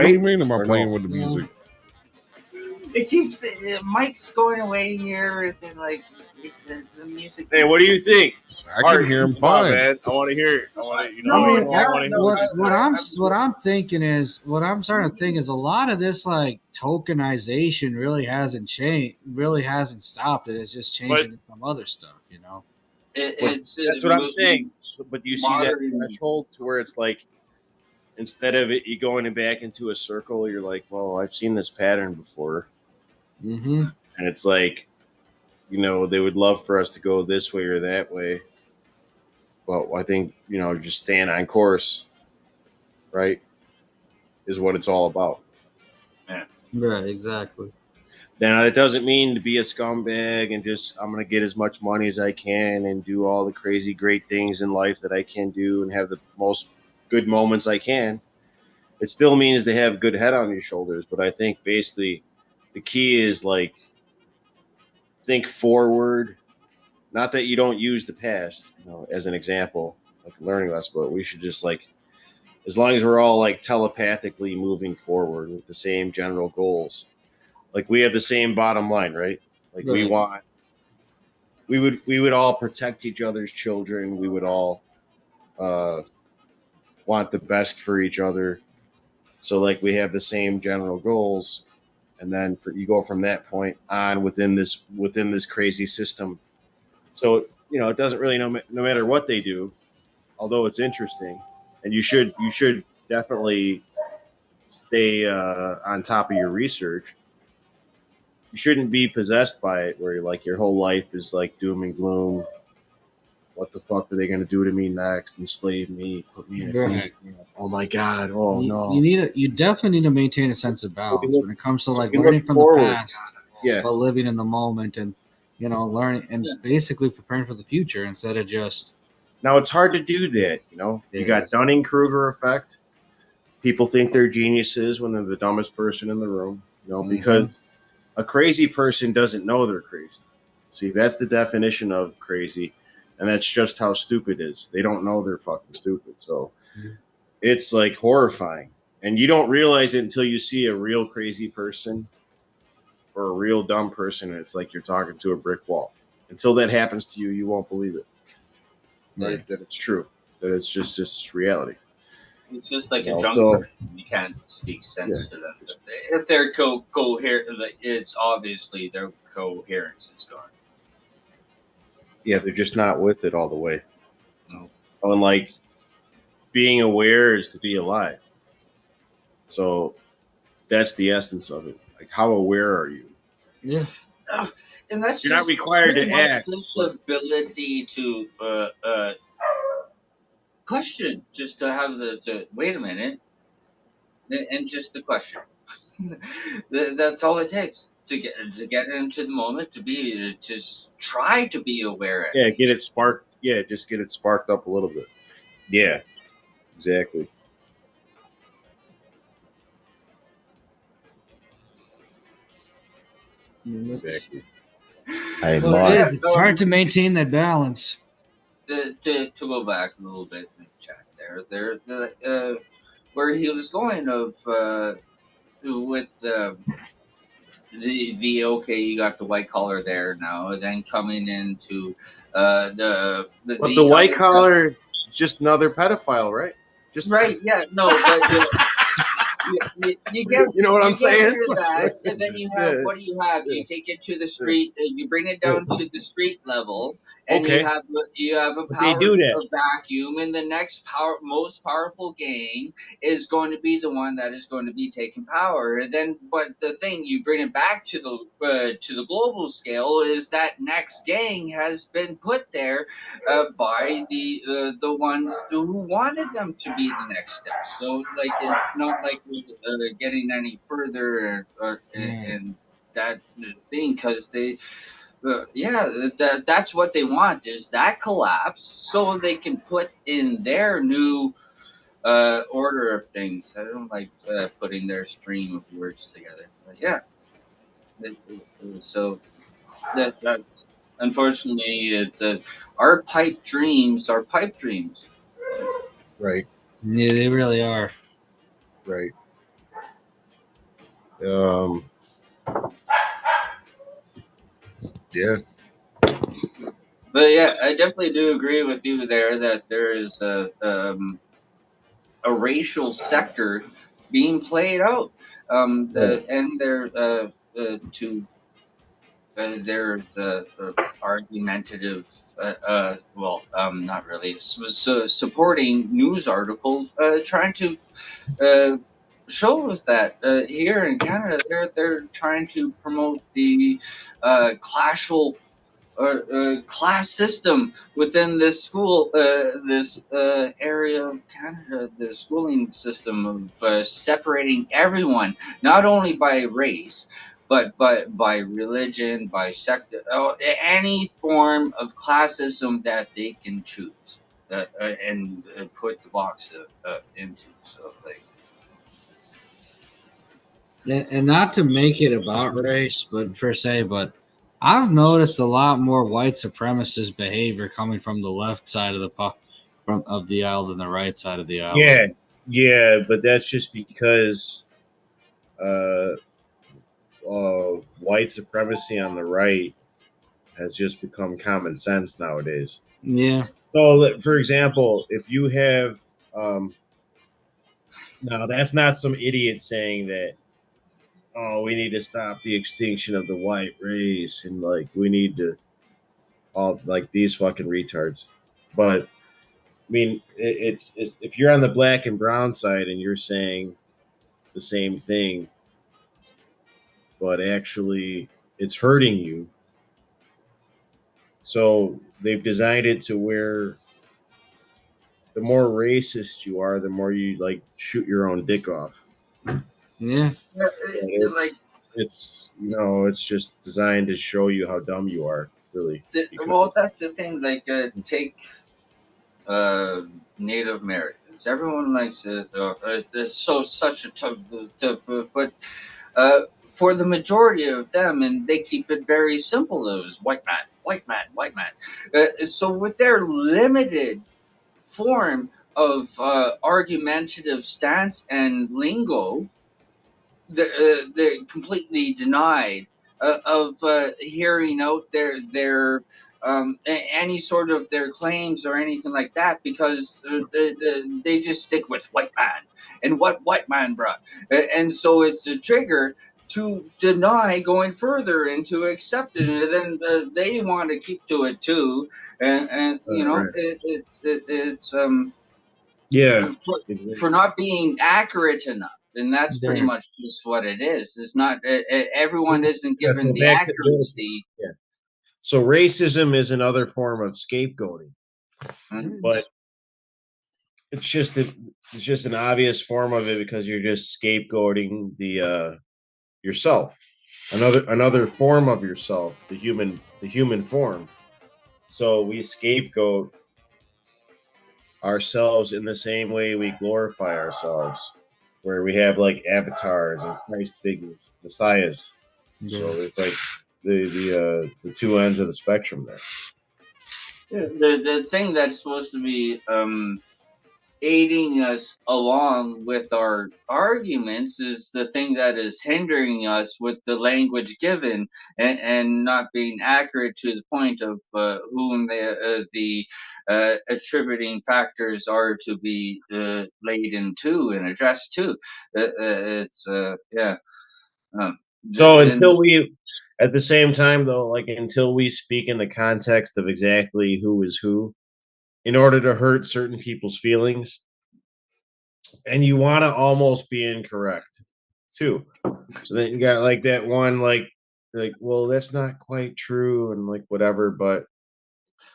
Speaker 1: do you
Speaker 3: Right?
Speaker 1: mean? Am I
Speaker 3: Or
Speaker 1: playing
Speaker 3: no?
Speaker 1: with the music?
Speaker 4: It keeps Mike's going away here, and then like the music.
Speaker 3: Hey, what do you think?
Speaker 1: I can hear him
Speaker 3: Come on,
Speaker 1: fine.
Speaker 3: man. I want to hear it. I want to, you
Speaker 4: No,
Speaker 3: know.
Speaker 2: I mean,
Speaker 3: I want to hear
Speaker 2: what I'm starting to think is a lot of this like tokenization really hasn't changed, really hasn't stopped it. It's just changing to some other stuff, you know.
Speaker 3: That's what I'm saying. But do you see that
Speaker 4: modern-
Speaker 3: threshold to where it's like, instead of it, you going back into a circle, you're like, well, I've seen this pattern before.
Speaker 2: Mm-hmm.
Speaker 3: And it's like, you know, they would love for us to go this way or that way. But I think, you know, just staying on course, right, is what it's all about.
Speaker 2: Right, exactly.
Speaker 3: Now, it doesn't mean to be a scumbag and just, I'm going to get as much money as I can and do all the crazy great things in life that I can do and have the most good moments I can. It still means to have a good head on your shoulders. But I think basically the key is like, think forward. Not that you don't use the past, you know, as an example, like learning lesson, but we should just like, as long as we're all like telepathically moving forward with the same general goals, like we have the same bottom line, right? Like we would all protect each other's children. We would all uh, want the best for each other. So like we have the same general goals, and then you go from that point on within this crazy system. So you know it doesn't really no matter what they do, although it's interesting, and you should definitely stay on top of your research. You shouldn't be possessed by it, where like your whole life is like doom and gloom. What the fuck are they going to do to me next? Enslave me, put me in a
Speaker 2: Right.
Speaker 3: female camp. Oh my god! Oh
Speaker 2: You
Speaker 3: no!
Speaker 2: you definitely need to maintain a sense of balance when it comes to
Speaker 3: So
Speaker 2: like
Speaker 3: we
Speaker 2: learning
Speaker 3: look
Speaker 2: from the
Speaker 3: forward.
Speaker 2: past,
Speaker 3: Yeah,
Speaker 2: but living in the moment and learning and basically preparing for the future instead of just
Speaker 3: now it's hard to do that. You know, you got Dunning Kruger effect. People think they're geniuses when they're the dumbest person in the room. You know, because a crazy person doesn't know they're crazy. See, that's the definition of crazy, and that's just how stupid is. They don't know they're fucking stupid. So it's like horrifying, and you don't realize it until you see a real crazy person or a real dumb person, and it's like you're talking to a brick wall. Until that happens to you, you won't believe it. Right? That it's true. That it's just reality.
Speaker 4: It's just like
Speaker 3: You
Speaker 4: a
Speaker 3: know,
Speaker 4: drunk
Speaker 3: so
Speaker 4: person. You can't speak sense
Speaker 3: yeah,
Speaker 4: to them. If they're coherent, it's obviously their coherence is gone.
Speaker 3: yeah, they're just not with it all the way.
Speaker 4: No.
Speaker 3: And like being aware is to be alive. So that's the essence of it. Like, how aware are you?
Speaker 2: yeah.
Speaker 4: And that's
Speaker 3: You're not
Speaker 4: just
Speaker 3: required
Speaker 4: pretty
Speaker 3: to
Speaker 4: much
Speaker 3: act.
Speaker 4: just
Speaker 3: But
Speaker 4: the ability to question, just to have to wait a minute, and just the question. That's all it takes to get into the moment, to just try to be aware at
Speaker 3: yeah, get
Speaker 4: least.
Speaker 3: it sparked. Yeah, just get it sparked up a little bit. Yeah, exactly. Exactly. I
Speaker 2: Well, it
Speaker 3: must.
Speaker 2: is. It's hard to maintain that balance.
Speaker 4: To go back a little bit in the chat where he was going of with the okay, you got the white collar there now, then coming into
Speaker 3: But the
Speaker 4: the
Speaker 3: white
Speaker 4: other stuff.
Speaker 3: collar is just another pedophile, right? Just
Speaker 4: Right, yeah, no, but you get
Speaker 3: you know what I'm
Speaker 4: you get
Speaker 3: saying?
Speaker 4: rid of that, and then you have,
Speaker 3: Yeah,
Speaker 4: what do you have?
Speaker 3: yeah,
Speaker 4: You take it to the
Speaker 3: yeah.
Speaker 4: street, you bring it down to the street level, and
Speaker 3: Okay,
Speaker 4: you have a
Speaker 3: but they do that.
Speaker 4: vacuum, and the next most powerful gang is going to be the one that is going to be taking power. And then, but the thing, you bring it back to the global scale, is that next gang has been put there by the ones who wanted them to be the next step. So like it's not like we're getting any further in that thing, because they that's what they want, is that collapse so they can put in their new order of things. I don't like putting their stream of words together, but yeah. So That's unfortunately it's our pipe dreams are pipe dreams.
Speaker 3: Right.
Speaker 2: Yeah, they really are.
Speaker 3: Right. Yeah.
Speaker 4: But yeah, I definitely do agree with you there that there is a racial sector being played out,
Speaker 3: Right.
Speaker 4: and they're to there's argumentative, not really, supporting news articles, trying to uh, show us that here in Canada, they're trying to promote the class system within this school, this area of Canada, the schooling system of separating everyone, not only by race, but by religion, by sector, any form of classism that they can choose, and put the box into. So, like,
Speaker 2: And not to make it about race, but per se, but I've noticed a lot more white supremacist behavior coming from the left side of the aisle than the right side of the aisle.
Speaker 3: Yeah. Yeah, but that's just because uh, white supremacy on the right has just become common sense nowadays.
Speaker 2: Yeah.
Speaker 3: So, for example, if you have now that's not some idiot saying that, oh, we need to stop the extinction of the white race and like we need to all like these fucking retards. But I mean, it's if you're on the black and brown side and you're saying the same thing, but actually it's hurting you. So they've designed it to where the more racist you are, the more you like shoot your own dick off.
Speaker 2: Yeah.
Speaker 3: And
Speaker 4: like,
Speaker 3: it's it's just designed to show you how dumb you are, really.
Speaker 4: well,
Speaker 3: Because
Speaker 4: that's the thing. Like, take Native Americans. Everyone likes it. It's such a tough, but uh, for the majority of them, and they keep it very simple. It was white man, white man, white man. So with their limited form of argumentative stance and lingo, they're completely denied of hearing out any sort of their claims or anything like that, because they just stick with white man and what white man brought. And so it's a trigger to deny going further and to accept it, and then they want to keep to it too, and
Speaker 3: right.
Speaker 4: it's
Speaker 3: Yeah,
Speaker 4: for not being accurate enough, and that's pretty
Speaker 2: There.
Speaker 4: much just what it is. It's not everyone isn't
Speaker 3: yeah.
Speaker 4: given
Speaker 3: So
Speaker 4: the accuracy.
Speaker 3: yeah. So racism is another form of scapegoating,
Speaker 4: And
Speaker 3: but it's just it's just an obvious form of it because you're just scapegoating the yourself, another form of yourself, the human form. So we scapegoat ourselves in the same way we glorify ourselves, where we have like avatars and Christ figures, messiahs. So it's like the two ends of the spectrum there.
Speaker 4: the thing that's supposed to be aiding us along with our arguments is the thing that is hindering us with the language given, and not being accurate to the point of whom the attributing factors are to be laid into and addressed to. It's yeah. Um,
Speaker 3: So
Speaker 4: and
Speaker 3: at the same time though, like until we speak in the context of exactly who is who, in order to hurt certain people's feelings, and you want to almost be incorrect too. So then you got like that one, well, that's not quite true, and like whatever, but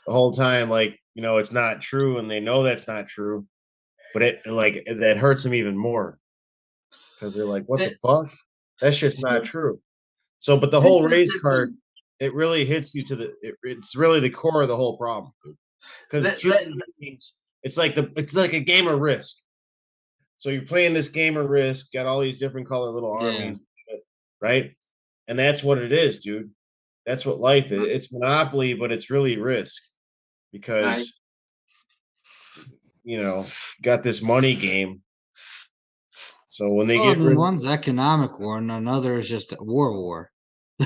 Speaker 3: the whole time, like, it's not true, and they know that's not true, but it like that hurts them even more because they're like, what the fuck? That shit's not true. So, but the
Speaker 4: this
Speaker 3: whole
Speaker 4: is
Speaker 3: race
Speaker 4: the
Speaker 3: card,
Speaker 4: thing.
Speaker 3: it really hits you it's really the core of the whole problem because
Speaker 4: Let, let,
Speaker 3: human beings, it's like a game of Risk. So you're playing this game of Risk, got all these different color little
Speaker 2: Yeah.
Speaker 3: armies, right? And that's what it is, dude. That's what life is. It's monopoly, but it's really risk because got this money game. So when they get rid,
Speaker 2: one's economic war, and another is just a war.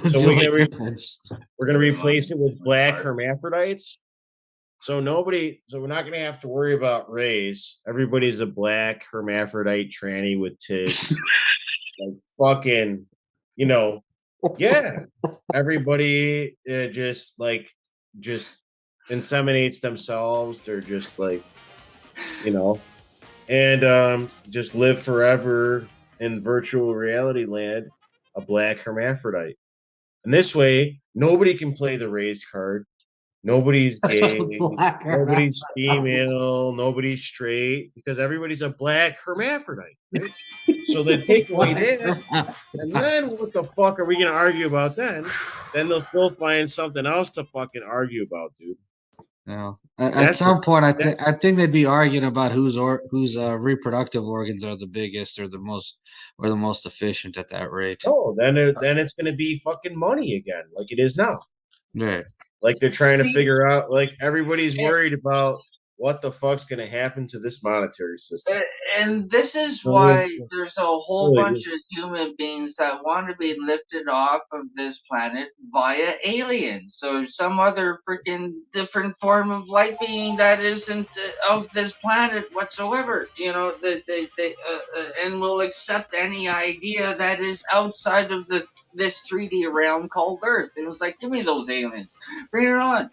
Speaker 3: so
Speaker 2: we're
Speaker 3: gonna replace it with black hermaphrodites. So we're not gonna have to worry about race. Everybody's a black hermaphrodite tranny with tits, like fucking, yeah. Everybody just inseminates themselves. They're just and just live forever in virtual reality land, a black hermaphrodite. And this way, nobody can play the race card. Nobody's gay. Nobody's female. Nobody's straight because everybody's a black hermaphrodite, right? So they take away that, and then what the fuck are we going to argue about then? Then they'll still find something else to fucking argue about, dude.
Speaker 2: No. At some point, I think they'd be arguing about whose reproductive organs are the biggest or the most efficient at that rate.
Speaker 3: Oh, then it's going to be fucking money again, like it is now.
Speaker 2: Right.
Speaker 3: Like they're trying to figure out. Like everybody's worried about what the fuck's going to happen to this monetary system.
Speaker 4: And this is why there's a whole bunch of human beings that want to be lifted off of this planet via aliens or some other freaking different form of light being that isn't of this planet whatsoever. And will accept any idea that is outside of this 3D realm called Earth. It was like, give me those aliens, bring it on.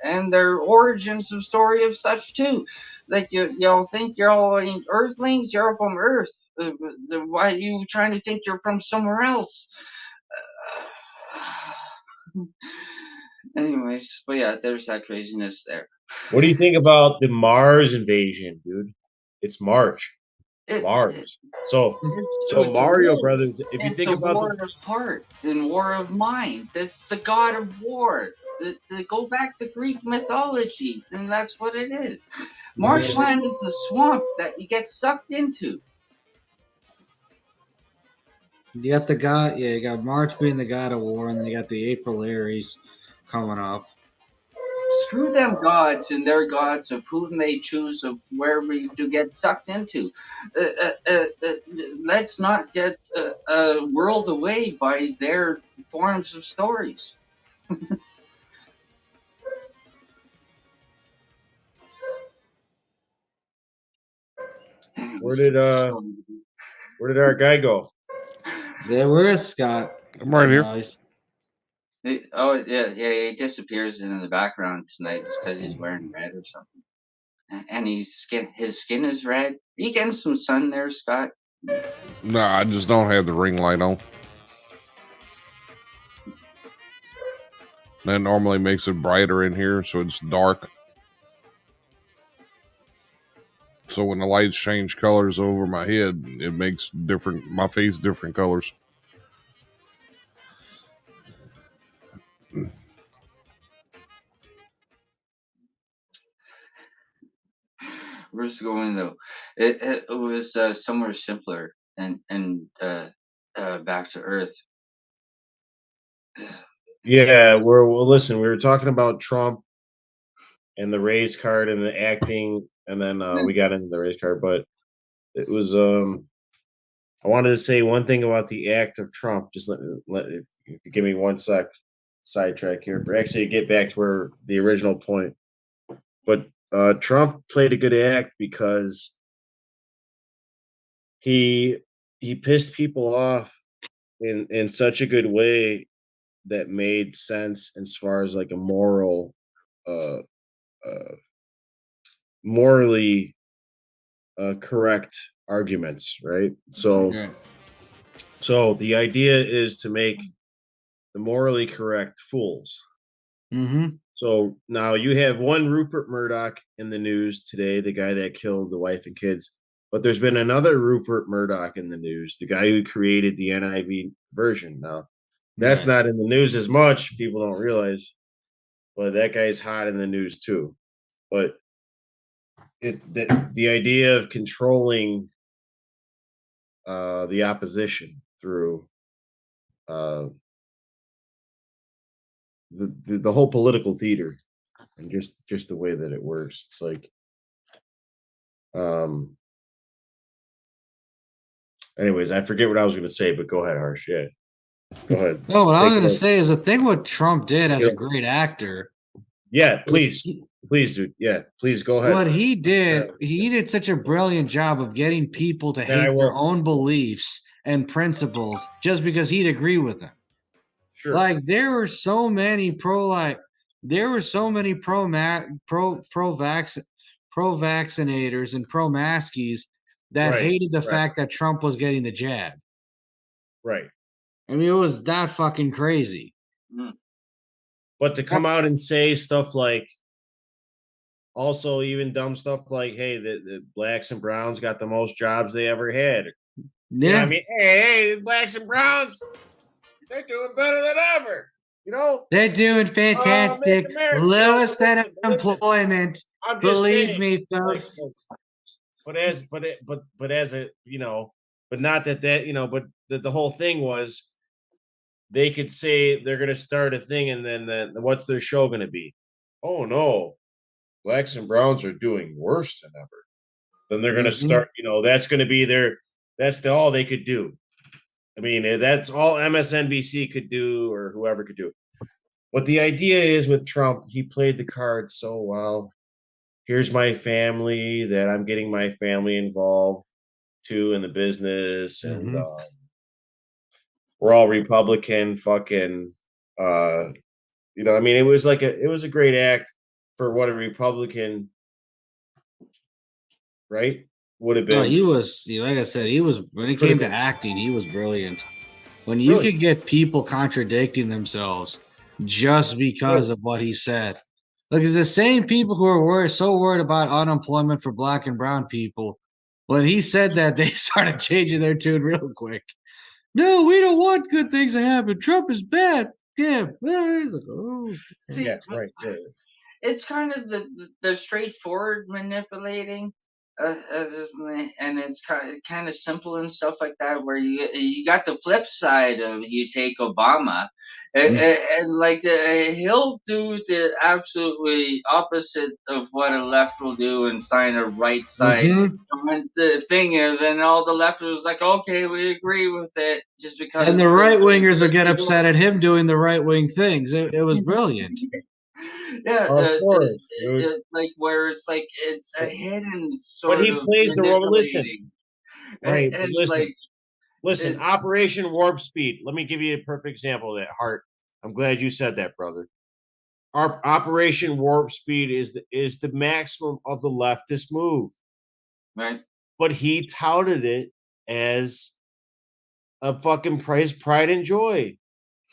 Speaker 4: And their origins of story of such too. Like y'all think you're all Earthlings, you're from Earth. Why are you trying to think you're from somewhere else? Anyways, but yeah, there's that craziness there.
Speaker 3: What do you think about the Mars invasion, dude? It's Mars. So Mario Brothers, if you think about
Speaker 4: war of heart and war of mind, that's the god of war. Go back to Greek mythology, then that's what it is. Marshland is a swamp that you get sucked into.
Speaker 2: You got the god, you got March being the god of war, and then you got the April Aries coming up.
Speaker 4: Screw them gods and their gods of whom they choose of where we do get sucked into. Let's not get whirled away by their forms of stories.
Speaker 3: where did our guy go?
Speaker 2: Yeah, where is Scott?
Speaker 1: I'm right here.
Speaker 4: He disappears into the background tonight just because he's wearing red or something. And his skin is red. Are you getting some sun there, Scott?
Speaker 1: No, I just don't have the ring light on. That normally makes it brighter in here, so it's dark. So when the lights change colors over my head, it makes my face different colors.
Speaker 4: Where's it going though? It was somewhere simpler and back to Earth.
Speaker 3: Yeah, listen. We were talking about Trump and the race card and the acting, and then we got into the race card. But it was I wanted to say one thing about the act of Trump. Just give me one sec. Sidetrack here, but actually get back to where the original point. But Trump played a good act because he pissed people off in such a good way that made sense as far as like a morally correct arguments, right? So the idea is to make the morally correct fools.
Speaker 2: Mm-hmm.
Speaker 3: So now you have one Rupert Murdoch in the news today, the guy that killed the wife and kids. But there's been another Rupert Murdoch in the news, the guy who created the NIV version. Now, that's not in the news as much. People don't realize. But that guy's hot in the news too. But the idea of controlling the opposition through the whole political theater and just the way that it works. It's like, anyways, I forget what I was going to say, but go ahead, Harsh. Yeah, go ahead.
Speaker 2: No, what I was
Speaker 3: Take it
Speaker 2: going to
Speaker 3: over.
Speaker 2: say is the thing what Trump did as
Speaker 3: Yeah.
Speaker 2: a great actor.
Speaker 3: Yeah, please, dude. Yeah, please go ahead.
Speaker 2: What he did such a brilliant job of getting people to
Speaker 3: And I
Speaker 2: hate their
Speaker 3: will.
Speaker 2: own beliefs and principles just because he'd agree with them.
Speaker 3: Sure.
Speaker 2: Like there were so many pro-vaccinators and pro-maskies that
Speaker 3: Right,
Speaker 2: hated the
Speaker 3: right.
Speaker 2: fact that Trump was getting the jab.
Speaker 3: Right.
Speaker 2: I mean, it was that fucking crazy.
Speaker 3: But to come out and say stuff like, also even dumb stuff like, hey, the blacks and browns got the most jobs they ever had. You know what I mean? Hey, the blacks and browns, they're doing better than ever. You know?
Speaker 2: They're doing fantastic. Lowest unemployment.
Speaker 3: I'm just
Speaker 2: Believe
Speaker 3: saying,
Speaker 2: me, folks.
Speaker 3: but as a, you know, but not that you know, but the whole thing was they could say they're going to start a thing, and then what's their show going to be? Oh no, blacks and browns are doing worse than ever. Then they're going to start, you know, that's going to be that's all they could do. I mean, that's all MSNBC could do or whoever could do. But the idea is with Trump, he played the card so well. Here's my family that I'm getting my family involved too in the business, and we're all Republican. Fucking, you know, I mean, it was a great act for what a Republican, right, would have been.
Speaker 2: No, he was, like I said, he was, when it came to acting, he was brilliant. When you could get people contradicting themselves just because of what he said. Like, it's the same people who are so worried about unemployment for black and brown people. When he said that, they started changing their tune real quick. No, we don't want good things to happen. Trump is bad. Yeah.
Speaker 4: See,
Speaker 3: Yeah, right. Yeah.
Speaker 4: it's kind of the straightforward manipulating, and it's kind of simple and stuff like that. Where you got the flip side of you take Obama, and like he'll do the absolutely opposite of what a left will do and sign a right side the thing, and then all the left was like, okay, we agree with it, just because.
Speaker 2: And the right wingers would get upset at him doing the right wing things. It was brilliant.
Speaker 4: Yeah,
Speaker 3: of course,
Speaker 4: like where it's like it's a hidden sort
Speaker 3: but he
Speaker 4: of
Speaker 3: plays the role. Listen, right?
Speaker 4: and
Speaker 3: listen,
Speaker 4: like
Speaker 3: Operation Warp Speed. Let me give you a perfect example of that. Hart, I'm glad you said that, brother. Our Operation Warp Speed is the maximum of the leftist move,
Speaker 4: right?
Speaker 3: But he touted it as a fucking pride and joy.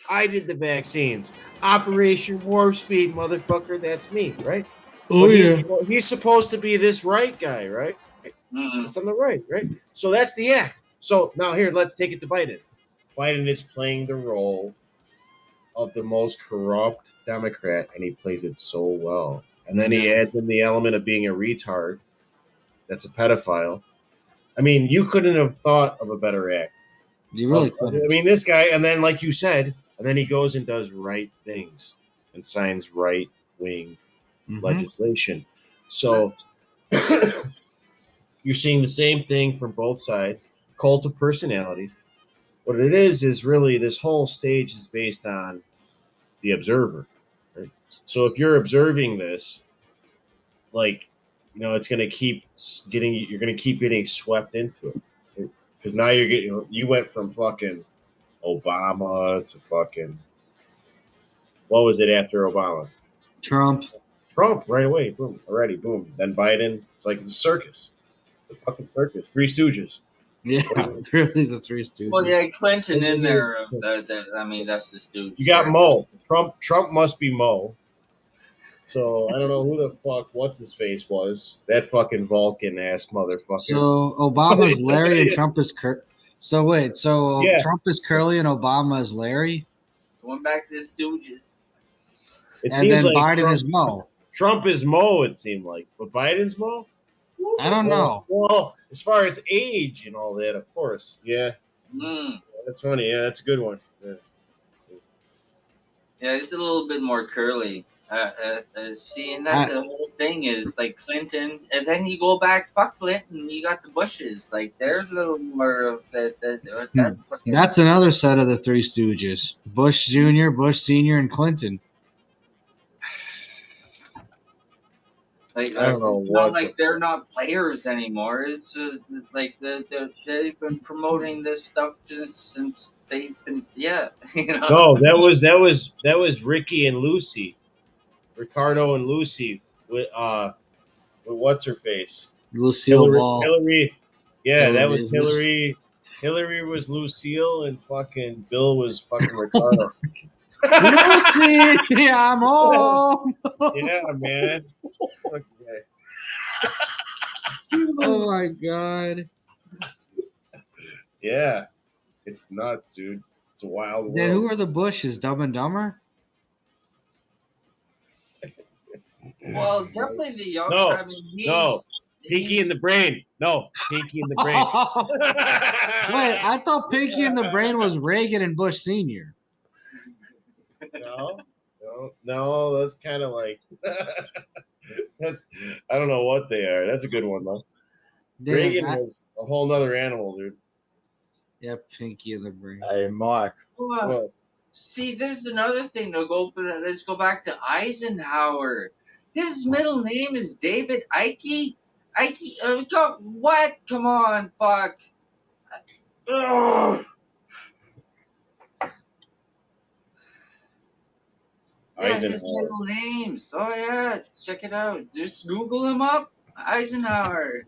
Speaker 3: I did the vaccines. Operation Warp Speed, motherfucker. That's me, right?
Speaker 2: Oh,
Speaker 3: but he's supposed to be this right guy, right?
Speaker 4: Mm-hmm.
Speaker 3: It's on the right, right? So that's the act. So now here, let's take it to Biden. Biden is playing the role of the most corrupt Democrat, and he plays it so well. And then he adds in the element of being a retard. That's a pedophile. I mean, you couldn't have thought of a better act.
Speaker 2: You really couldn't.
Speaker 3: I mean, this guy, and then like you said, and then he goes and does right things and signs right wing legislation. So you're seeing the same thing from both sides. Cult of personality. What it is really this whole stage is based on the observer. Right? So if you're observing this, like, you know, it's going to keep you're going to keep getting swept into it. Because now you went from fucking Obama to fucking, what was it after Obama?
Speaker 2: Trump
Speaker 3: right away. Boom. Already. Boom. Then Biden. It's like it's a circus. The fucking circus. Three Stooges.
Speaker 2: Yeah, really the Three Stooges.
Speaker 4: Well, yeah, Clinton in there. I mean, that's the Stooge.
Speaker 3: You got Mo. Trump must be Mo. So I don't know who the fuck what's his face was. That fucking Vulcan ass motherfucker.
Speaker 2: So Obama's Larry and Trump is Kurt. So wait, Trump is Curly and Obama is Larry?
Speaker 4: Going back to the Stooges.
Speaker 3: It seems
Speaker 2: then
Speaker 3: like
Speaker 2: Biden is Mo.
Speaker 3: Trump is Mo, it seemed like. But Biden's Mo?
Speaker 2: I don't know.
Speaker 3: Well, as far as age and all that, of course. Yeah. That's funny. Yeah, that's a good one.
Speaker 4: Yeah, he's a little bit more curly. See, and that's the whole thing is like Clinton, and then you go back, fuck Clinton, you got the Bushes. Like they're a little more of that's fucking,
Speaker 2: That's another set of the Three Stooges: Bush Jr., Bush Sr., and Clinton.
Speaker 4: like
Speaker 3: I don't know
Speaker 4: it's not
Speaker 3: what
Speaker 4: like they're not players anymore. It's just like they've been promoting this stuff since they've been you know.
Speaker 3: No, that was Ricky and Lucy, Ricardo and Lucy with what's her face,
Speaker 2: Lucille Ball.
Speaker 3: Hillary. Yeah, that
Speaker 2: Hillary
Speaker 3: was
Speaker 2: is Lucy.
Speaker 3: Hillary. Hillary was Lucille, and fucking Bill was fucking Ricardo.
Speaker 2: Lucy, I'm home.
Speaker 3: Yeah, man. This fucking guy.
Speaker 2: Oh my god.
Speaker 3: Yeah, it's nuts, dude. It's a wild
Speaker 2: Then
Speaker 3: world.
Speaker 2: who are the Bushes? Dumb and Dumber?
Speaker 4: Well, definitely the young.
Speaker 3: No,
Speaker 4: I mean,
Speaker 3: no. Pinky in the Brain. No, Pinky in the Brain.
Speaker 2: Wait, I thought Pinky in the Brain was Reagan and Bush Sr.
Speaker 3: No. That's kind of like that's. I don't know what they are. That's a good one though. Reagan was a whole nother animal, dude.
Speaker 2: Yeah, Pinky in the Brain.
Speaker 5: Hey, Mike.
Speaker 3: Well,
Speaker 4: see, there's another thing to go. Let's go back to Eisenhower. His middle name is David Icke. Icke, what? Come on, fuck. Ugh. Yeah, his middle names. Oh yeah, check it out. Just Google him up. Eisenhower.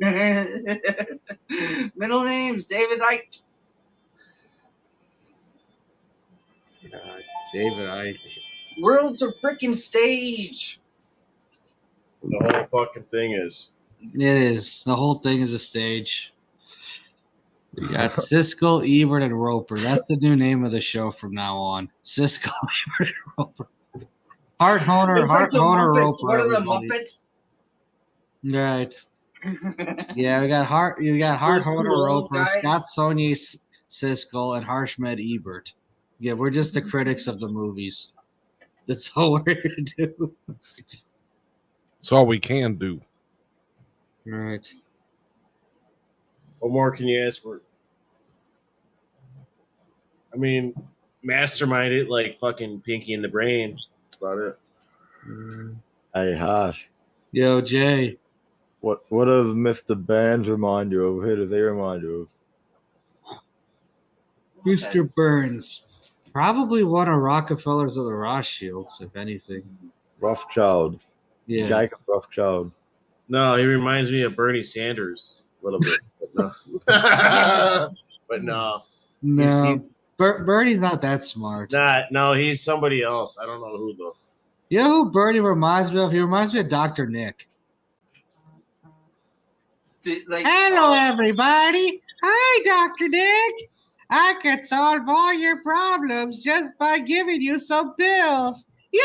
Speaker 4: Middle names David Icke.
Speaker 2: God, David Icke.
Speaker 4: World's a freaking stage.
Speaker 3: the whole fucking thing is.
Speaker 2: It is. The whole thing is a stage. We got Siskel, Ebert, and Roper. That's the new name of the show from now on. Siskel, Ebert, and Roper. Hart Honer,
Speaker 4: It's
Speaker 2: Hart
Speaker 4: like the
Speaker 2: Honer,
Speaker 4: Muppets.
Speaker 2: Roper.
Speaker 4: What are the
Speaker 2: Everybody.
Speaker 4: Muppets?
Speaker 2: Right. Yeah, we got Hart. You got Hart
Speaker 4: Those two
Speaker 2: Honer,
Speaker 4: old
Speaker 2: Roper,
Speaker 4: guys.
Speaker 2: Scott Sonnier, Siskel, and Harshmed Ebert. Yeah, we're just the critics of the movies. That's all we're gonna do.
Speaker 1: That's all we can do.
Speaker 2: Right.
Speaker 3: What more can you ask for? I mean, mastermind it like fucking Pinky in the Brain. That's about it.
Speaker 5: Hey, Harsh.
Speaker 2: Yo, Jay.
Speaker 5: What does Mr. Burns remind you of? Who does he remind you of?
Speaker 2: Mr. Burns. Probably one of Rockefellers of the Rothschilds, if anything.
Speaker 5: Rothschild.
Speaker 2: Yeah.
Speaker 5: Jacob Rothschild.
Speaker 3: No, he reminds me of Bernie Sanders a little bit, but no. But no.
Speaker 2: No. Bernie's not that smart.
Speaker 3: No, he's somebody else. I don't know who though.
Speaker 2: You know who Bernie reminds me of? He reminds me of Dr. Nick. Hello, everybody. Hi, Dr. Nick. I could solve all your problems just by giving you some pills. Yeah.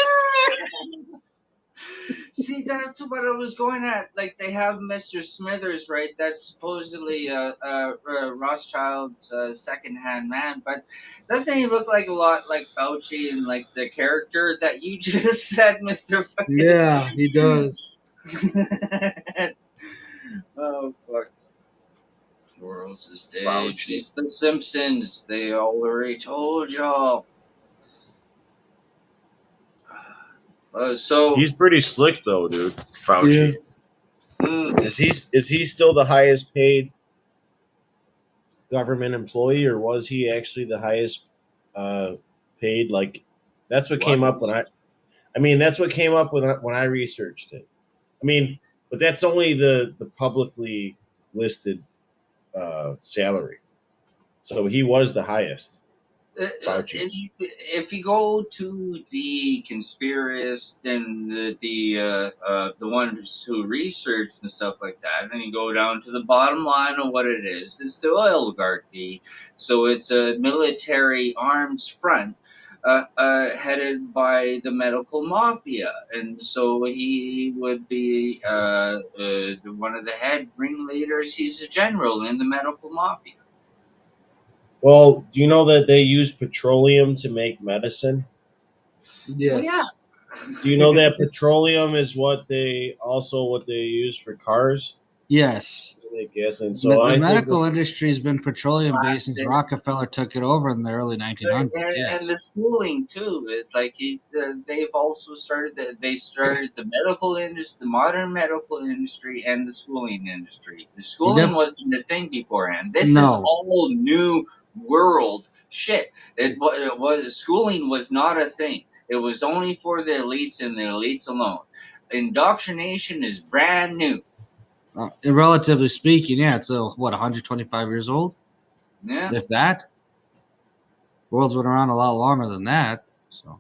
Speaker 4: See, that's what I was going at. Like, they have Mr. Smithers, right? That's supposedly Rothschild's second-hand man, but doesn't he look like a lot like Fauci and like the character that you just said, Mr. Fucking...
Speaker 2: Yeah, he does.
Speaker 4: Oh, fuck. The world's a stage. It's the Simpsons. They already told y'all. So
Speaker 3: he's pretty slick though, dude. Fauci. Yeah. Is he still the highest paid government employee, or was he actually the highest paid? Like, that's what came up when that's what came up when I researched it. I mean, but that's only the publicly listed salary. So he was the highest. Fauci.
Speaker 4: If you go to the conspiracists and the ones who research and stuff like that, and you go down to the bottom line of what it is, it's the oligarchy. So it's a military arms front headed by the medical mafia, and so he would be one of the head ringleaders. He's a general in the medical mafia.
Speaker 3: Well, do you know that they use petroleum to make medicine?
Speaker 2: Yes.
Speaker 4: yeah.
Speaker 3: Do you know that petroleum is what they use for cars?
Speaker 2: Yes.
Speaker 3: I guess, and so
Speaker 2: The
Speaker 3: I think
Speaker 2: medical industry has been petroleum based since
Speaker 4: Plastic.
Speaker 2: Rockefeller took it over in the early 1900s.
Speaker 4: And the schooling too. They've also started. They started the medical industry, the modern medical industry, and the schooling industry. The schooling
Speaker 2: Yep.
Speaker 4: wasn't a thing beforehand. This is
Speaker 2: No.
Speaker 4: all new world shit. It was schooling was not a thing. It was only for the elites and the elites alone. Indoctrination is brand new.
Speaker 2: Relatively speaking, yeah. It's 125 years old,
Speaker 4: Yeah.
Speaker 2: if that. World's been around a lot longer than that, so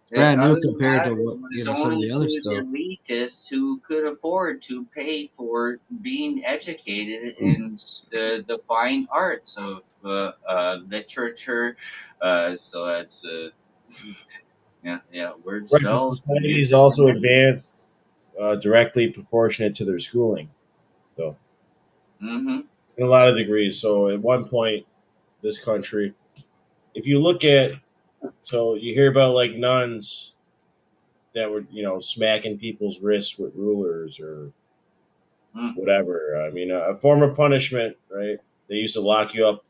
Speaker 2: brand new
Speaker 4: Other than
Speaker 2: compared
Speaker 4: that,
Speaker 2: to
Speaker 4: it
Speaker 2: what
Speaker 4: was
Speaker 2: some of
Speaker 4: only
Speaker 2: the other
Speaker 4: to
Speaker 2: stuff.
Speaker 4: the elitists who could afford to pay for being educated in the fine arts of literature. So that's word
Speaker 3: right, but
Speaker 4: sells,
Speaker 3: society is
Speaker 4: music, and
Speaker 3: also
Speaker 4: everything.
Speaker 3: advanced directly proportionate to their schooling, though,
Speaker 4: Mm-hmm.
Speaker 3: in a lot of degrees. So at one point, this country, if you look at, so you hear about like nuns that were, smacking people's wrists with rulers or
Speaker 4: Mm.
Speaker 3: whatever. I mean, a form of punishment, right? They used to lock you up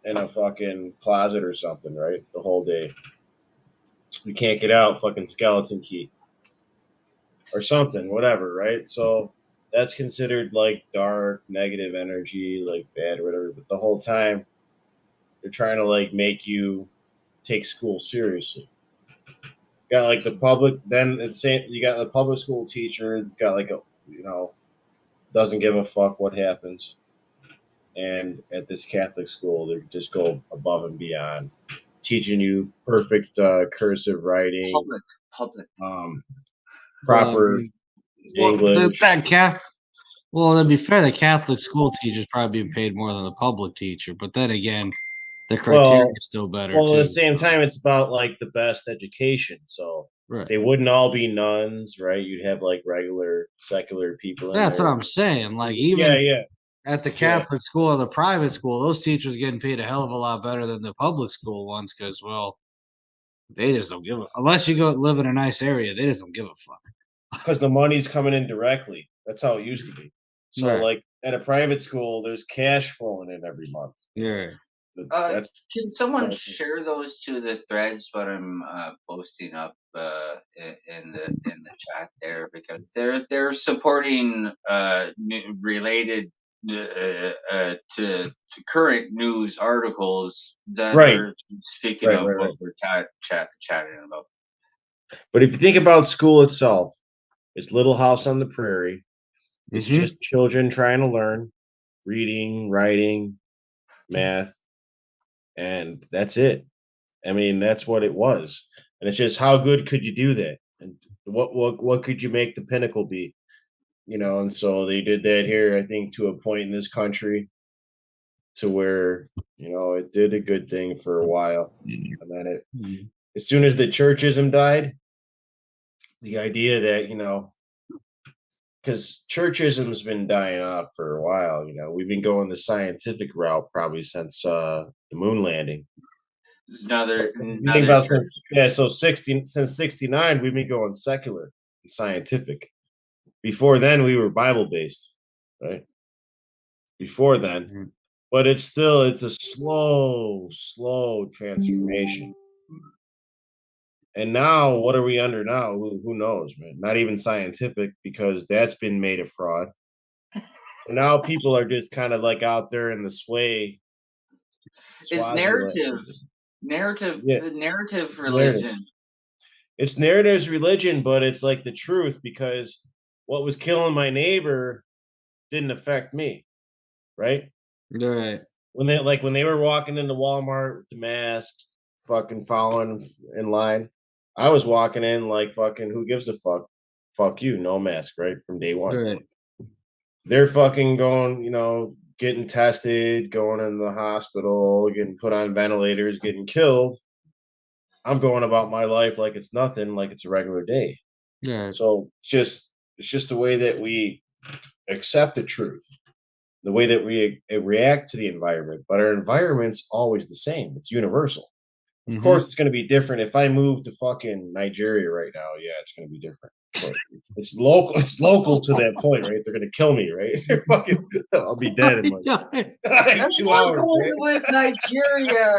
Speaker 3: in a fucking closet or something, right? The whole day. You can't get out, fucking skeleton key or something, whatever, right? So that's considered like dark, negative energy, like bad or whatever. But the whole time they're trying to like make you take school seriously. You got like the public, then it's same. You got the public school teacher. It's got like a, doesn't give a fuck what happens. And at this Catholic school, they just go above and beyond, teaching you perfect cursive writing,
Speaker 4: Public.
Speaker 3: um,
Speaker 2: Well, I
Speaker 3: proper
Speaker 2: mean,
Speaker 3: English.
Speaker 2: well, to be fair, the Catholic school teacher is probably being paid more than the public teacher. But then again, the criteria
Speaker 3: Well,
Speaker 2: is still better
Speaker 3: well, at
Speaker 2: too.
Speaker 3: the same time, it's about like the best education. So
Speaker 2: Right.
Speaker 3: they wouldn't all be nuns, right? You'd have like regular secular people in
Speaker 2: That's what
Speaker 3: there.
Speaker 2: I'm saying. Like
Speaker 3: Yeah,
Speaker 2: even
Speaker 3: yeah.
Speaker 2: at the
Speaker 3: Yeah.
Speaker 2: Catholic school or the private school, those teachers getting paid a hell of a lot better than the public school ones because, well, they just don't give a unless you go live in a nice area, they just don't give a fuck.
Speaker 3: Because the money's coming in directly. That's how it used to be. So,
Speaker 2: Right.
Speaker 3: like at a private school, there's cash flowing in every month.
Speaker 2: Yeah.
Speaker 3: That's
Speaker 4: Can someone share those to the threads? What I'm posting up in the chat there, because they're supporting related to current news articles that
Speaker 3: right.
Speaker 4: are speaking
Speaker 3: Right,
Speaker 4: of
Speaker 3: right,
Speaker 4: what
Speaker 3: right.
Speaker 4: we're chatting about.
Speaker 3: But if you think about school itself, it's Little House on the Prairie. It's
Speaker 2: Mhm.
Speaker 3: just children trying to learn reading, writing, math, and that's it. I mean, that's what it was. And it's just how good could you do that? And what could you make the pinnacle be? And so they did that here, I think, to a point in this country to where, it did a good thing for a while. And then as soon as the churchism died, the idea that, because churchism's been dying off for a while. We've been going the scientific route probably since the moon landing.
Speaker 4: It's
Speaker 3: So
Speaker 4: another
Speaker 3: you think about
Speaker 4: church.
Speaker 3: so since 69, we've been going secular and scientific. Before then, we were Bible based, right? Before then,
Speaker 2: Mhm.
Speaker 3: but it's a slow transformation. And now, what are we under now? Who knows, man? Not even scientific, because that's been made a fraud. And now people are just kind of like out there in the
Speaker 4: It's
Speaker 3: Swaziland.
Speaker 4: narrative
Speaker 3: Yeah,
Speaker 4: narrative
Speaker 3: narrative.
Speaker 4: religion.
Speaker 3: It's narrative's religion, but it's like the truth, because what was killing my neighbor didn't affect me, right?
Speaker 2: Right.
Speaker 3: When they were walking into Walmart with the mask, fucking following in line, I was walking in like fucking who gives a fuck? Fuck you, no mask, right? From day one.
Speaker 2: Right.
Speaker 3: They're fucking going, getting tested, going in the hospital, getting put on ventilators, getting killed. I'm going about my life like it's nothing, like it's a regular day.
Speaker 2: Yeah.
Speaker 3: So it's just the way that we accept the truth, the way that we react to the environment. But our environment's always the same. It's universal. Of course, it's going to be different. If I move to fucking Nigeria right now, yeah, it's going to be different. But it's local. It's local to that point, right? They're going to kill me, right? They're fucking. I'll be dead in like, like 2 hours.
Speaker 4: Right?
Speaker 3: Right?
Speaker 4: With Nigeria,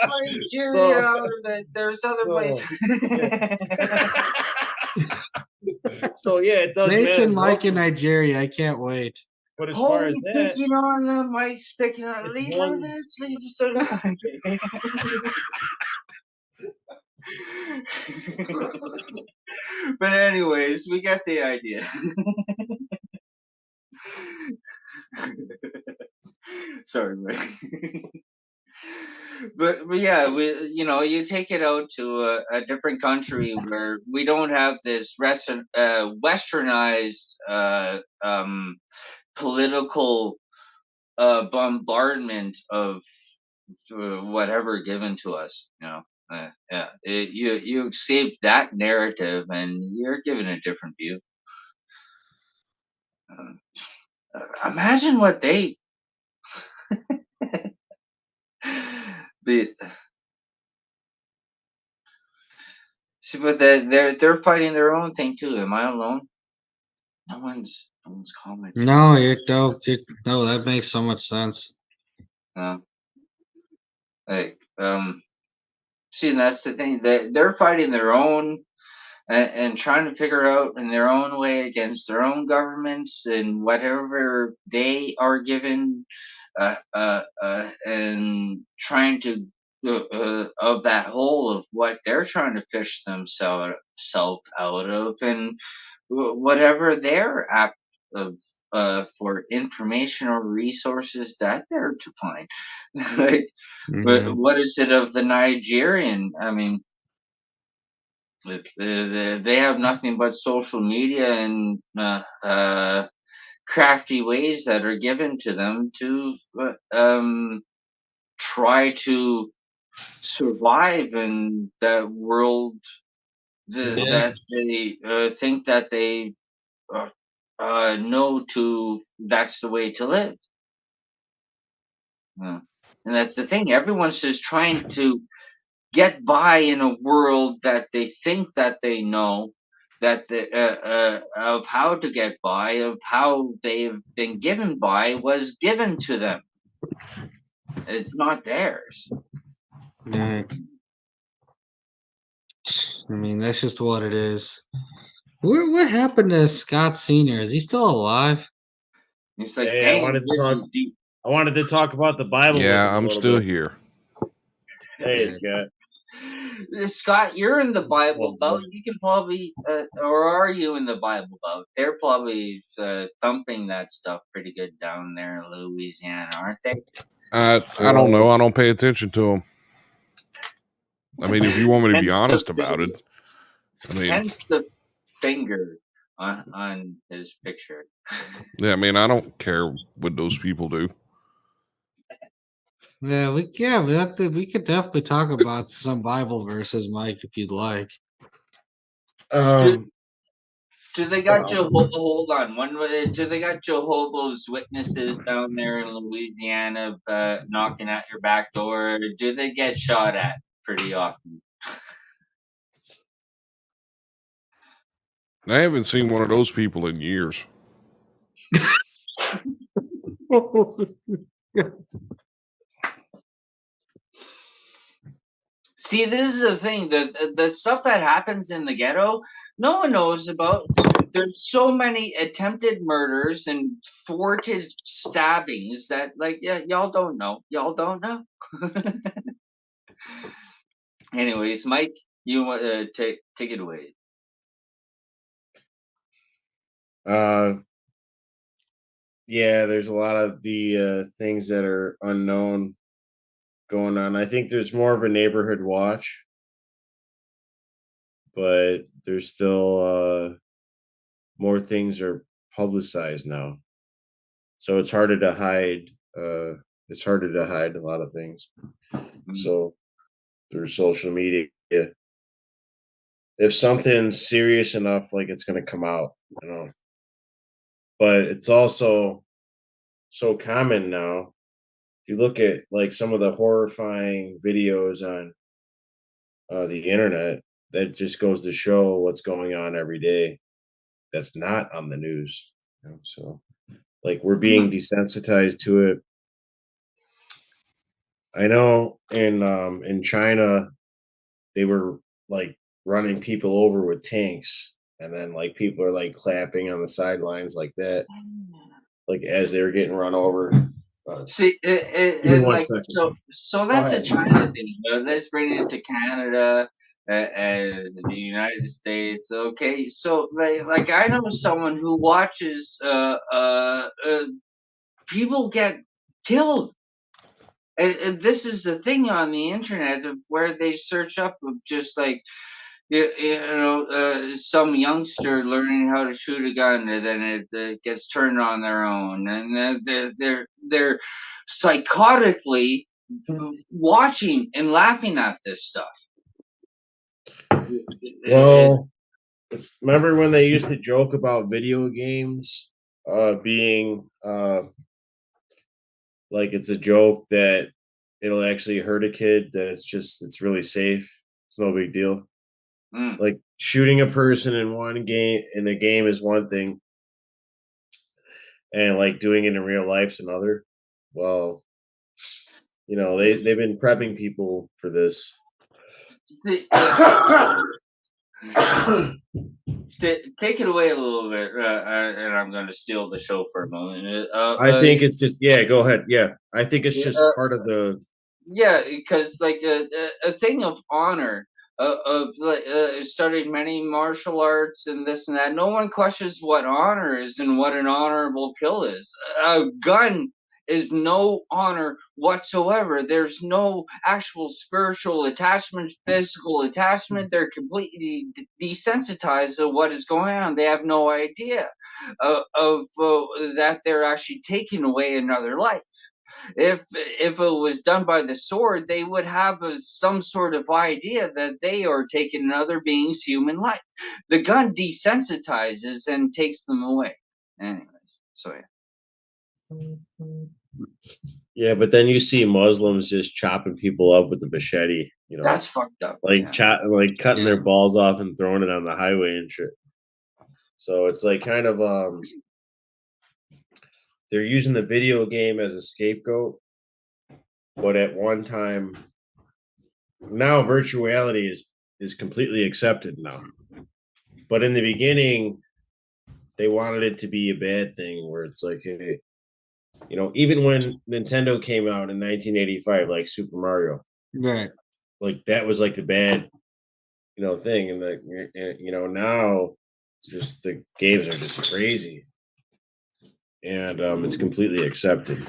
Speaker 4: Nigeria out of it. There's other places.
Speaker 3: So yeah, it does
Speaker 2: Nate's
Speaker 3: matter.
Speaker 2: and Mike in Nigeria. I can't wait.
Speaker 3: But as far as
Speaker 4: Holy
Speaker 3: that,
Speaker 4: picking on them, Mike's picking on
Speaker 3: it's
Speaker 4: leave
Speaker 3: one-
Speaker 4: this, leave so But anyways, we got the idea. Sorry, Mike. But yeah, you take it out to a different country where we don't have this westernized political bombardment of whatever given to us. You escape that narrative and you're given a different view. Imagine what they. But see, but they're fighting their own thing too. Am I alone? No one's commenting.
Speaker 2: No, no, that makes so much sense.
Speaker 4: No. Like see, and that's the thing. They're fighting their own and trying to figure out in their own way against their own governments and whatever they are given, and trying to of that hole of what they're trying to fish themselves out of, and whatever they're apt of for information or resources that they're to find. Like, what is it of the Nigerian? I mean, if they have nothing but social media and crafty ways that are given to them to try to survive in that world that they think that they know to that's the way to live. And that's the thing. Everyone's just trying to get by in a world that they think that they know that of how to get by, of how they've been given by was given to them. It's not theirs.
Speaker 2: Yeah. I mean, that's just what it is. What happened to Scott Senior? Is he still alive?
Speaker 4: It's like,
Speaker 3: Hey,
Speaker 4: dang, this is deep.
Speaker 3: I wanted to talk about the Bible. with
Speaker 1: Yeah,
Speaker 3: him a
Speaker 1: I'm
Speaker 3: little
Speaker 1: still
Speaker 3: bit.
Speaker 1: here.
Speaker 3: Hey, Scott.
Speaker 4: Scott, you're in the Bible Belt. You can probably, or are you in the Bible Belt? They're probably thumping that stuff pretty good down there in Louisiana, aren't they?
Speaker 1: I don't know. I don't pay attention to them. I mean, if you want me to be honest about it, I mean,
Speaker 4: hence the finger on his picture.
Speaker 1: yeah, I mean, I don't care what those people do.
Speaker 2: Yeah, we could definitely talk about some Bible verses, Mike, if you'd like.
Speaker 4: Do they got hold on? Do they got Jehovah's Witnesses down there in Louisiana knocking at your back door? Or do they get shot at pretty often?
Speaker 1: I haven't seen one of those people in years.
Speaker 4: See, this is the thing. The stuff that happens in the ghetto, no one knows about. There's so many attempted murders and thwarted stabbings that, like, yeah, y'all don't know. Y'all don't know. Anyways, Mike, you want to take it away.
Speaker 3: Yeah, there's a lot of the things that are unknown going on. I think there's more of a neighborhood watch, but there's still more things are publicized now, so it's harder to hide. It's harder to hide a lot of things. So through social media, if something's serious enough, like it's going to come out, you know. But it's also so common now. If you look at like some of the horrifying videos on the internet. That just goes to show what's going on every day. That's not on the news. So, like, we're being desensitized to it. I know in China they were like running people over with tanks, and then like people are like clapping on the sidelines like that, like as they were getting run over.
Speaker 4: See,
Speaker 3: Give me one second.
Speaker 4: so that's a China thing. Let's bring it to Canada and the United States. Okay, so like I know someone who watches people get killed. And this is the thing on the internet of where they search up of just like some youngster learning how to shoot a gun, and then it gets turned on their own, and they're psychotically watching and laughing at this stuff.
Speaker 3: Well, remember when they used to joke about video games being like it's a joke that it'll actually hurt a kid, that it's really safe, it's no big deal. Like shooting a person in a game is one thing, and like doing it in real life's another. Well, they've been prepping people for this.
Speaker 4: Take it away a little bit, and I'm going to steal the show for a moment.
Speaker 3: I think it's just go ahead. Yeah, I think it's just part of the.
Speaker 4: Yeah, because like a thing of honor, of studied many martial arts and this and that. No one questions what honor is and what an honorable kill is. A gun is no honor whatsoever. There's no actual spiritual attachment, physical attachment. They're completely desensitized to what is going on. They have no idea of that they're actually taking away another life. If it was done by the sword, they would have some sort of idea that they are taking another being's human life. The gun desensitizes and takes them away. Anyways, so yeah.
Speaker 3: Yeah, but then you see Muslims just chopping people up with the machete.
Speaker 4: That's fucked up.
Speaker 3: Like cutting their balls off and throwing it on the highway and shit. So it's like kind of they're using the video game as a scapegoat, but at one time, now virtual reality is completely accepted now. But in the beginning, they wanted it to be a bad thing, where it's like, hey, even when Nintendo came out in 1985, like Super Mario,
Speaker 2: right?
Speaker 3: Like that was like the bad, thing, and now just the games are just crazy, and it's completely accepted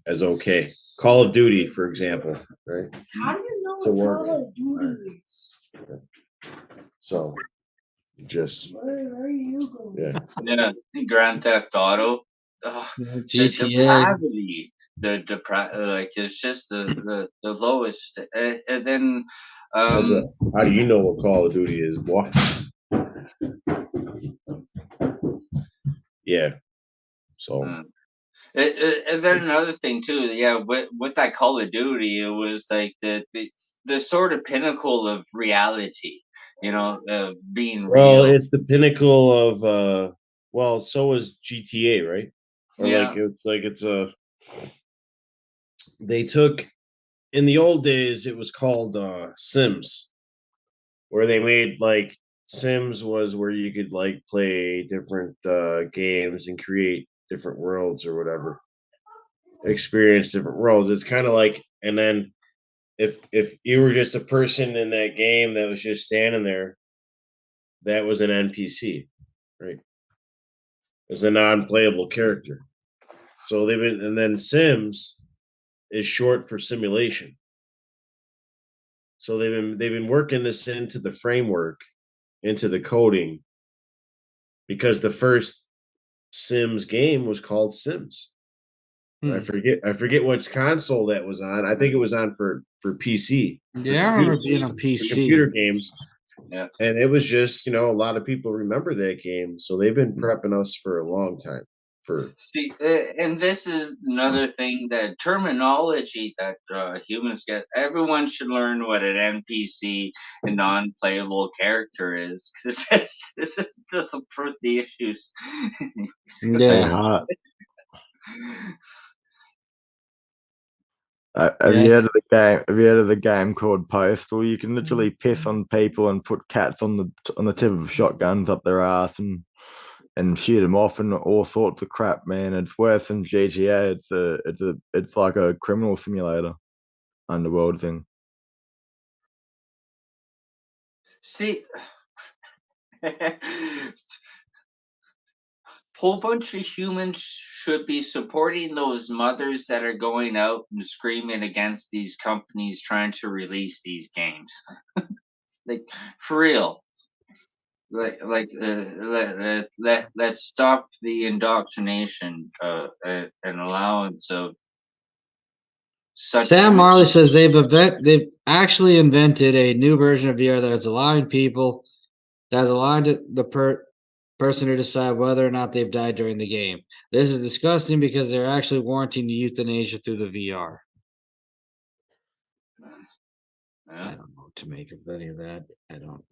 Speaker 3: as okay. Call of Duty, for example, right?
Speaker 6: How do you know
Speaker 3: It's a war
Speaker 6: Call of Duty?
Speaker 3: So, just
Speaker 6: Where are you going?
Speaker 4: Yeah, Grand Theft Auto. Oh, the
Speaker 2: GTA.
Speaker 4: depravity, like it's just the lowest. And then,
Speaker 3: how do you know what Call of Duty is, boy? Yeah. So.
Speaker 4: And then another thing too, yeah, with that Call of Duty, it was like the sort of pinnacle of reality, being
Speaker 3: Well,
Speaker 4: real.
Speaker 3: it's the pinnacle of well, so is GTA, right? Or
Speaker 4: Yeah.
Speaker 3: they took, in the old days it was called Sims, where they made like Sims was where you could like play different games and create different worlds or whatever, experience different worlds. It's kind of like, and then if you were just a person in that game that was just standing there, that was an NPC, right? It was a non-playable character. So and then Sims is short for simulation. So they've been working this into the framework, into the coding, because the first Sims game was called Sims. I forget which console that was on. I think it was on for PC.
Speaker 2: Yeah, I remember being on PC.
Speaker 3: Computer games.
Speaker 4: Yeah.
Speaker 3: And it was just, a lot of people remember that game. So they've been prepping us for a long time. For
Speaker 4: See, and this is another thing, that terminology that humans get. Everyone should learn what an NPC, a non-playable character, is, because this doesn't prove the issues.
Speaker 5: Hey,
Speaker 2: Yeah.
Speaker 5: Hart, have you
Speaker 2: Yes.
Speaker 5: heard of the game? Have you heard of the game called Postal? You can literally piss on people and put cats on the tip of shotguns up their ass and shoot them off and all sorts of crap, man. It's worse than GTA. It's like a criminal simulator, underworld thing.
Speaker 4: See, whole bunch of humans should be supporting those mothers that are going out and screaming against these companies trying to release these games. Like, for real. Let's stop the indoctrination and allowance of such
Speaker 2: Sam
Speaker 4: images.
Speaker 2: Marley says they've actually invented a new version of VR that is allowing people, that has allowed the person to decide whether or not they've died during the game. This is disgusting because they're actually warranting euthanasia through the VR. I don't know what to make of any of that. I don't.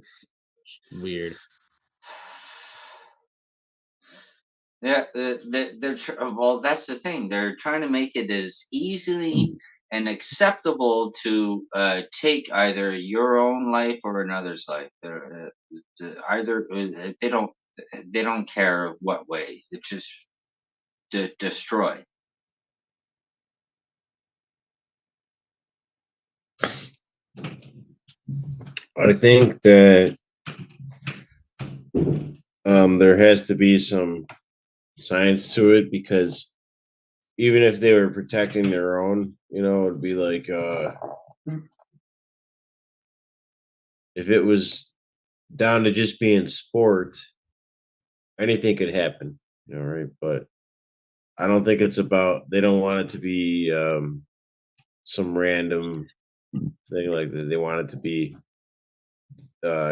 Speaker 2: Weird.
Speaker 4: Yeah, well, that's the thing. They're trying to make it as easily and acceptable to take either your own life or another's life. Either they don't care what way. It's just destroy.
Speaker 3: I think that there has to be some science to it, because even if they were protecting their own, it'd be like if it was down to just being sport, anything could happen, right? But I don't think it's about, they don't want it to be some random thing like that. They want it to be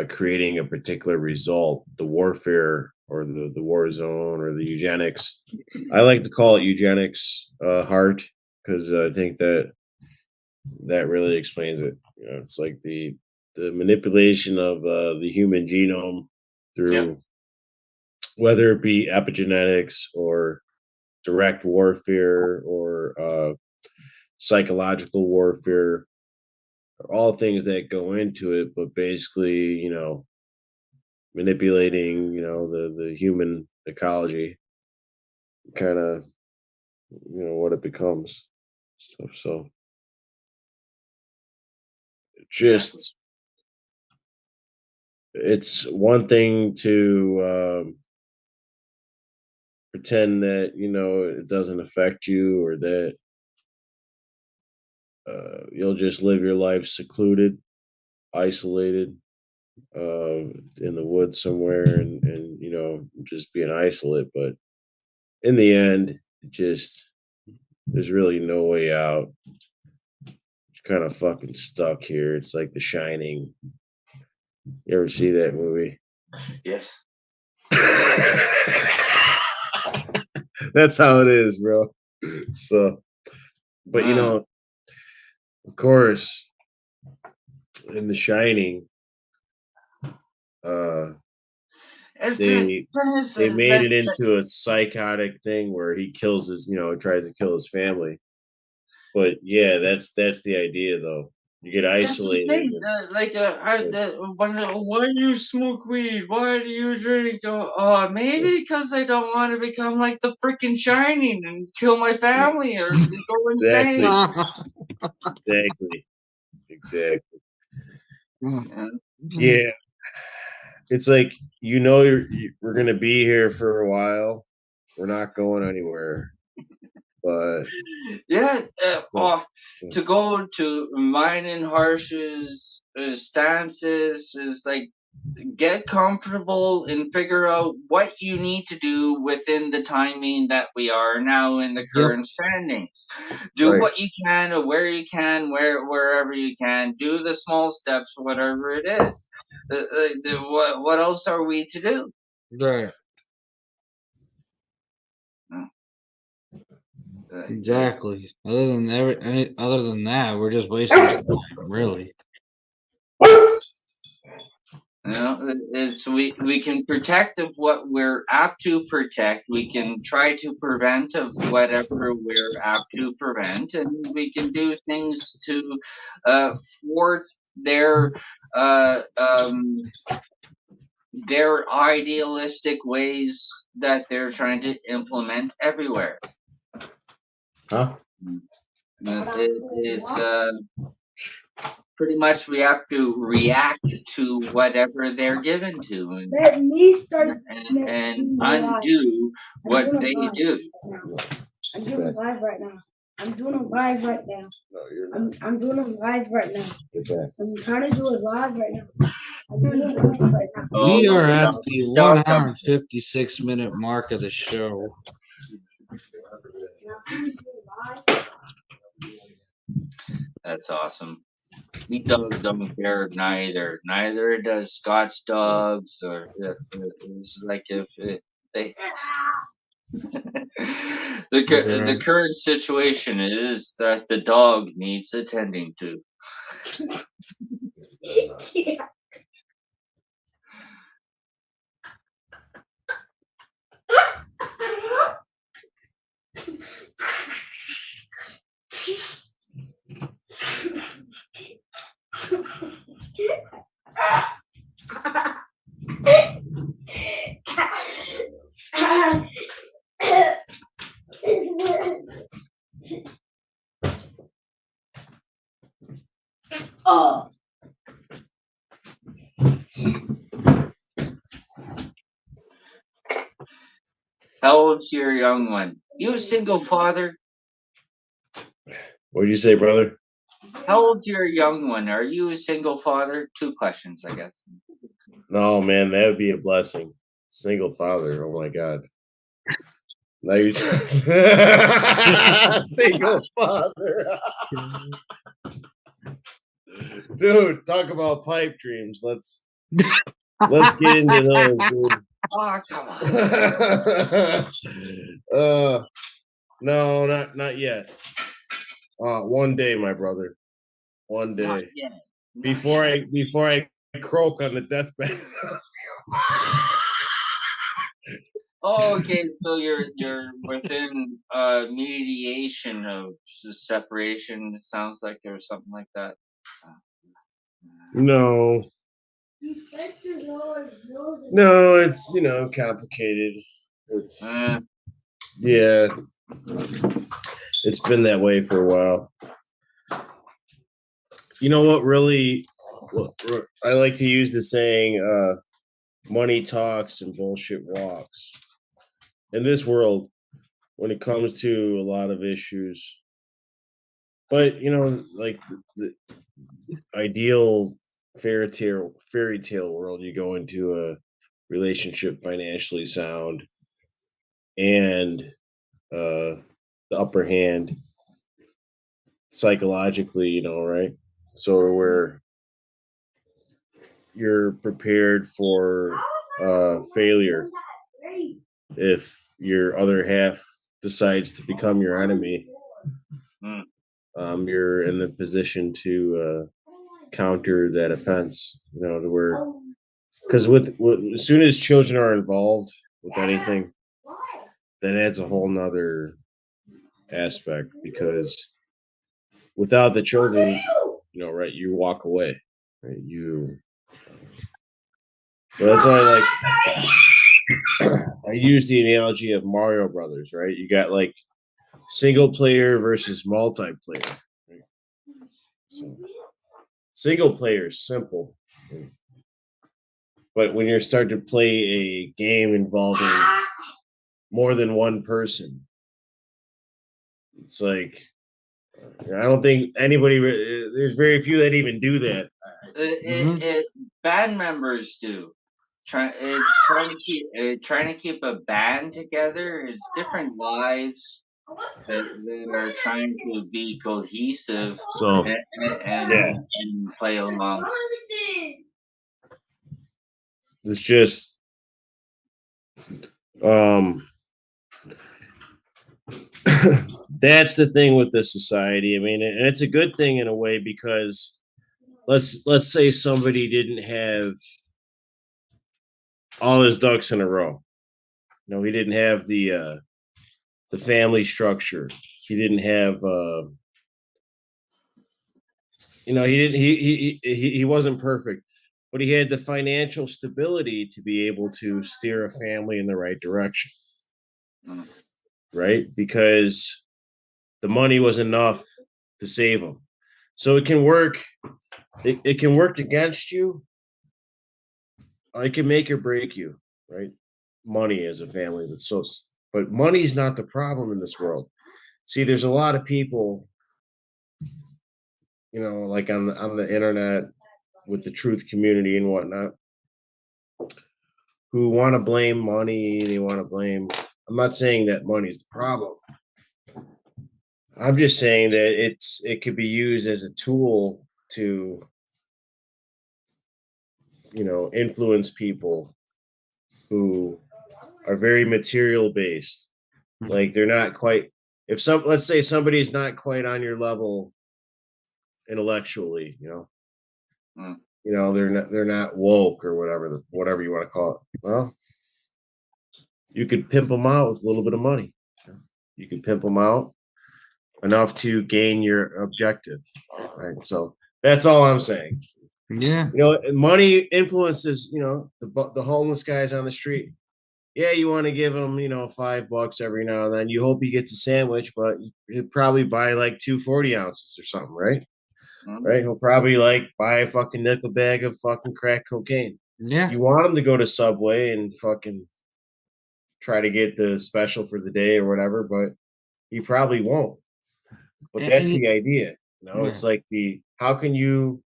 Speaker 3: creating a particular result, the warfare or the war zone or the eugenics. I like to call it eugenics, Hart, because I think that really explains it. It's like the manipulation of the human genome through whether it be epigenetics or direct warfare or psychological warfare, all things that go into it, but basically, manipulating, the human ecology, kind of, what it becomes. So just, it's one thing to pretend that, it doesn't affect you, or that you'll just live your life secluded, isolated, in the woods somewhere, and just be an isolate. But in the end, just, there's really no way out. Kind of fucking stuck here. It's like The Shining. You ever see that movie?
Speaker 4: Yes.
Speaker 3: That's how it is, bro. So, but of course, in The Shining, they made it into a psychotic thing where he kills tries to kill his family. But yeah, that's the idea, though. You get isolated.
Speaker 4: Why do you smoke weed? Why do you drink? Maybe because I don't want to become like the freaking Shining and kill my family or go insane.
Speaker 3: Exactly. Yeah, it's like, we're gonna be here for a while. We're not going anywhere. But
Speaker 4: yeah, to go to mine and Harsh's stances is like, get comfortable and figure out what you need to do within the timing that we are now in the current standings. Do what you can, or where you can, wherever you can. Do the small steps, whatever it is. What else are we to do?
Speaker 2: Right. Exactly. Other than that, we're just wasting time, really.
Speaker 4: It's we can protect of what we're apt to protect. We can try to prevent of whatever we're apt to prevent, and we can do things to thwart their idealistic ways that they're trying to implement everywhere.
Speaker 3: Huh?
Speaker 4: It's pretty much we have to react to whatever they're given to,
Speaker 6: Let me start
Speaker 4: and undo what they do.
Speaker 6: I'm doing a live right now. I'm doing a live right now.
Speaker 3: No, you're not.
Speaker 6: I'm doing a live right now.
Speaker 3: Get back.
Speaker 6: I'm trying to do a live right now. I'm doing a live right now.
Speaker 2: We
Speaker 4: Oh,
Speaker 2: are
Speaker 4: the
Speaker 2: at
Speaker 4: dog-
Speaker 2: the
Speaker 4: dog
Speaker 2: 1 hour
Speaker 4: comes.
Speaker 2: and 56-minute mark of the show.
Speaker 4: That's awesome. Me dogs don't care neither. Neither does Scott's dogs, or it's like if they. The current situation is that the dog needs attending to.
Speaker 6: Yeah. Oh.
Speaker 4: How old's your young one? You a single father?
Speaker 3: What'd you say, brother?
Speaker 4: How old's your young one? Are you a single father? 2 questions, I guess.
Speaker 3: No, man, that would be a blessing. Single father. Oh my God. Now you single father. Dude, talk about pipe dreams. Let's get into those, dude.
Speaker 4: Oh, come on.
Speaker 3: No, not yet. One day, my brother. One
Speaker 4: Not
Speaker 3: day.
Speaker 4: yet. Not
Speaker 3: Before
Speaker 4: yet.
Speaker 3: I croak on the deathbed.
Speaker 4: Oh, okay. So you're within mediation of separation. It sounds like, or something like that.
Speaker 3: No. No, it's complicated. It's yeah. It's been that way for a while. You know what really I like to use the saying money talks and bullshit walks. In this world, when it comes to a lot of issues. But like the ideal fairy tale world, you go into a relationship financially sound and the upper hand psychologically, right? So where you're prepared for failure if your other half decides to become your enemy. You're in the position to counter that offense, to where, because with as soon as children are involved with anything, that adds a whole nother aspect, because without the children, right, you walk away, right? So that's why I use the analogy of Mario Brothers, right? You got like single player versus multiplayer. Right? So single player is simple, but when you're starting to play a game involving more than one person, it's like I don't think anybody. There's very few that even do that.
Speaker 4: Band members do. Trying to keep a band together. It's different lives that are trying to be cohesive
Speaker 3: So
Speaker 4: and play along.
Speaker 3: it's just that's the thing with this society. I mean, and it's a good thing in a way because let's say somebody didn't have all his ducks in a row. No, he didn't have the family structure. He didn't have he didn't he wasn't perfect, but he had the financial stability to be able to steer a family in the right direction. Right? Because the money was enough to save him. So it can work. It can work against you. It can make or break you, right? Money as a family but money's not the problem in this world. See, there's a lot of people, like on the internet with the truth community and whatnot, who want to blame money. They want to blame. I'm not saying that money's the problem. I'm just saying that it could be used as a tool to, influence people who are very material based. Like they're not quite. Let's say somebody's not quite on your level intellectually, they're not woke or whatever you want to call it. Well, you could pimp them out with a little bit of money. You could pimp them out enough to gain your objective, right? So that's all I'm saying.
Speaker 2: Yeah.
Speaker 3: Money influences, the homeless guys on the street. Yeah, you want to give him, $5 every now and then. You hope he gets a sandwich, but he'll probably buy like 2 40 ounces or something, right? Right? He'll probably buy a fucking nickel bag of fucking crack cocaine.
Speaker 2: Yeah.
Speaker 3: You want him to go to Subway and fucking try to get the special for the day or whatever, but he probably won't. But that's the idea. It's like how can you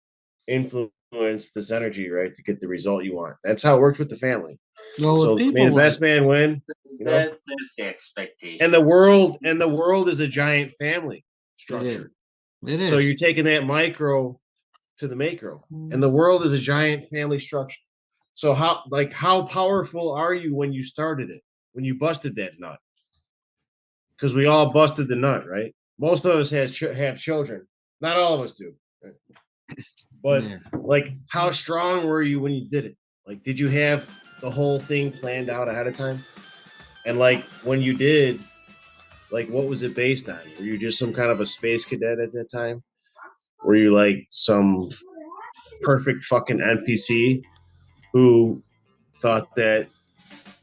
Speaker 3: influence this energy, right, to get the result you want? That's how it works with the family.
Speaker 2: Well,
Speaker 3: So may the best man win.
Speaker 4: That's the expectation.
Speaker 3: And the world is a giant family structure.
Speaker 2: It is.
Speaker 3: So you're taking that micro to the macro, and the world is a giant family structure. So how powerful are you when you started it? When you busted that nut? Because we all busted the nut, right? Most of us have children. Not all of us do. Right? But how strong were you when you did it? Did you have the whole thing planned out ahead of time? And when you did, what was it based on? Were you just some kind of a space cadet at that time? Were you some perfect fucking NPC who thought that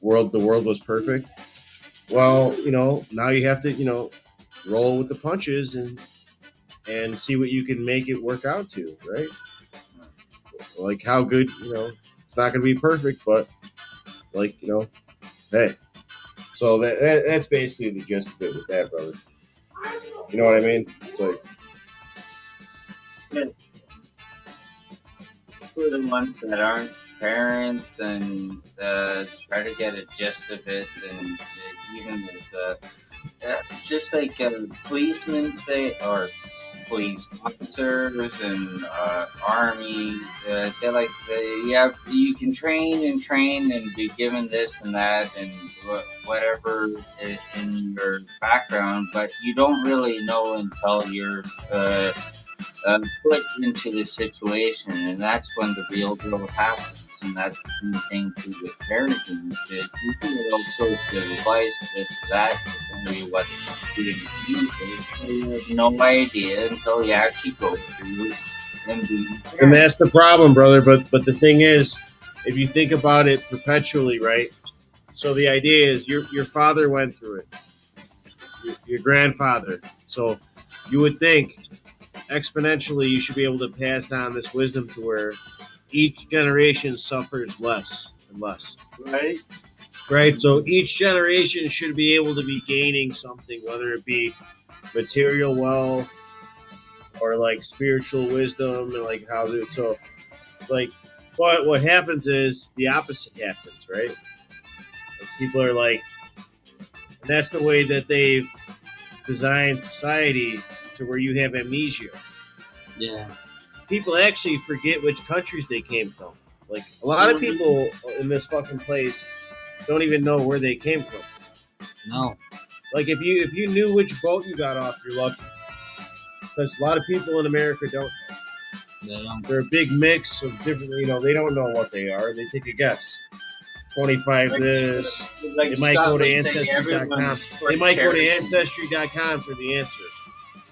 Speaker 3: the world was perfect? Well, now you have to, roll with the punches and see what you can make it work out to, right? How good, it's not going to be perfect, but hey. So that's basically the gist of it with that, brother. You know what I mean? It's
Speaker 4: for the ones that aren't parents and try to get a gist of it, and even with just like policemen say, or police officers and army, you can train and be given this and that and whatever is in your background, but you don't really know until you're put into the situation, and that's when the real growth happens. And that's the same thing too with parenting. You can get all sorts of advice, this, that, to tell you what to do in the future. You have no idea until you actually go through and be.
Speaker 3: And that's the problem, brother. But the thing is, if you think about it perpetually, right? So the idea is your father went through it, your grandfather. So you would think exponentially you should be able to pass on this wisdom to where each generation suffers less and less. Right. So each generation should be able to be gaining something, whether it be material wealth or spiritual wisdom and how to. So it's but what happens is the opposite happens, right? People are and that's the way that they've designed society to where you have amnesia.
Speaker 2: Yeah.
Speaker 3: People actually forget which countries they came from. A lot of people in this fucking place don't even know where they came from.
Speaker 2: No.
Speaker 3: Like if you knew which boat you got off, you're lucky. Because a lot of people in America don't know. They're a big mix of different. They don't know what they are. They take a guess. 25 this.
Speaker 4: Like
Speaker 3: They might
Speaker 4: Scott
Speaker 3: go to
Speaker 4: was saying,
Speaker 3: ancestry.com.
Speaker 4: everyone's
Speaker 3: They might go to
Speaker 4: charity.
Speaker 3: ancestry.com for the answer.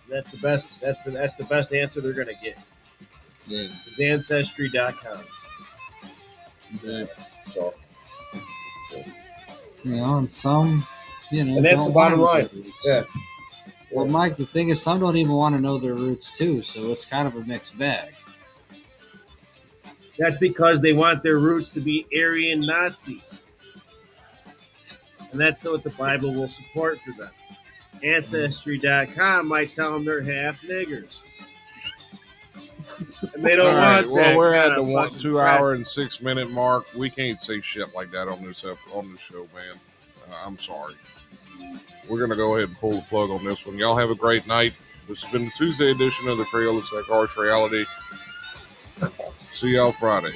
Speaker 3: That's the best. That's the best answer they're gonna get.
Speaker 2: Yeah.
Speaker 3: Is ancestry.com.
Speaker 2: Yeah.
Speaker 3: So,
Speaker 2: And some,
Speaker 3: and that's
Speaker 2: don't
Speaker 3: the bottom
Speaker 2: wanna know
Speaker 3: line.
Speaker 2: their roots.
Speaker 3: Yeah.
Speaker 2: Well, Mike, the thing is, some don't even want to know their roots too, so it's kind of a mixed bag.
Speaker 3: That's because they want their roots to be Aryan Nazis. And that's what the Bible will support for them. Ancestry.com might tell them they're half niggers. And they don't
Speaker 1: All right.
Speaker 3: want
Speaker 1: Well,
Speaker 3: that.
Speaker 1: we're at
Speaker 3: kind
Speaker 1: the
Speaker 3: of fucking
Speaker 1: 2 hour
Speaker 3: crap.
Speaker 1: and 6 minute mark. We can't say shit like that on this show, man. I'm sorry. We're gonna go ahead and pull the plug on this one. Y'all have a great night. This has been the Tuesday edition of the Crayola Sec Harsh Reality. See y'all Friday.